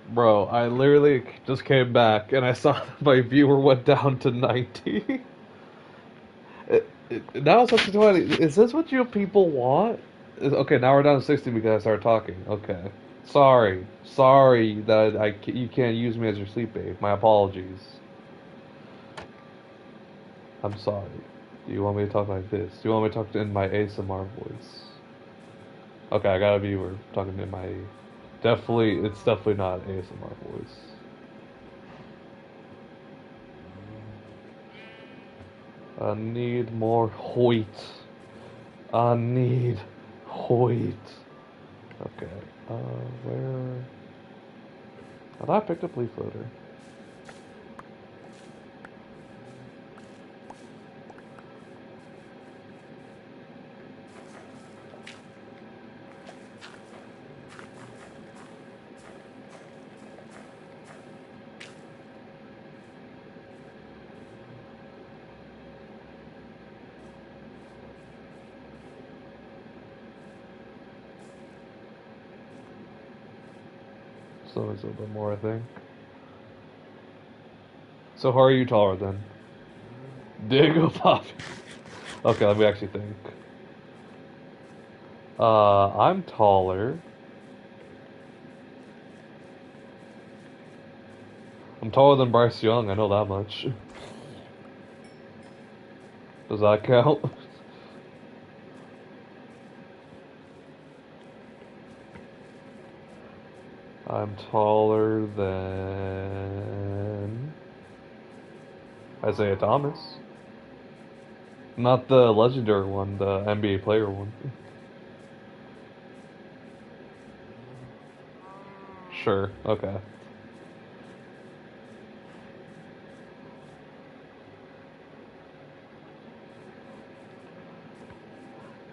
Bro, I literally just came back and I saw that my viewer went down to 90. Now it's up to 20. Is this what you people want? Okay, now we're down to 60 because I started talking. Okay. Sorry. Sorry that you can't use me as your sleep aid. My apologies. I'm sorry. Do you want me to talk like this? Do you want me to talk in my ASMR voice? Okay, I got a viewer talking in my... Definitely, it's definitely not ASMR voice. I need more wheat. I need wheat. Okay. Where? I thought I picked up leaf loader. So it's a little bit more, I think. So how are you taller then? Diggle Pop. Okay, let me actually think. I'm taller. I'm taller than Bryce Young, I know that much. Does that count? I'm taller than Isaiah Thomas. Not the legendary one, the NBA player one. Sure, okay.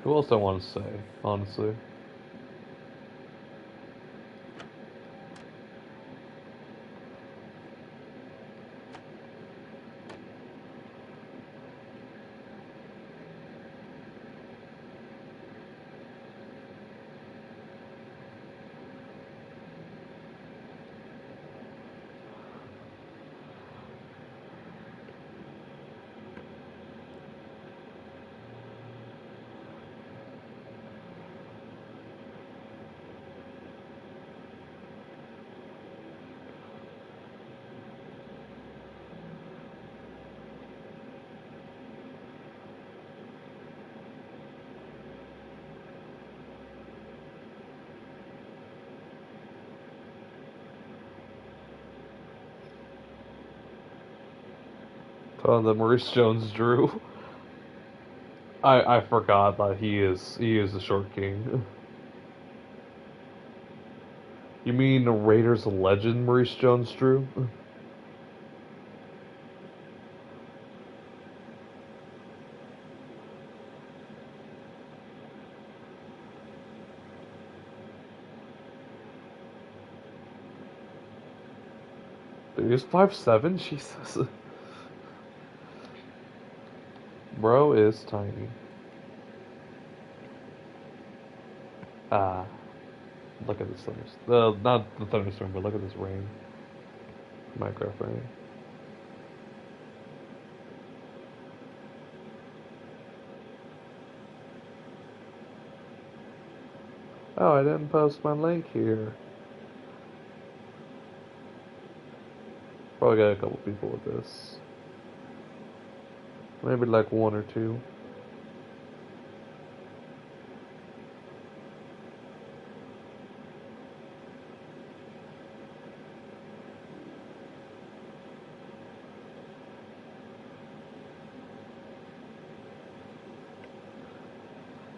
Who else do I want to say, honestly? The Maurice Jones-Drew. I forgot that he is the short king. You mean the Raiders legend Maurice Jones-Drew? Dude, he's 5'7"? Jesus. Bro is tiny. Ah, look at this thunderstorm. Not the thunderstorm, but look at this rain. Minecraft rain. Oh, I didn't post my link here. Probably got a couple people with this. Maybe like one or two.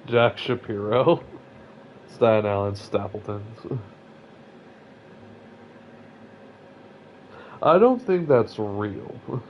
Jack Shapiro. Staten Island Stapletons. I don't think that's real.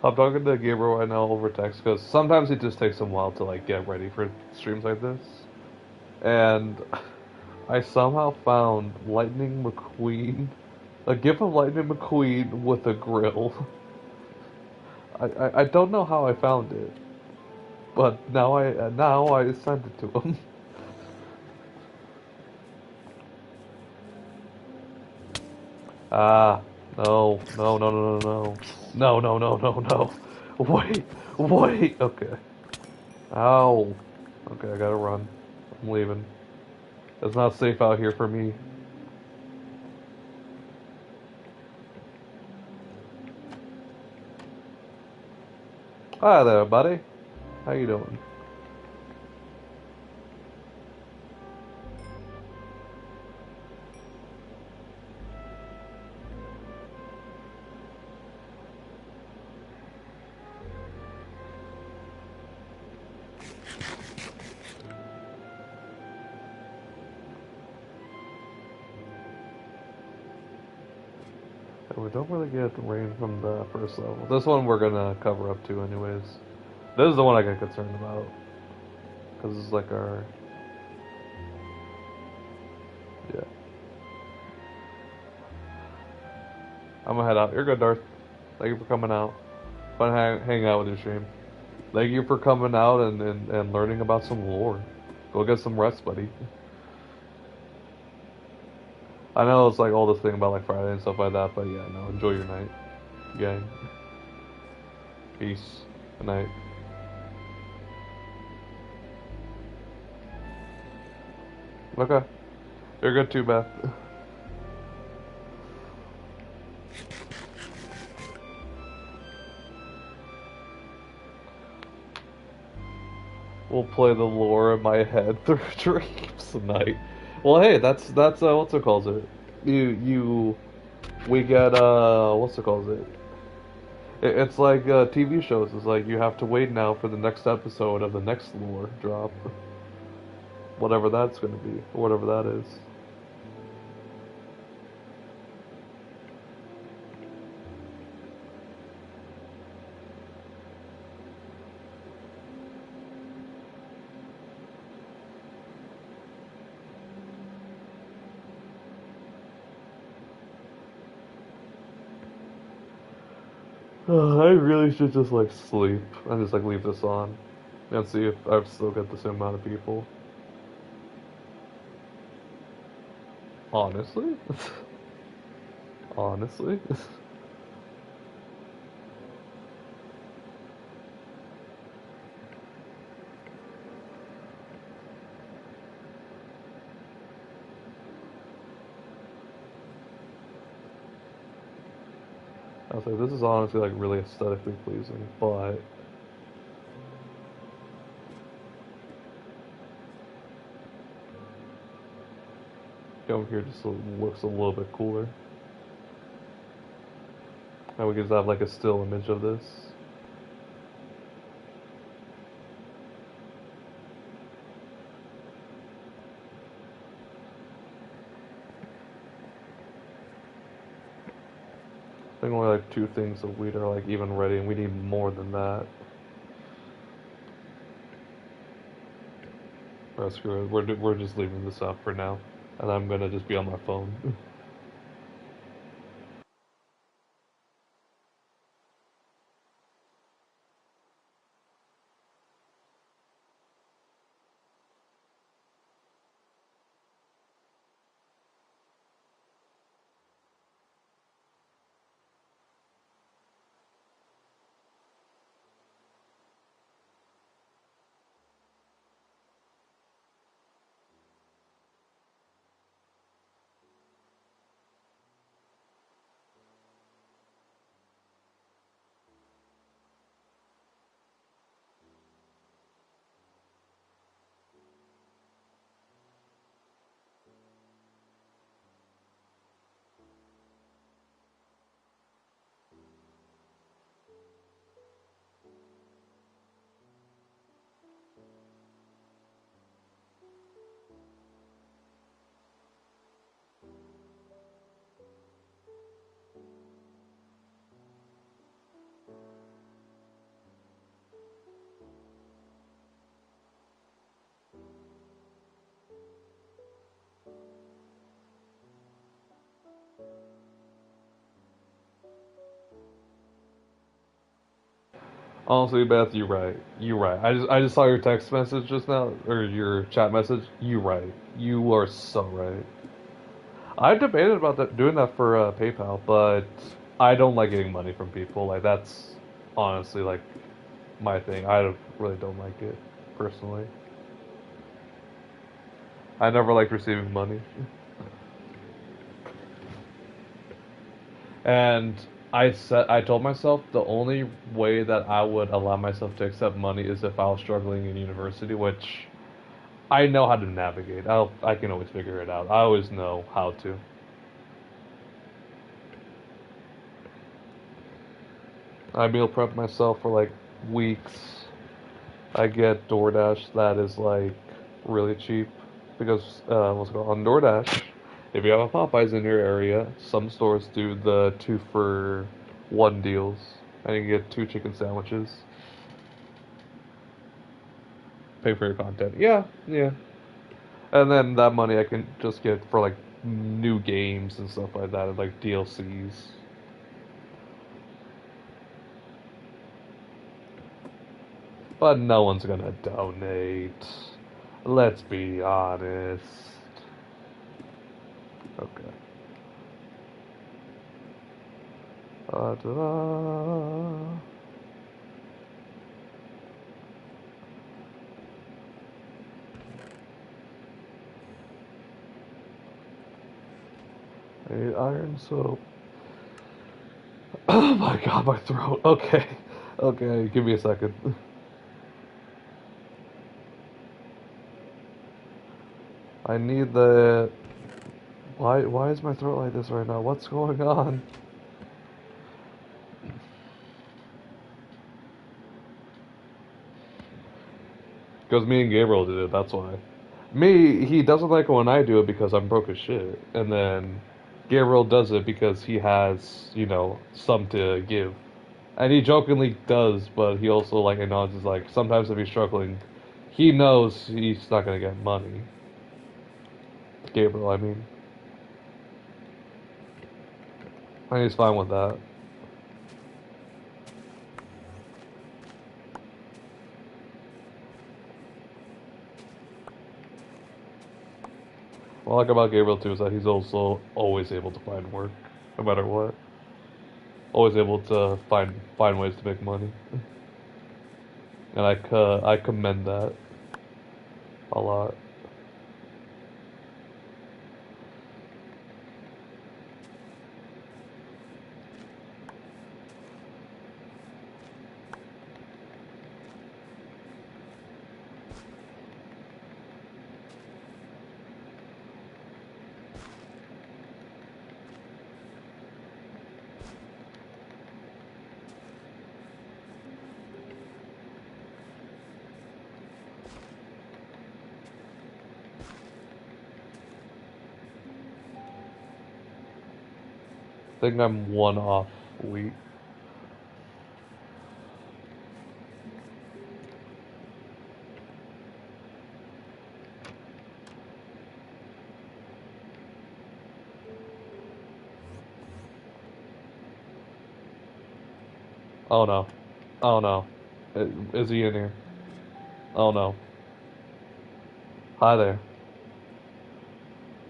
I'm talking to Gabriel right now over text because sometimes it just takes a while to like get ready for streams like this. And I somehow found Lightning McQueen, a gif of Lightning McQueen with a grill. I don't know how I found it, but now I sent it to him. Ah, no, no, no, no, no, no, no, no, no, no, no. Wait, wait. Okay. Ow. Okay, I gotta run. I'm leaving. It's not safe out here for me. Hi there, buddy. How you doing? We don't really get rain from the first level. This one we're gonna cover up to anyways. This is the one I get concerned about. Because it's like our... Yeah. I'm gonna head out. You're good, Darth. Thank you for coming out. Fun hanging out with your stream. Thank you for coming out and learning about some lore. Go get some rest, buddy. I know it's like all this thing about like Friday and stuff like that, but yeah, no, enjoy your night, gang. Peace. Good night. Okay. You're good too, Beth. We'll play the lore in my head through dreams tonight. Well, hey, that's what's it calls it? We get what's it calls it? It's like TV shows. It's like you have to wait now for the next episode of the next lore drop, whatever that's gonna be, or whatever that is. I really should just like sleep and just like leave this on and see if I've still got the same amount of people. Honestly, honestly. I was like, this is honestly like really aesthetically pleasing, but Over here just looks a little bit cooler. And we can just have like a still image of this. I think only like 2 things of wheat are like even ready, and we need more than that. Oh, screw it. We're just leaving this up for now, and I'm gonna just be on my phone. Honestly, Beth, you're right. You're right. I just saw your text message just now, or your chat message. You're right. You are so right. I debated about that doing that for PayPal, but I don't like getting money from people. Like that's honestly like my thing. Really don't like it personally. I never liked receiving money, and I told myself the only way that I would allow myself to accept money is if I was struggling in university, which I know how to navigate. I can always figure it out. I always know how to. I meal prep myself for like weeks. I get DoorDash that is like really cheap because what's it called on DoorDash? If you have a Popeyes in your area, some stores do the 2 for 1 deals, and you can get 2 chicken sandwiches. Pay for your content. Yeah, yeah. And then that money I can just get for like new games and stuff like that, and like DLCs. But no one's gonna donate. Let's be honest. Okay. Ta-da. 8 iron soap. Oh my god, my throat. Okay. Okay, give me a second. I need the... Why is my throat like this right now? What's going on? Because me and Gabriel did it, that's why. He doesn't like it when I do it because I'm broke as shit. And then Gabriel does it because he has, some to give. And he jokingly does, but he also like acknowledges like sometimes if he's struggling, he knows he's not gonna get money. Gabriel, I mean. And he's fine with that. What I like about Gabriel too is that he's also always able to find work, no matter what. Always able to find ways to make money, and I commend that a lot. think I'm one off wheat. Oh no. Oh no. Is he in here? Oh no. Hi there.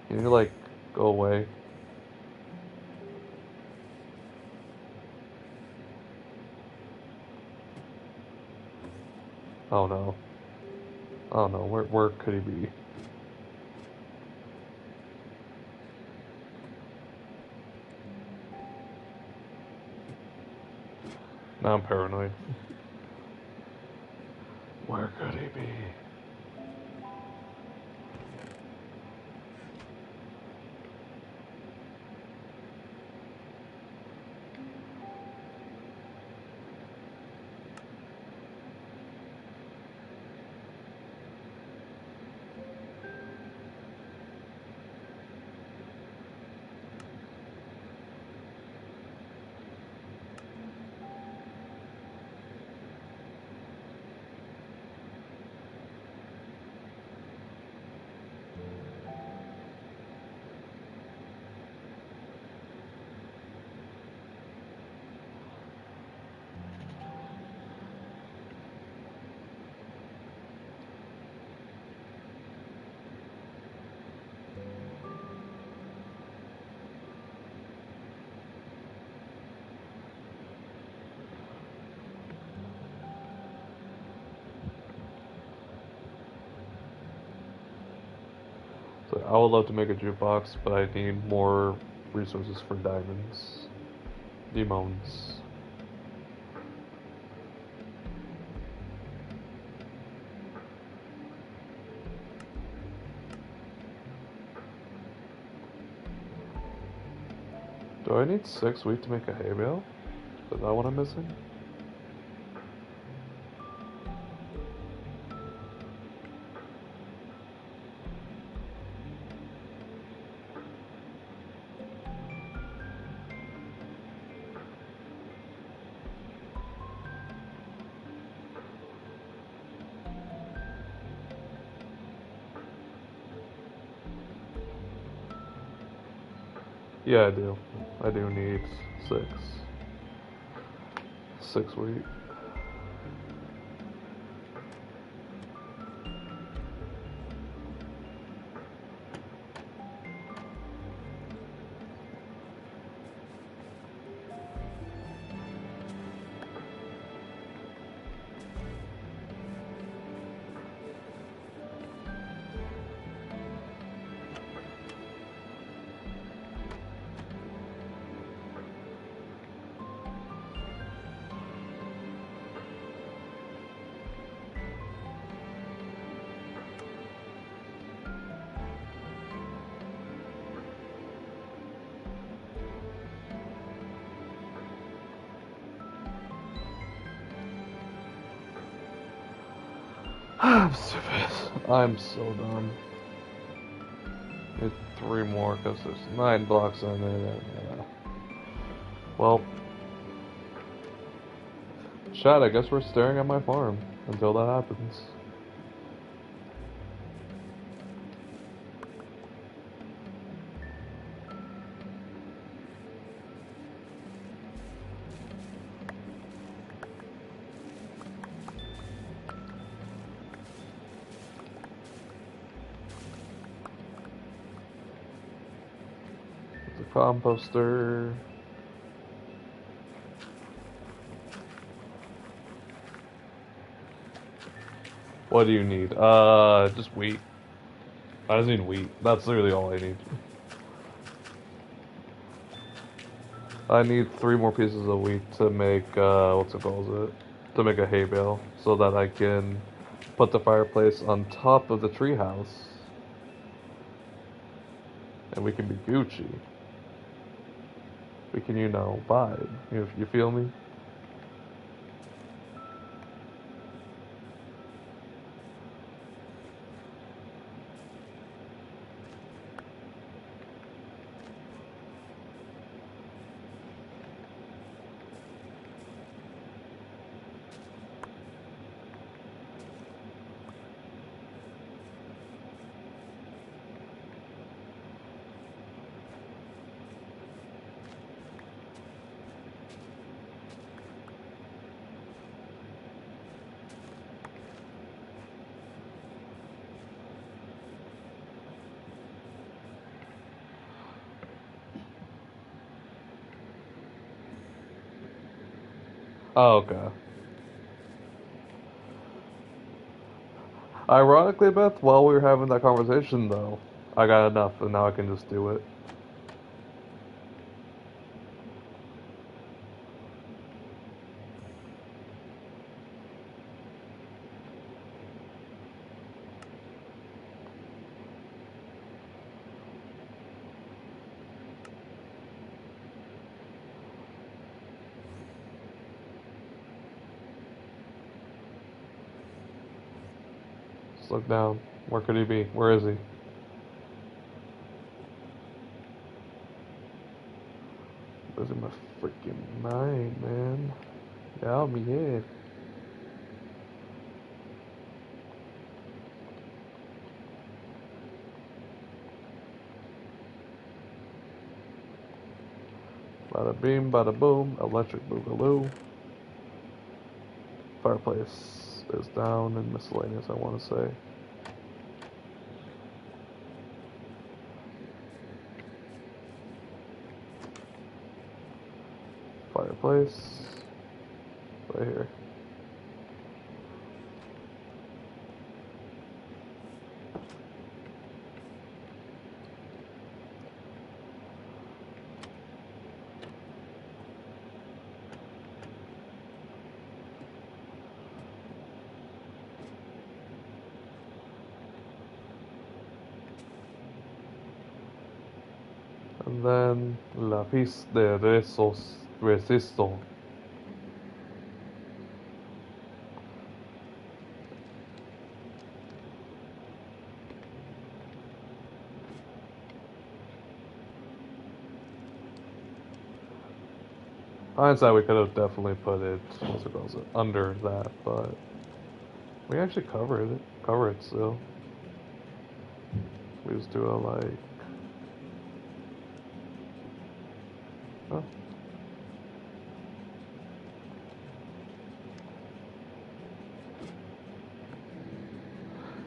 Can you like go away? Oh no. Oh no. Where could he be? Now I'm paranoid. Where could he be? So I would love to make a jukebox, but I need more resources for diamonds. Demons. Do I need 6 wheat to make a hay bale? Is that what I'm missing? Yeah, I do. I do need 6. 6 wheat. I'm stupid. I'm so dumb. Need 3 more because there's 9 blocks on there. Yeah. Well, Chad, I guess we're staring at my farm until that happens. The composter. What do you need? Just wheat. I just need wheat. That's literally all I need. I need 3 more pieces of wheat to make, what's it called? To make a hay bale so that I can put the fireplace on top of the treehouse and we can be Gucci. We can, vibe. You feel me? Oh, okay. Ironically, Beth, while we were having that conversation, though, I got enough, and now I can just do it. Just look down. Where could he be? Where is he? Losing my freaking mind, man. Get out of me head. Bada beam, bada boom. Electric boogaloo. Fireplace is down and miscellaneous, I want to say. Fireplace. Right here. And then la piece de resisto. Hindsight, we could have definitely put it, what's it called, under that, but we actually cover it still. We just do a like, oh,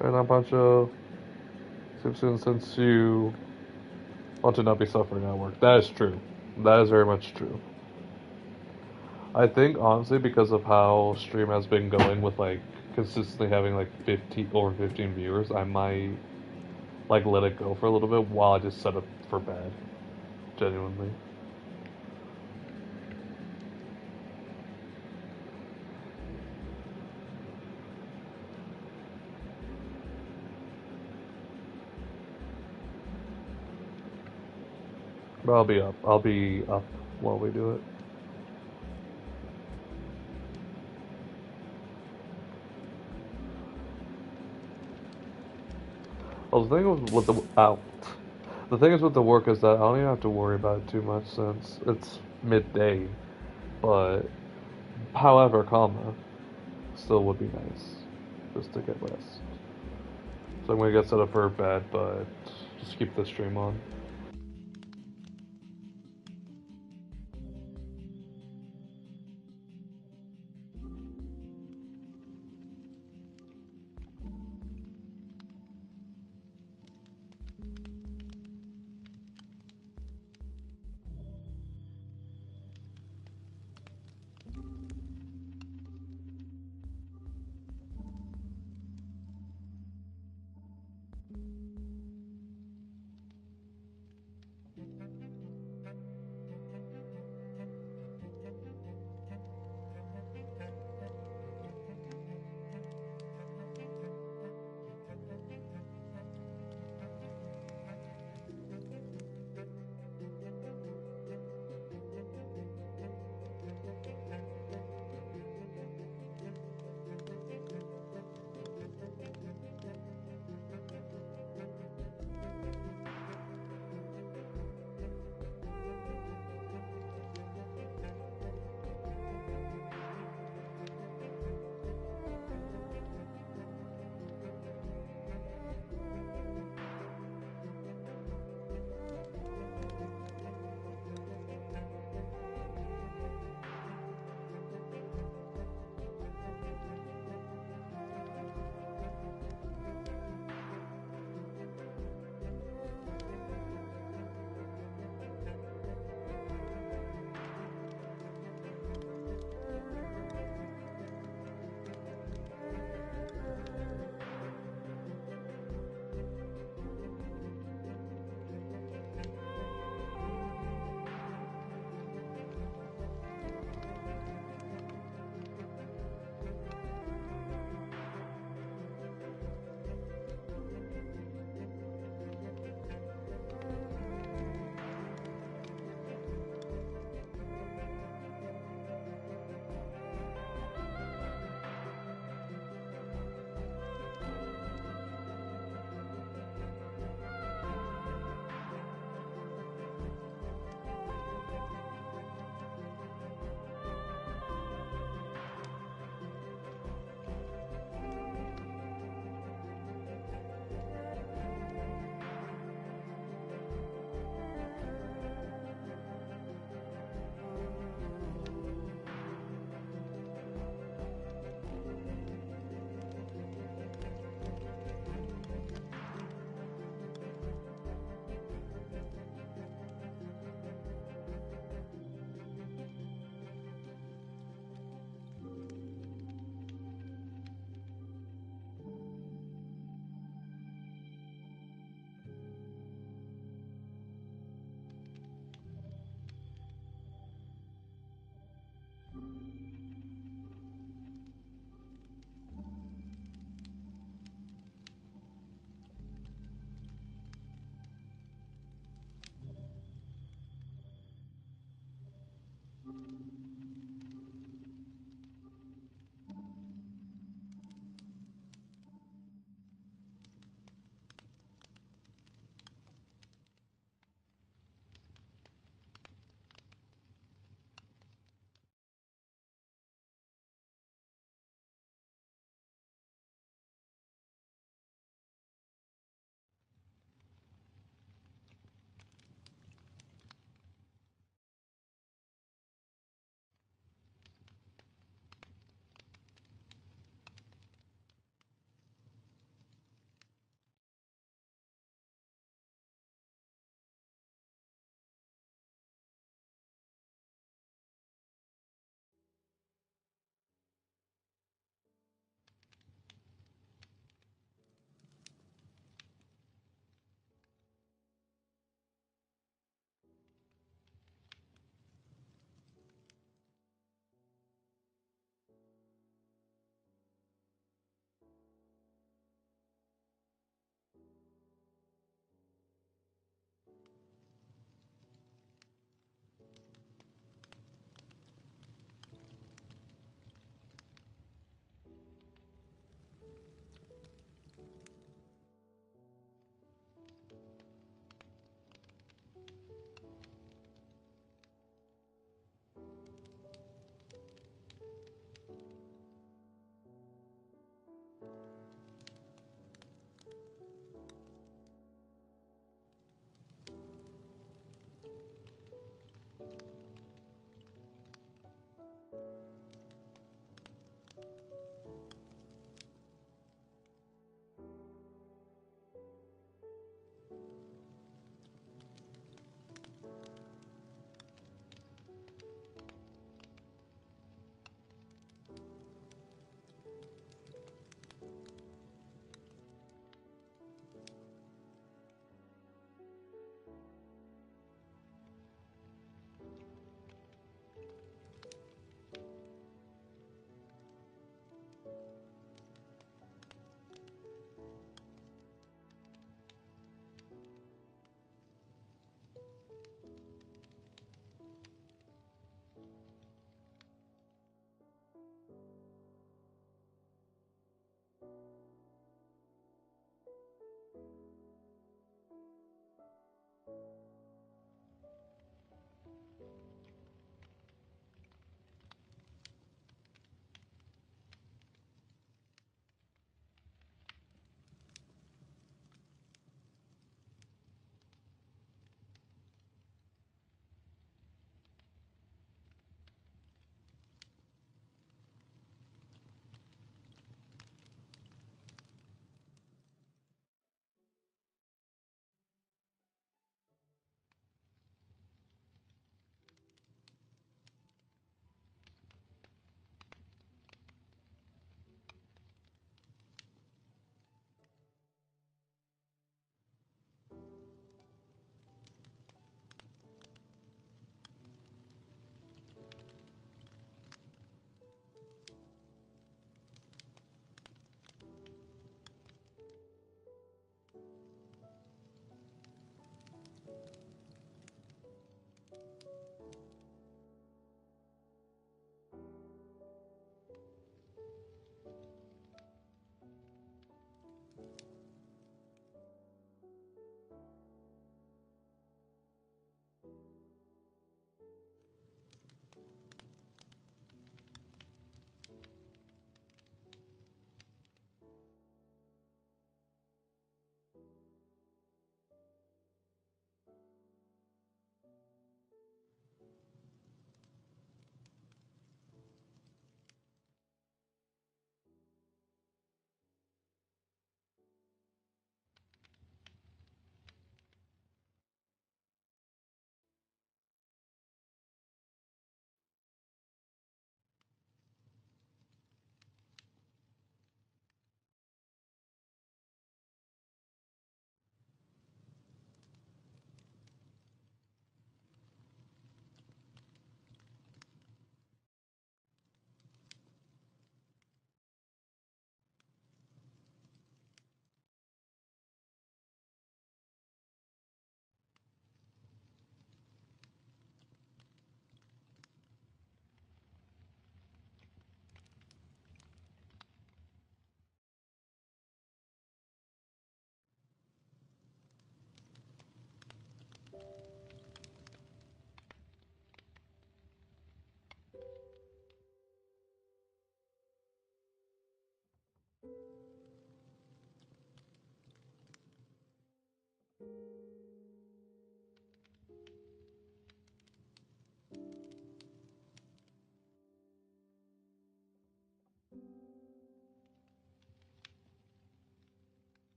and a bunch of since you want to not be suffering at work. That is true. That is very much true. I think honestly because of how stream has been going with like consistently having like 15 over 15 viewers, I might like let it go for a little bit while I just set up for bed. Genuinely. But I'll be up. I'll be up while we do it. Well, the thing with the the thing is with the work is that I don't even have to worry about it too much since it's midday. But however, comma still would be nice just to get rest. So I'm gonna get set up for bed, but just keep the stream on.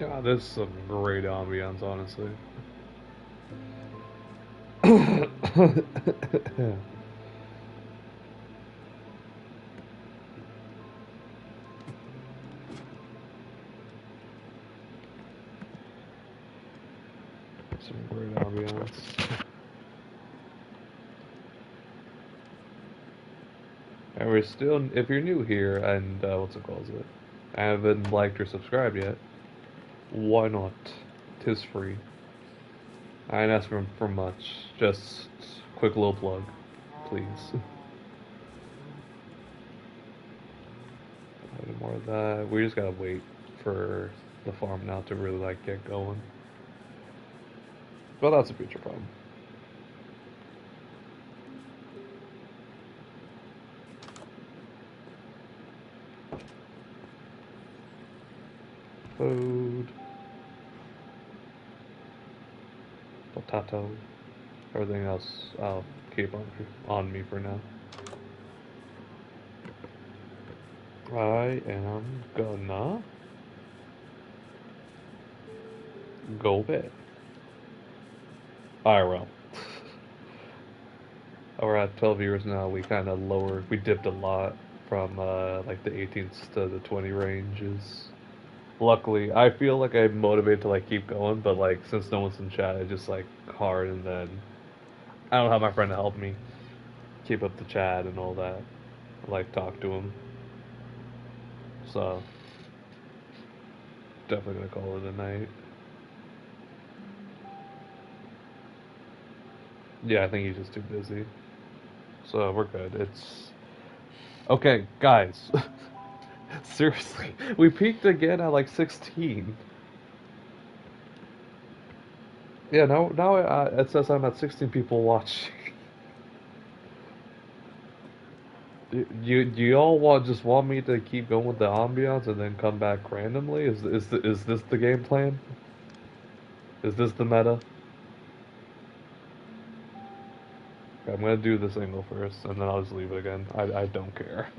God, there's some great ambiance, honestly. Some great ambiance. And we're still, if you're new here and what's it called, it, haven't liked or subscribed yet, why not? Tis free. I ain't asking for much. Just quick little plug, please. No more of that. We just gotta wait for the farm now to really like get going. But that's a future problem. Food, potato, everything else I'll keep on me for now. I am gonna go bed. IRL. We're at 12 viewers now. We kind of lowered, we dipped a lot from like the 18s to the 20 ranges. Luckily, I feel like I'm motivated to like keep going, but like since no one's in chat, it's just like hard, and then I don't have my friend to help me keep up the chat and all that. Like talk to him. So definitely gonna call it a night. Yeah, I think he's just too busy. So we're good. It's okay, guys. Seriously, we peaked again at like 16. Yeah, now it says I'm at 16 people watching. Do you all just want me to keep going with the ambiance and then come back randomly? Is this the game plan? Is this the meta? Okay, I'm gonna do the single first, and then I'll just leave it again. I don't care.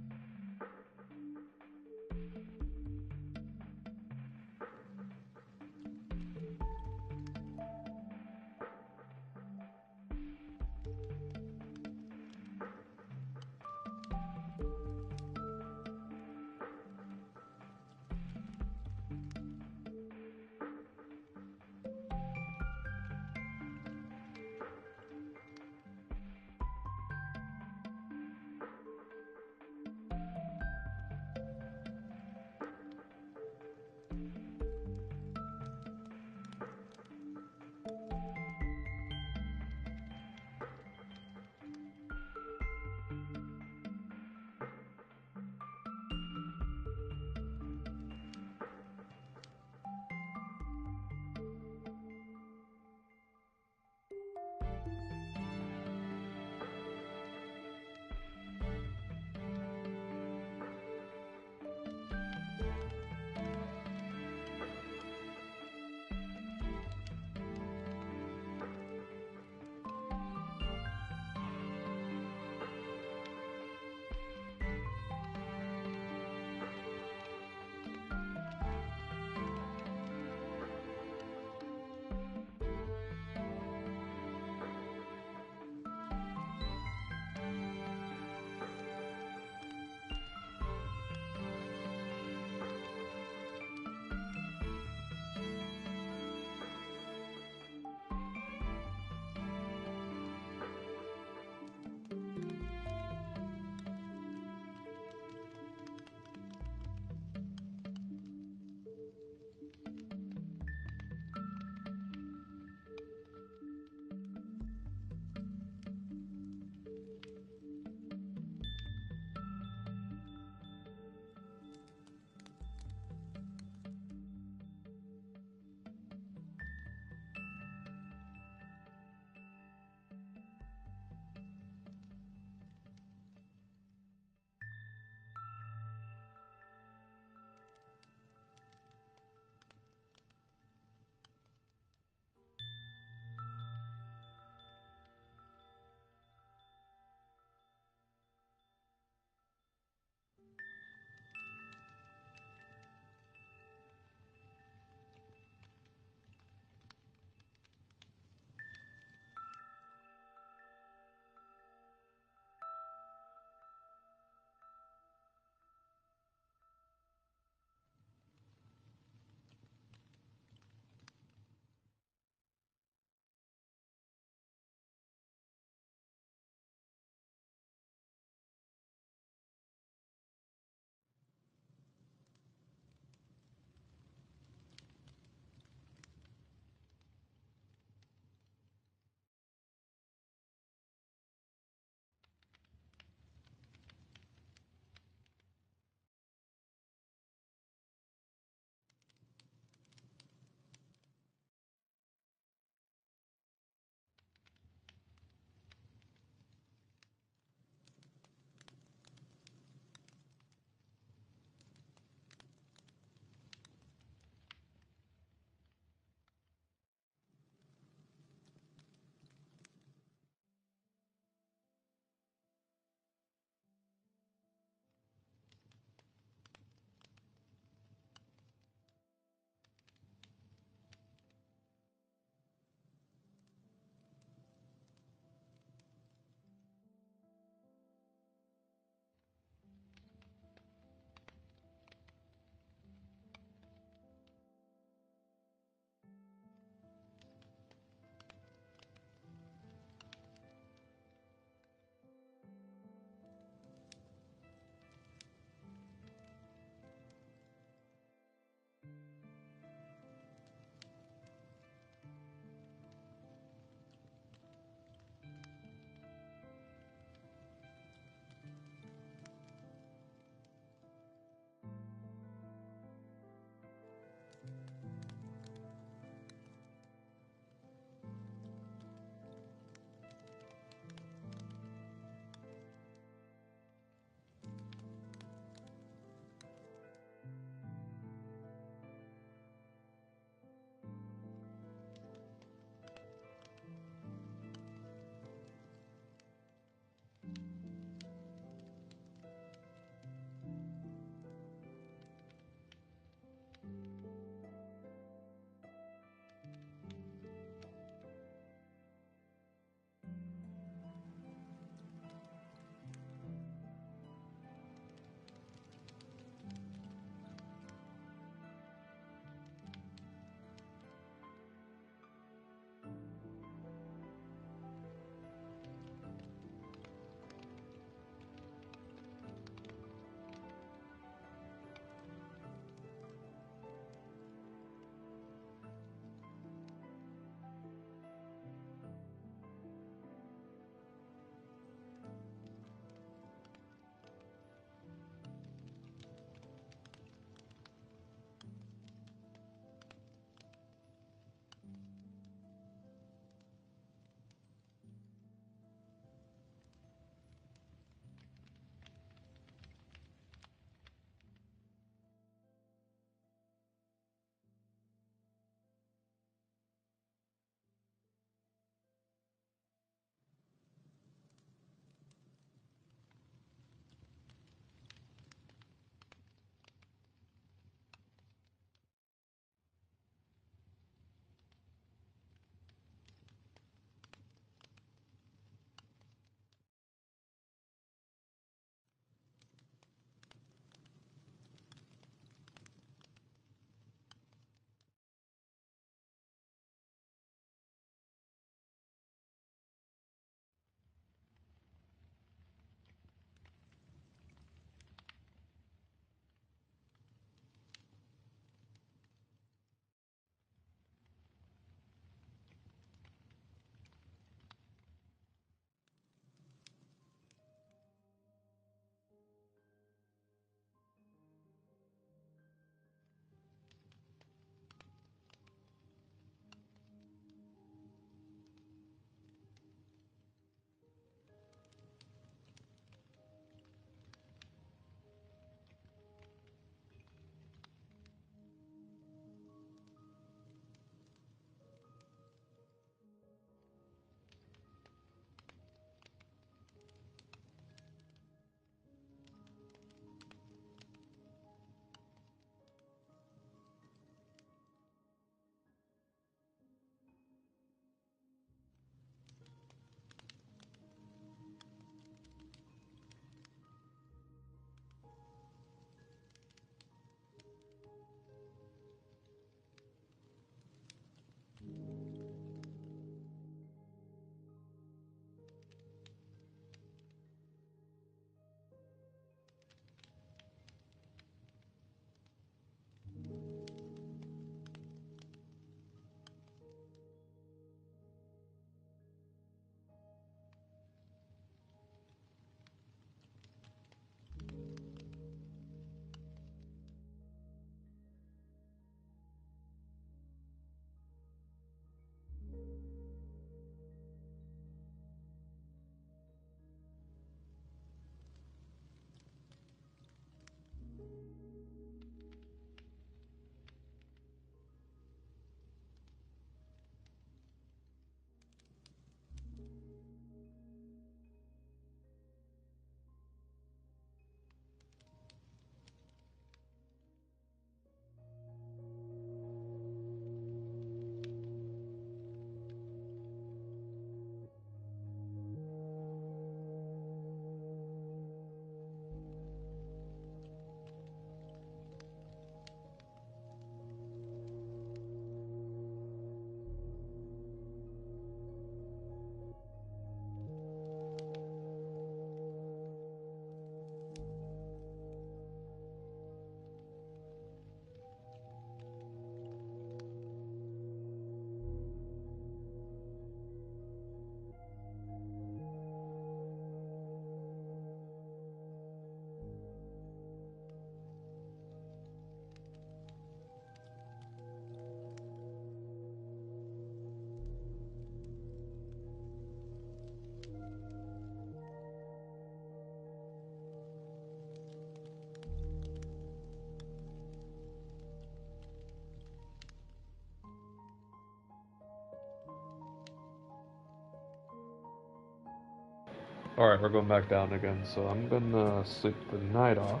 Alright, we're going back down again, so I'm gonna sleep the night off,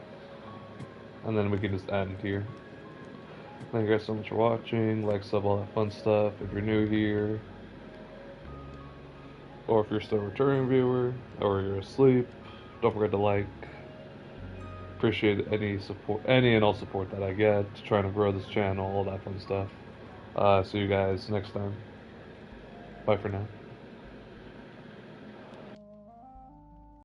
and then we can just end here. Thank you guys so much for watching, like, sub, all that fun stuff. If you're new here, or if you're still a returning viewer, or you're asleep, don't forget to like. Appreciate any support, any and all support that I get, trying to grow this channel, all that fun stuff. See you guys next time. Bye for now.